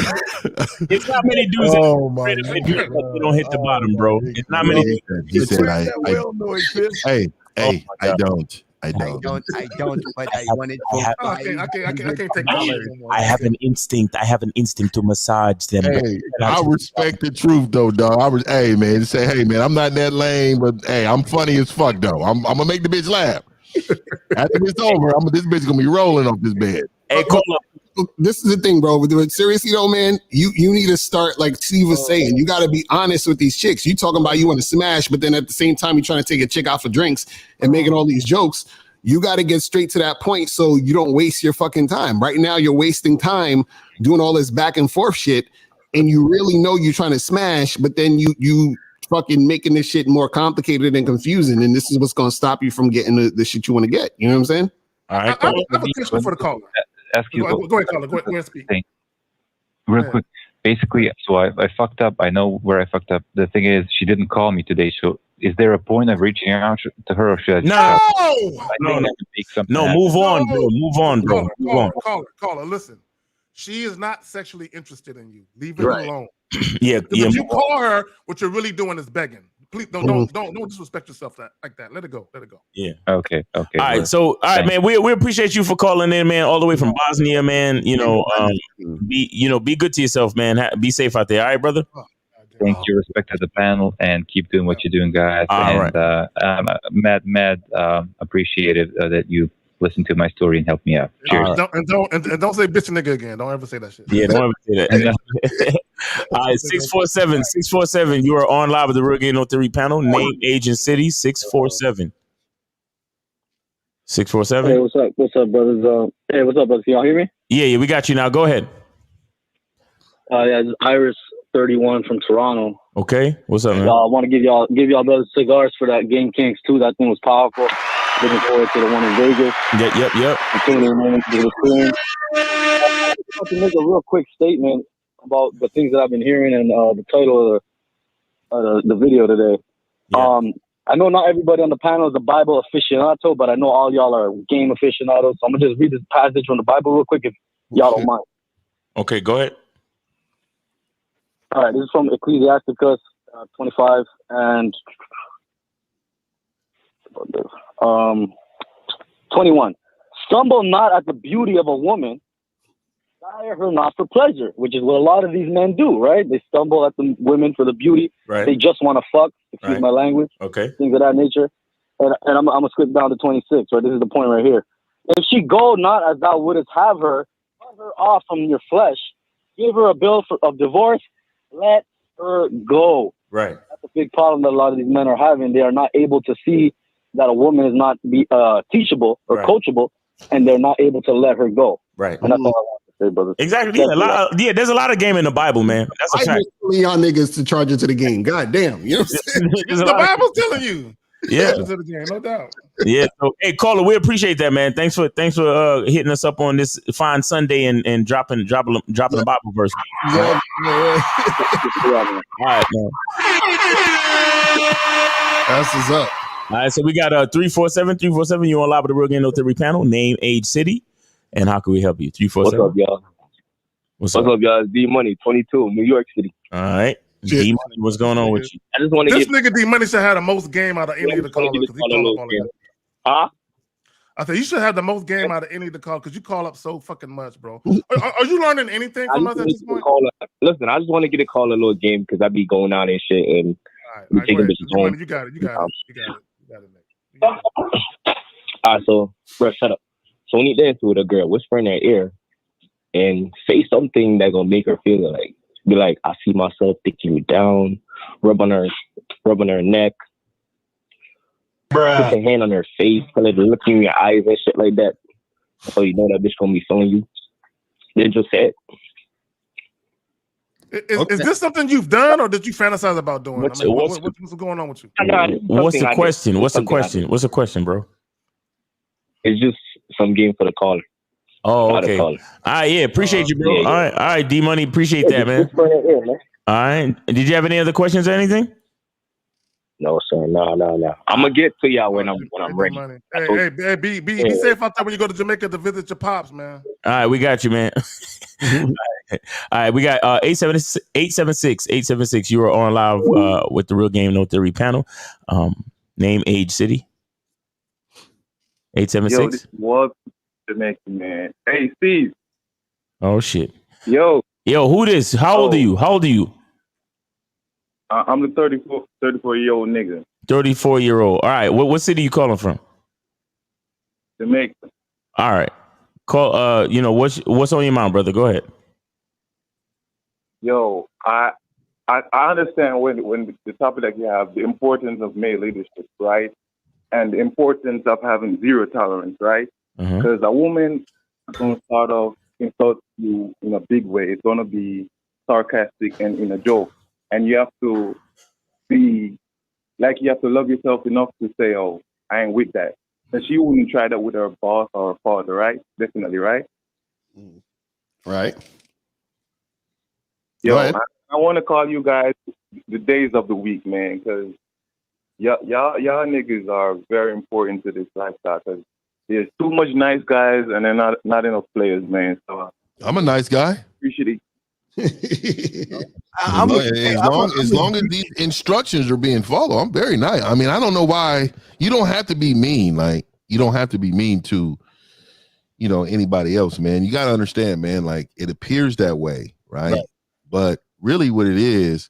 dudes that don't hit the bottom, bro. It's not many. He said, I don't. I don't, but I wanted to. I can't take it. I have an instinct. To massage them. Hey, I respect the truth, though, dog. Hey, man, say, hey, man, I'm not that lame, but hey, I'm funny as fuck, though. I'm gonna make the bitch laugh. After it's over, this bitch gonna be rolling off this bed. Hey, this is the thing, bro. Seriously though, man, you need to start, like Steve was saying, you got to be honest with these chicks. You talking about you want to smash, but then at the same time you're trying to take a chick out for drinks and making all these jokes. You got to get straight to that point so you don't waste your fucking time. Right now you're wasting time doing all this back and forth shit, and you really know you're trying to smash, but then you fucking making this shit more complicated and confusing, and this is what's going to stop you from getting the shit you want to get. You know what I'm saying? All right. I have a question for the caller. Ask you. Go ahead, caller. Go ahead, speak. Real quick. Basically, so I fucked up. I know where I fucked up. The thing is, she didn't call me today. So is there a point of reaching out to her, or should I No, move on, bro. Move on, bro. Move on. Caller, listen. She is not sexually interested in you. Leave her alone. Yeah. If you call her, what you're really doing is begging. Please don't disrespect yourself like that. Let it go. Yeah. Okay. All right, man. We appreciate you for calling in, man, all the way from Bosnia, man. Be good to yourself, man. Be safe out there. All right, brother. Thank you. Respect to the panel and keep doing what you're doing, guys. I'm mad appreciative that you listened to my story and helped me out. Cheers. Don't say bitch nigga again. Don't ever say that shit. Yeah, don't ever say that. All right, 647. You are on live with the Real Game No Theory panel. Name, age, and city. 647. 647. Hey, what's up, brothers? Hey, what's up, brothers? Can y'all hear me? Yeah, we got you now. Go ahead. Yeah, this is Iris 31 from Toronto. Okay, what's up, man? I want to give y'all brothers cigars for that Game Kings 2. That thing was powerful. Looking forward to the one in Vegas. Yep. I want to make a real quick statement about the things that I've been hearing and the title of the video today. Yeah. I know not everybody on the panel is a Bible aficionado, but I know all y'all are game aficionados. So I'm going to just read this passage from the Bible real quick if y'all don't mind. Okay, go ahead. All right, this is from Ecclesiasticus 25 and 21. Stumble not at the beauty of a woman, desire her not for pleasure, which is what a lot of these men do, right? They stumble at the women for the beauty. Right. They just want to fuck, excuse my language. Okay. Things of that nature. And I'm going to skip down to 26, right? This is the point right here. If she go not as thou wouldest have her, cut her off from your flesh, give her a bill of divorce, let her go. Right. That's a big problem that a lot of these men are having. They are not able to see that a woman is not teachable or coachable, and they're not able to let her go. Right. And that's all I want to say, brother. Exactly. Yeah, there's a lot of game in the Bible, man. That's a fact. Y'all niggas to charge into the game. God damn. You know what I'm saying? The Bible's telling you. Yeah. To the game, no doubt. Yeah. So, hey, caller, we appreciate that, man. Thanks for hitting us up on this fine Sunday and dropping the Bible verse. Yeah. All right, man. That's what's up. All right, so we got 347. You on live with the Real Game No Theory panel. Name, age, city, and how can we help you? 347. What's up, y'all? What's up, y'all? D Money, 22, New York City. All right. D Money, what's going on with you? I just want to This nigga D Money should have the most game out of any of the callers. Huh? I said you should have the most game out of any of the callers because you call up so fucking much, bro. Are you learning anything from us at this point? Listen, I just want to get a call a little game because I be going out and shit, and All right, Take go them ahead. bitches home. You got it. You got it. All right, so bro, shut up. So when you dance with a girl, whisper in her ear and say something that gonna make her feel like, be like, I see myself taking you down, rub on her neck, put your hand on her face, tell her to look in your eyes and shit like that. So you know that bitch gonna be feeling you. Then just say it. Is this something you've done, or did you fantasize about doing? What's going on with you? What's the question? What's the question? What's the question, bro? It's just some game for the caller. Oh, okay. All right, yeah, appreciate you, bro. Yeah, yeah. All right, D Money, appreciate that, man. All right, did you have any other questions or anything? No, sir. No. I'm gonna get to y'all when I'm ready. Hey, be safe out there when you go to Jamaica to visit your pops, man. All right, we got you, man. All right, we got 876. You are on live with the Real Game No Theory panel. Name, age, city. 876. Yo, this was Jamaican, man. Hey, Steve. Oh shit. Yo, who this? How old are you? I'm the 34-year-old nigga. 34-year-old. All right. What city you calling from? Jamaica. All right. Call. What's on your mind, brother? Go ahead. Yo, I understand when the topic that you have, the importance of male leadership, right? And the importance of having zero tolerance, right? Because a woman is going to start off insult you in a big way. It's going to be sarcastic and in a joke. And you have to be, like, you have to love yourself enough to say, oh, I ain't with that. And she wouldn't try that with her boss or her father, right? Definitely, right? Right. Yo, I want to call you guys the days of the week, man, because y'all niggas are very important to this lifestyle, because there's too much nice guys and they're not enough players, man. So I'm a nice guy. Appreciate it. As long as these instructions are being followed, I'm very nice. I mean, I don't know why you don't have to be mean. Like, you don't have to be mean to, anybody else, man. You got to understand, man, like, it appears that way, right? But really what it is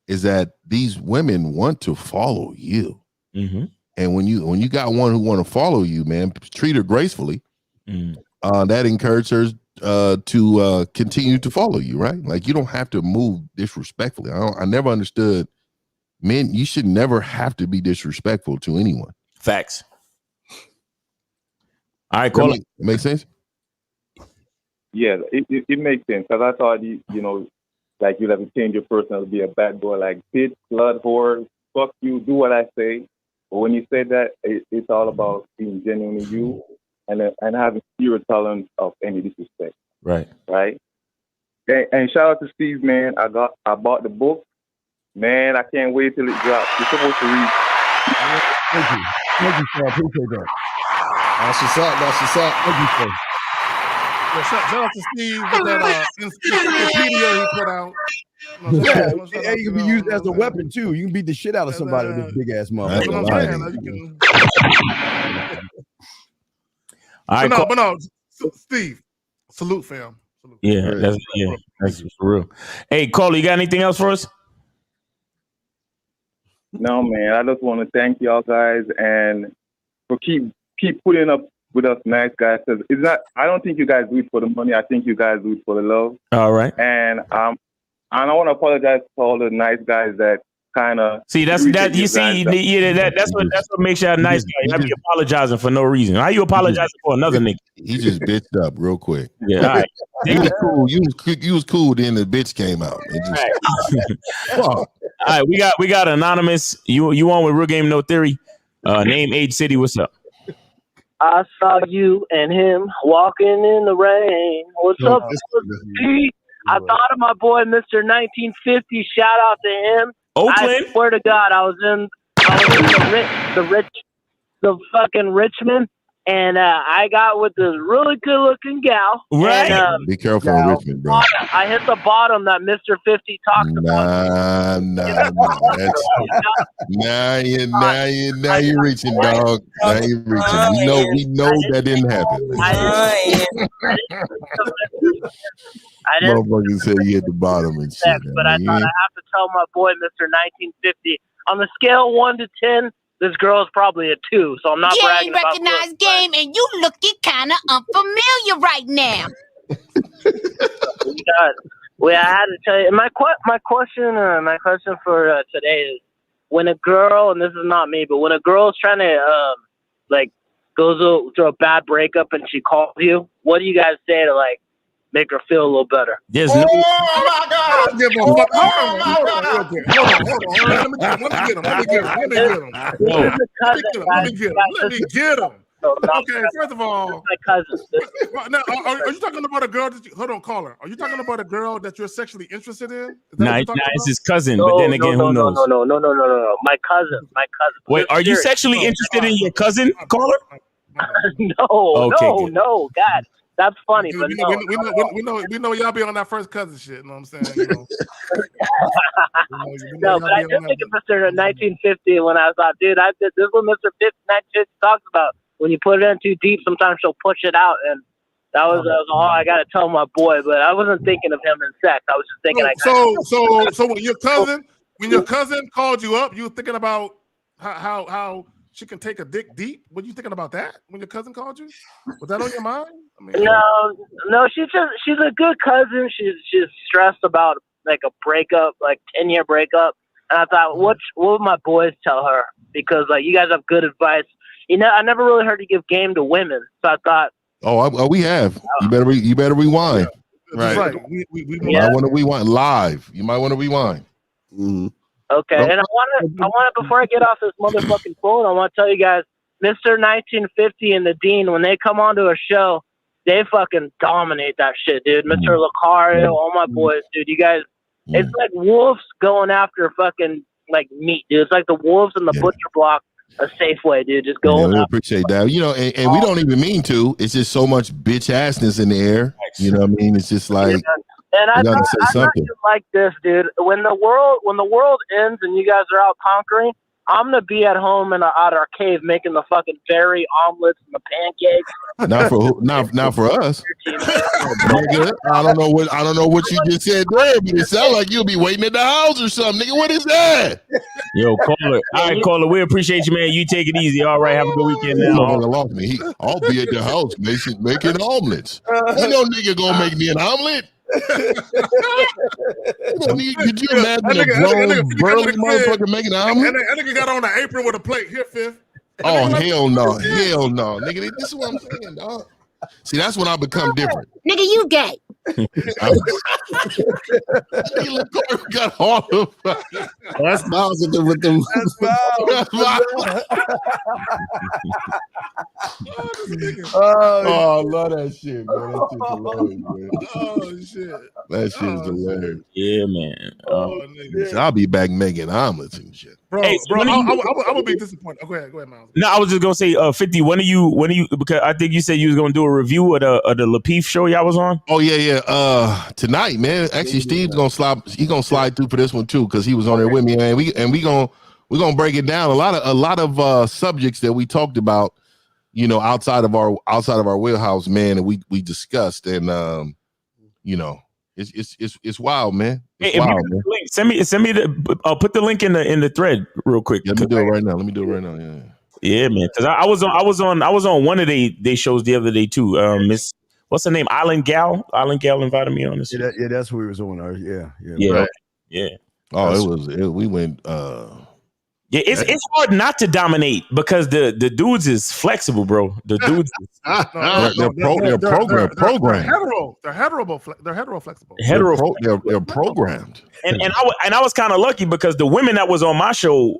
that these women want to follow you. And when you got one who want to follow you, man, treat her gracefully. That encourages her to continue to follow you, right? Like, you don't have to move disrespectfully. I never understood, men, you should never have to be disrespectful to anyone. Facts. All right, call it. Make sense? Yeah, it makes sense, because I thought, like, you'd have to change your personality to be a bad boy, like, bitch, blood, whore, fuck you, do what I say. But when you say that, it's all about being genuinely you and having zero tolerance of any disrespect. Right. And shout out to Steve, man. I bought the book. Man, I can't wait till it drops. You're supposed to read. Thank you, sir. I appreciate that. That's what's up. Thank you, sir. Shout out to Steve with that encyclopedia he put out. You can be used as a weapon too. You can beat the shit out of somebody with this big ass motherfucker. But no, Steve, salute, fam. Salute. Yeah, that's for real. Hey, Cole, you got anything else for us? No, man. I just want to thank y'all guys and for keep putting up with us nice guys. It's not. I don't think you guys do it for the money. I think you guys do it for the love. All right. And I want to apologize to all the nice guys that kind of that's what makes you a nice guy. You be apologizing for no reason. How you apologizing for another nigga? He just bitched up real quick. Yeah, all right. You was cool. You was cool. Then the bitch came out. All right, we got anonymous. You on with Real Game No Theory? Name, age, city. What's up? I saw you and him walking in the rain. What's up, Steve? I thought of my boy, Mr. 1950. Shout out to him. Oakland. I swear to God, I was in the fucking Richmond, and I got with this really good looking gal. Right. And, be careful in Richmond, bro. I hit the bottom that Mr. 50 talks about. Now you're reaching, dog. Now you're reaching. We know that didn't happen. I didn't motherfuckers say you hit the bottom and shit. But I thought I have to tell my boy, Mr. 1950, on the scale 1 to 10, this girl is probably a 2. So I'm not bragging about recognized game, and you looking kind of unfamiliar right now. I had to tell you. My question for today is: when a girl, and this is not me, but when a girl is trying to goes through a bad breakup and she calls you, what do you guys say to make her feel a little better? There's no. Oh my God! Hold on. Let me get him. Okay, first of all, my cousin. Now, are you talking about a girl? Hold on, caller. Are you talking about a girl that you're sexually interested in? Nah, it's his cousin. But then again, who knows? No. My cousin. Wait, are you sexually interested in your cousin, caller? No, God. That's funny, but we know y'all be on that first cousin shit. You know what I'm saying? You know? No, but I did think of Mr. 1950 when I thought, dude, this is what Mr. 1950 talks about. When you put it in too deep, sometimes she'll push it out, and that was all I got to tell my boy. But I wasn't thinking of him in sex. I was just thinking. So when your cousin called you up, you were thinking about how she can take a dick deep. Were you thinking about that when your cousin called you? Was that on your mind? I mean, no. She's a good cousin. She's stressed about a breakup, 10-year breakup. And I thought, what would my boys tell her? Because you guys have good advice. I never really heard you give game to women. So I thought, we have. You better rewind. Right. You might want to rewind live. You might want to rewind. Mm-hmm. Okay, and I want to before I get off this motherfucking phone, I want to tell you guys, Mr. 1950 and the Dean, when they come onto a show, they fucking dominate that shit, dude. Mr. Lucario, all my boys, dude. You guys, it's like wolves going after fucking meat, dude. It's like the wolves in the butcher block, a Safeway, dude. Just going. We appreciate that. And we don't even mean to. It's just so much bitch assness in the air. You know what I mean? It's just like. And I thought you like this, dude. When the world ends and you guys are out conquering, I'm gonna be at home at our cave making the fucking berry omelets and the pancakes. Not for us. I don't know what you just said there, but it sounds like you'll be waiting at the house or something, nigga. What is that? Yo, caller. All right, caller. We appreciate you, man. You take it easy. All right, have a good weekend now. Lost me. I'll be at the house making omelets. Ain't no nigga gonna make me an omelet. Could you imagine a grown burly motherfucker making an omelet? That nigga got on an apron with a plate. Here, Fifth. Oh, hell no. Nigga, this is what I'm saying, dog. See, that's when I become different. Nigga, you gay. Got all of that's positive with them. I love that shit, man. That shit's hilarious, man. Oh shit. That shit's hilarious. Yeah, man. So I'll be back making omelets and shit. Bro, I would be disappointed. Go ahead, Miles. No, I was just gonna say, 50. When are you? Because I think you said you was gonna do a review of the Lapeef show y'all was on. Oh yeah. Tonight, man. Actually, Steve's gonna slide. He's gonna slide through for this one too, because he was on there with me, man. We're gonna break it down. A lot of subjects that we talked about, outside of our wheelhouse, man, and we discussed, and it's wild, man. It's wild, man. Send me the put the link in the thread real quick. Let me do it right now. Yeah. Yeah, man. Because I was on one of they shows the other day too. Miss, what's her name? Island Gal invited me on this. Yeah, that's what we was on. Yeah. Right. Yeah. Oh, we went. Yeah, it's hard not to dominate because the dudes is flexible, bro. The dudes, they're programmed. They're hetero flexible. They're programmed. And I was kind of lucky because the women that was on my show,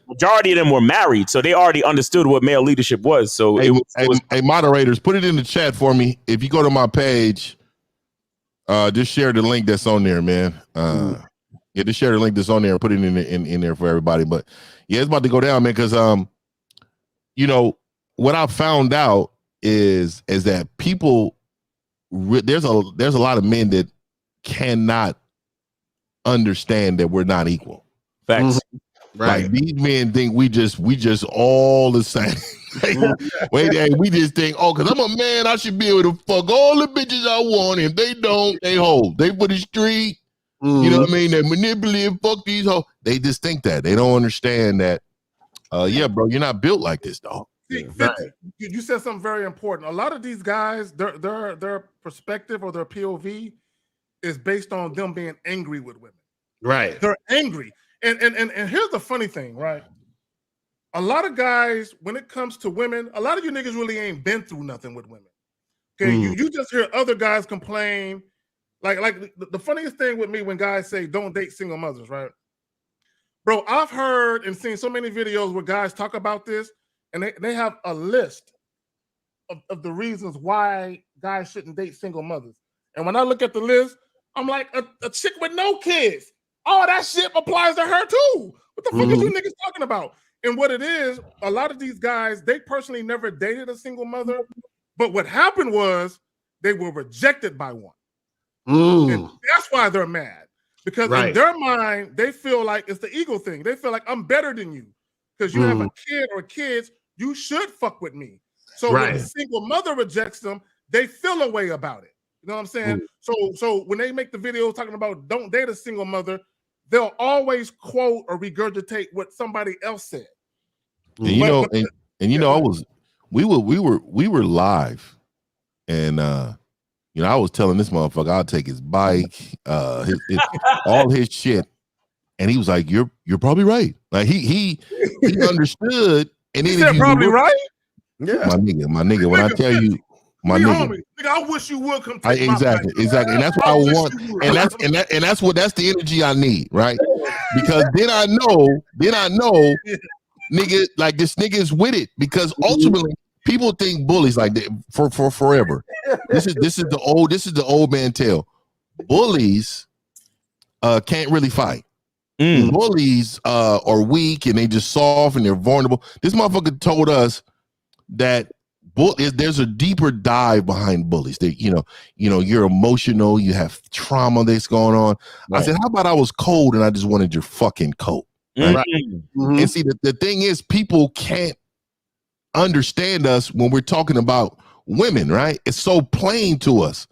majority of them were married, so they already understood what male leadership was. So hey, moderators, put it in the chat for me. If you go to my page, just share the link that's on there, man. Yeah, just share the link that's on there and put it in there for everybody. But yeah, it's about to go down, man, because what I found out is that people there's a lot of men that cannot understand that we're not equal. Facts. Right. Like, these men think we just all the same. We just think, because I'm a man, I should be able to fuck all the bitches I want. If they don't, they hold. They for the street. You know what I mean? They're manipulative. Fuck these hoes. They just think that. They don't understand that. Yeah, bro, you're not built like this, dog. See, 50, you said something very important. A lot of these guys, their perspective or their POV is based on them being angry with women. Right. They're angry. And here's the funny thing, right? A lot of guys, when it comes to women, a lot of you niggas really ain't been through nothing with women. Okay, you just hear other guys complain. Like the funniest thing with me when guys say don't date single mothers, right? Bro, I've heard and seen so many videos where guys talk about this, and they have a list of the reasons why guys shouldn't date single mothers. And when I look at the list, I'm like, a chick with no kids. All that shit applies to her too. What the fuck is you niggas talking about? And what it is, a lot of these guys, they personally never dated a single mother, but what happened was they were rejected by one. And that's why they're mad. Because in their mind, they feel like it's the ego thing. They feel like I'm better than you. Because you have a kid or kids, you should fuck with me. So when the single mother rejects them, they feel a way about it. You know what I'm saying? So when they make the videos talking about don't date a single mother, they'll always quote or regurgitate what somebody else said. And you know, we were live, and you know, I was telling this motherfucker I'll take his bike, all his shit, and he was like, "You're probably right." Like he understood, and then he said probably right. Yeah, my nigga. When I tell you, my nigga, I wish you would come take exactly, and that's what I want, and that's the energy I need, right? Because then I know, nigga, like this nigga is with it, because ultimately people think bullies like that for forever. This is the old man tale. Bullies can't really fight. Bullies are weak and they just soft and they're vulnerable. This motherfucker told us that there's a deeper dive behind bullies. They, you know, you're emotional, you have trauma that's going on. I said, how about I was cold and I just wanted your fucking coat? Right? And see, the thing is, people can't understand us when we're talking about women, right? It's so plain to us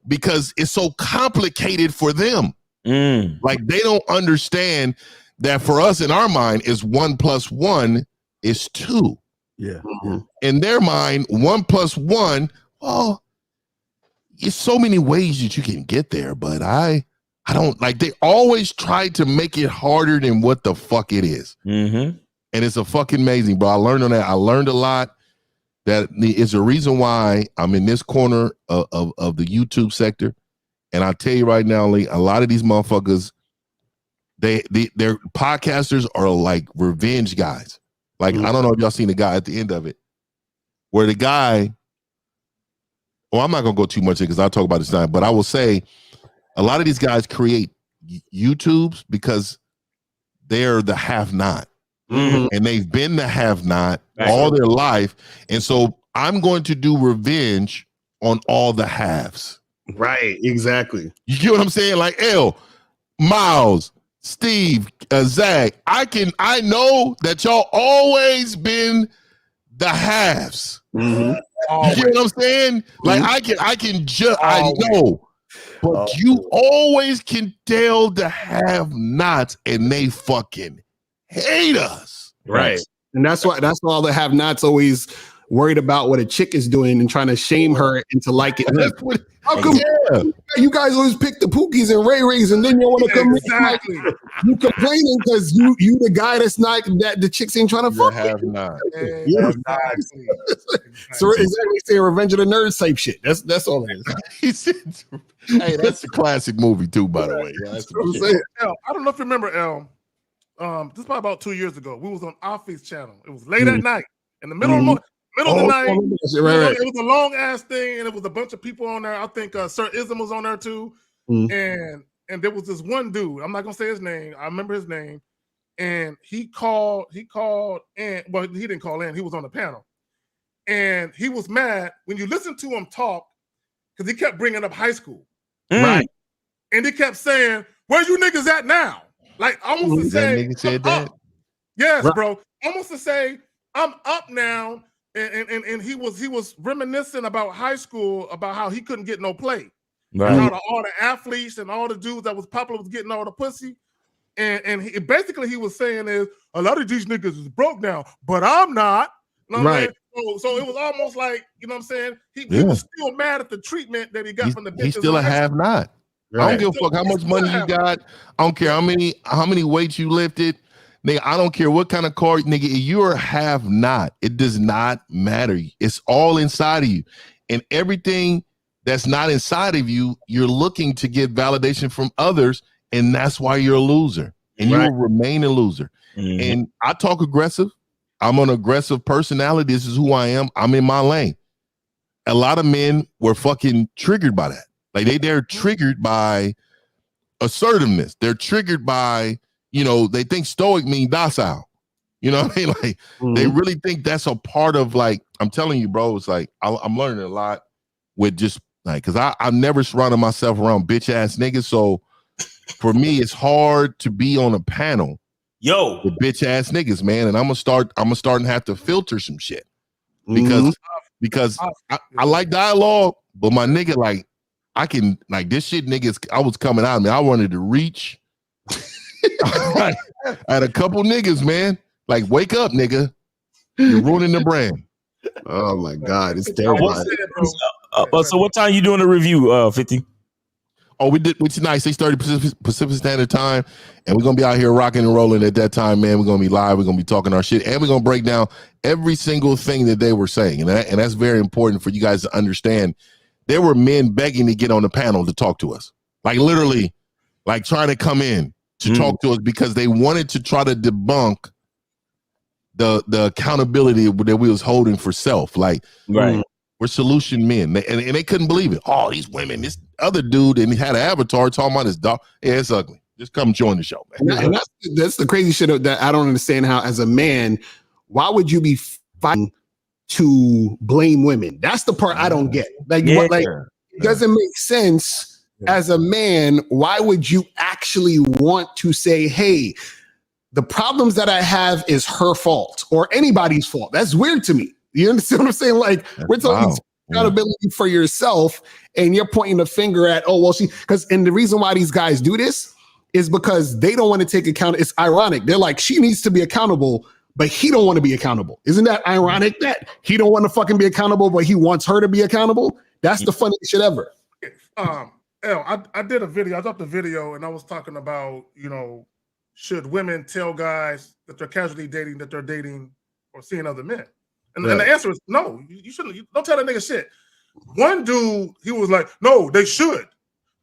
because it's so complicated for them. Like they don't understand that for us in our mind is 1 + 1 is 2. Yeah. In their mind, 1 + 1, well, it's so many ways that you can get there, but I don't like, they always try to make it harder than what the fuck it is. And it's a fucking amazing, bro. I learned on that. I learned a lot. That is a reason why I'm in this corner of the YouTube sector. And I tell you right now, Lee, a lot of these motherfuckers, their podcasters are like revenge guys. Like, I don't know if y'all seen the guy at the end of it, where the guy, well, I'm not going to go too much in because I'll talk about this now, but I will say a lot of these guys create YouTubes because they're the have-not. And they've been the have-not all their life. And so I'm going to do revenge on all the haves. Right, exactly. You get what I'm saying? Like L, Miles, Steve, Zach, I know that y'all always been the haves. You get what I'm saying? Like I know, but you always can tell the have-nots and they fucking hate us. Right. And that's why all the have-nots always worried about what a chick is doing and trying to shame her into liking them. How come you guys always pick the Pookies and Ray Rays and then you want to come exactly. in like, you complaining because you the guy that's not, that the chicks ain't trying to fuck have not. Exactly. So exactly saying Revenge of the Nerds type shit. That's all it is. Hey, that's a classic movie too, by the way. Yeah, that's what I'm saying. El, I don't know if you remember, El. This is probably about 2 years ago. We was on Alfie's channel. It was late at night, in the middle of the night. It was a long ass thing, and it was a bunch of people on there. I think Sir Ism was on there too, and there was this one dude. I'm not gonna say his name. I remember his name, and he called in. Well, he didn't call in. He was on the panel, and he was mad when you listen to him talk because he kept bringing up high school, right? And he kept saying, "Where you niggas at now?" Like almost to say, nigga said that. Yes, bro. Almost to say, I'm up now. And he was reminiscing about high school, about how he couldn't get no play. And all the athletes and all the dudes that was popular was getting all the pussy. And basically he was saying is a lot of these niggas is broke now, but I'm not. You know what I'm saying? So it was almost like, you know what I'm saying? He was still mad at the treatment that he got from the bitches. He's still a have-not. Right. I don't give a fuck how much money you got. I don't care how many weights you lifted. Nigga, I don't care what kind of car, nigga, you're a have-not. It does not matter. It's all inside of you. And everything that's not inside of you, you're looking to get validation from others, and that's why you're a loser. And you will remain a loser. And I talk aggressive. I'm an aggressive personality. This is who I am. I'm in my lane. A lot of men were fucking triggered by that. Like they're triggered by assertiveness. They're triggered by, they think stoic mean docile. You know what I mean? Like they really think that's a part of, like, I'm telling you, bro, it's like I'm learning a lot with just like, cause I've never surrounded myself around bitch ass niggas. So for me, it's hard to be on a panel with bitch ass niggas, man. And I'm gonna start and have to filter some shit because I like dialogue, but my nigga, like, I can, like, this shit, niggas, I was coming out, man. I wanted to reach. I had a couple niggas, man. Like, wake up, nigga. You're ruining the brand. Oh my God, it's terrible. So what time you doing the review, 50? Oh, we did tonight, 6:30 Pacific Standard Time, and we're gonna be out here rocking and rolling at that time, man. We're gonna be live, we're gonna be talking our shit, and we're gonna break down every single thing that they were saying, and that's very important for you guys to understand. There were men begging to get on the panel to talk to us, like literally, like trying to come in to talk to us because they wanted to try to debunk the accountability that we was holding for self. Like, we're solution men, and they couldn't believe it. Oh, these women, this other dude, and he had an avatar talking about his dog. Yeah, it's ugly. Just come join the show, man. And that's the crazy shit that I don't understand. How, as a man, why would you be fighting to blame women? That's the part I don't get. Like, it doesn't make sense. As a man, why would you actually want to say, hey, the problems that I have is her fault or anybody's fault? That's weird to me. You understand what I'm saying? Like, we're talking accountability for yourself, and you're pointing the finger at, and the reason why these guys do this is because they don't want to take account. It's ironic. They're like, she needs to be accountable, but he don't want to be accountable. Isn't that ironic that he don't want to fucking be accountable, but he wants her to be accountable? That's the funniest shit ever. I did a video. I dropped a video, and I was talking about, should women tell guys that they're casually dating, that they're dating or seeing other men? And the answer is no. You shouldn't. You don't tell that nigga shit. One dude, he was like, no, they should.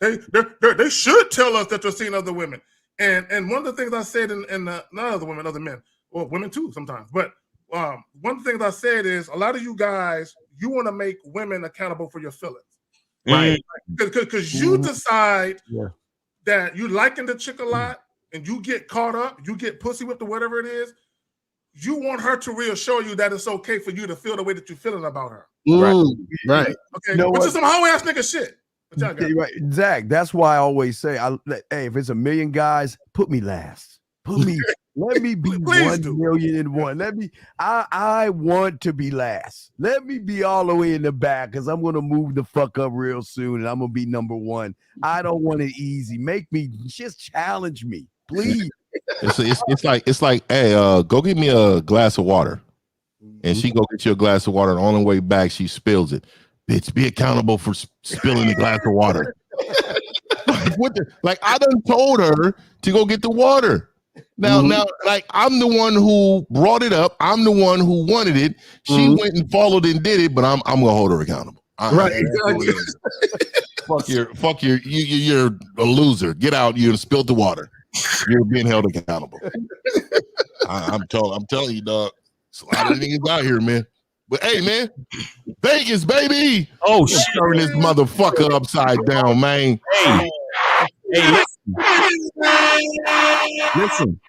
They should tell us that they're seeing other women. And one of the things I said in not other women, other men, or women too sometimes. But one of the things I said is a lot of you guys, you want to make women accountable for your feelings, right? Because you decide that you liking the chick a lot, and you get caught up, you get pussy whipped or whatever it is. You want her to reassure you that it's okay for you to feel the way that you're feeling about her. Right. Okay. Which is some hoe ass nigga shit. Right. Zach, that's why I always say, hey, if it's 1 million guys, put me last. Let me be 1,000,001. I want to be last. Let me be all the way in the back, because I'm gonna move the fuck up real soon, and I'm gonna be number one. I don't want it easy. Make me, just challenge me, please. It's like, hey, go get me a glass of water. And she go get you a glass of water, and on the way back, she spills it. Bitch, be accountable for spilling the glass of water. Like, I done told her to go get the water. Now, like, I'm the one who brought it up. I'm the one who wanted it. She went and followed and did it, but I'm gonna hold her accountable. Right, exactly. Fuck your, you're a loser. Get out. You spilled the water. You're being held accountable. I'm telling you, dog. It's a lot of niggas out here, man. But hey, man, Vegas, baby. Oh shit, turn this motherfucker upside down, man. Hey, listen.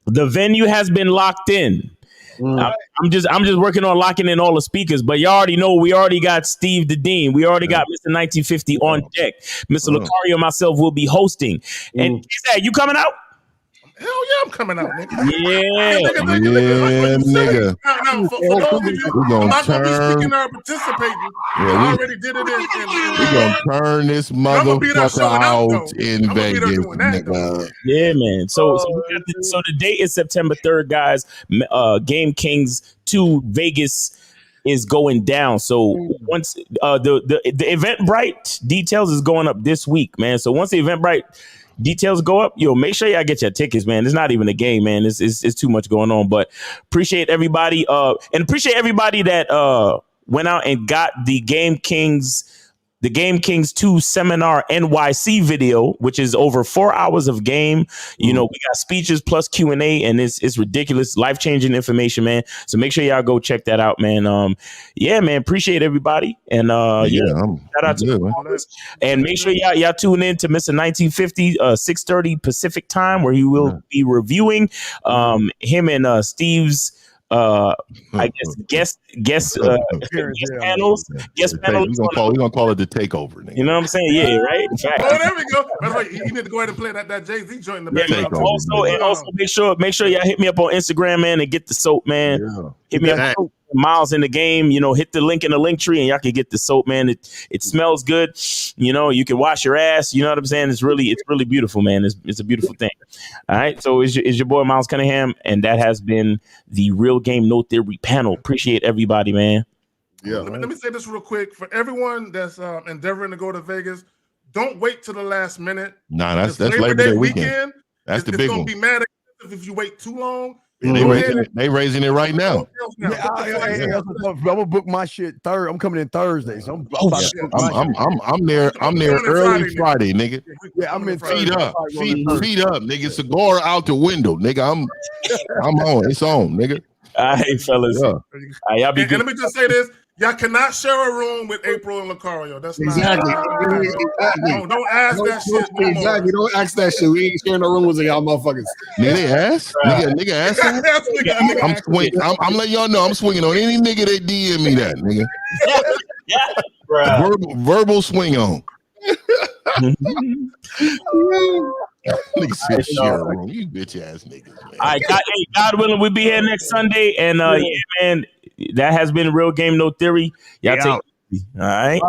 The venue has been locked in. I'm just working on locking in all the speakers, but you already know we already got Steve the Dean. We already got Mr. 1950 on deck. Mr. Lucario and myself will be hosting. And you coming out? Hell yeah, I'm coming out, nigga. Yeah, nigga. Now, for those of you, We gonna I'm not gonna be turn. speaking or participating. Yeah, I already did it in we gonna turn this I'm gonna be there motherfucker showing out, out though. in I'm gonna be there Vegas, doing that, nigga. Yeah, man. So the date is September 3rd, guys. Game Kings 2 Vegas is going down. So once the Eventbrite details is going up this week, man. So once the Eventbrite details go up, make sure y'all get your tickets, man. It's not even a game, man. It's too much going on. But appreciate everybody, and appreciate everybody that went out and got the Game Kings 2 Seminar NYC video, which is over 4 hours of game. We got speeches plus Q&A, and it's ridiculous, life-changing information, man. So make sure y'all go check that out, man. Yeah, man, appreciate everybody. And shout out to the callers. And make sure y'all tune in to Mr. 1950, 6:30 Pacific time, where he will be reviewing him and Steve's I guess guest panels. We're gonna call it the takeover, nigga. You know what I'm saying? Yeah, right. In fact, there we go. By the way, you need to go ahead and play that Jay-Z joint in the background. Also make sure y'all hit me up on Instagram, man, and get the soap, man. Yeah. Hit me up. Miles in the game, hit the link in the link tree and y'all can get the soap, man. It smells good. You can wash your ass. You know what I'm saying? It's really beautiful, man. It's a beautiful thing. All right. So it's your boy Miles Cunningham, and that has been the Real Game No Theory panel. Appreciate everybody, man. Yeah. Let me say this real quick for everyone that's endeavoring to go to Vegas. Don't wait till the last minute. Nah, that's Labor Day weekend. That's the big one. It's gonna be mad expensive if you wait too long. They raising it right now. I'm gonna book my shit Thursday. I'm coming in Thursday, so I'm there early Friday, nigga. Yeah, I'm in feet up, nigga. Cigar out the window, nigga. I'm on. It's on, nigga. All right, fellas. Yeah. Y'all be and let me just say this. Y'all cannot share a room with April and Lucario. That's not exactly. Don't ask that shit. Exactly. Don't ask that shit. We ain't sharing no room with y'all motherfuckers. Nigga, they ask. Nigga ask that. I'm swinging. I'm letting y'all know I'm swinging on any nigga that DM me that, nigga. Verbal swing on. Nigga said share a room. You bitch ass niggas, man. All right, God willing, we'll be here next Sunday. And yeah, man, that has been Real Game No Theory. Y'all take it easy. All right.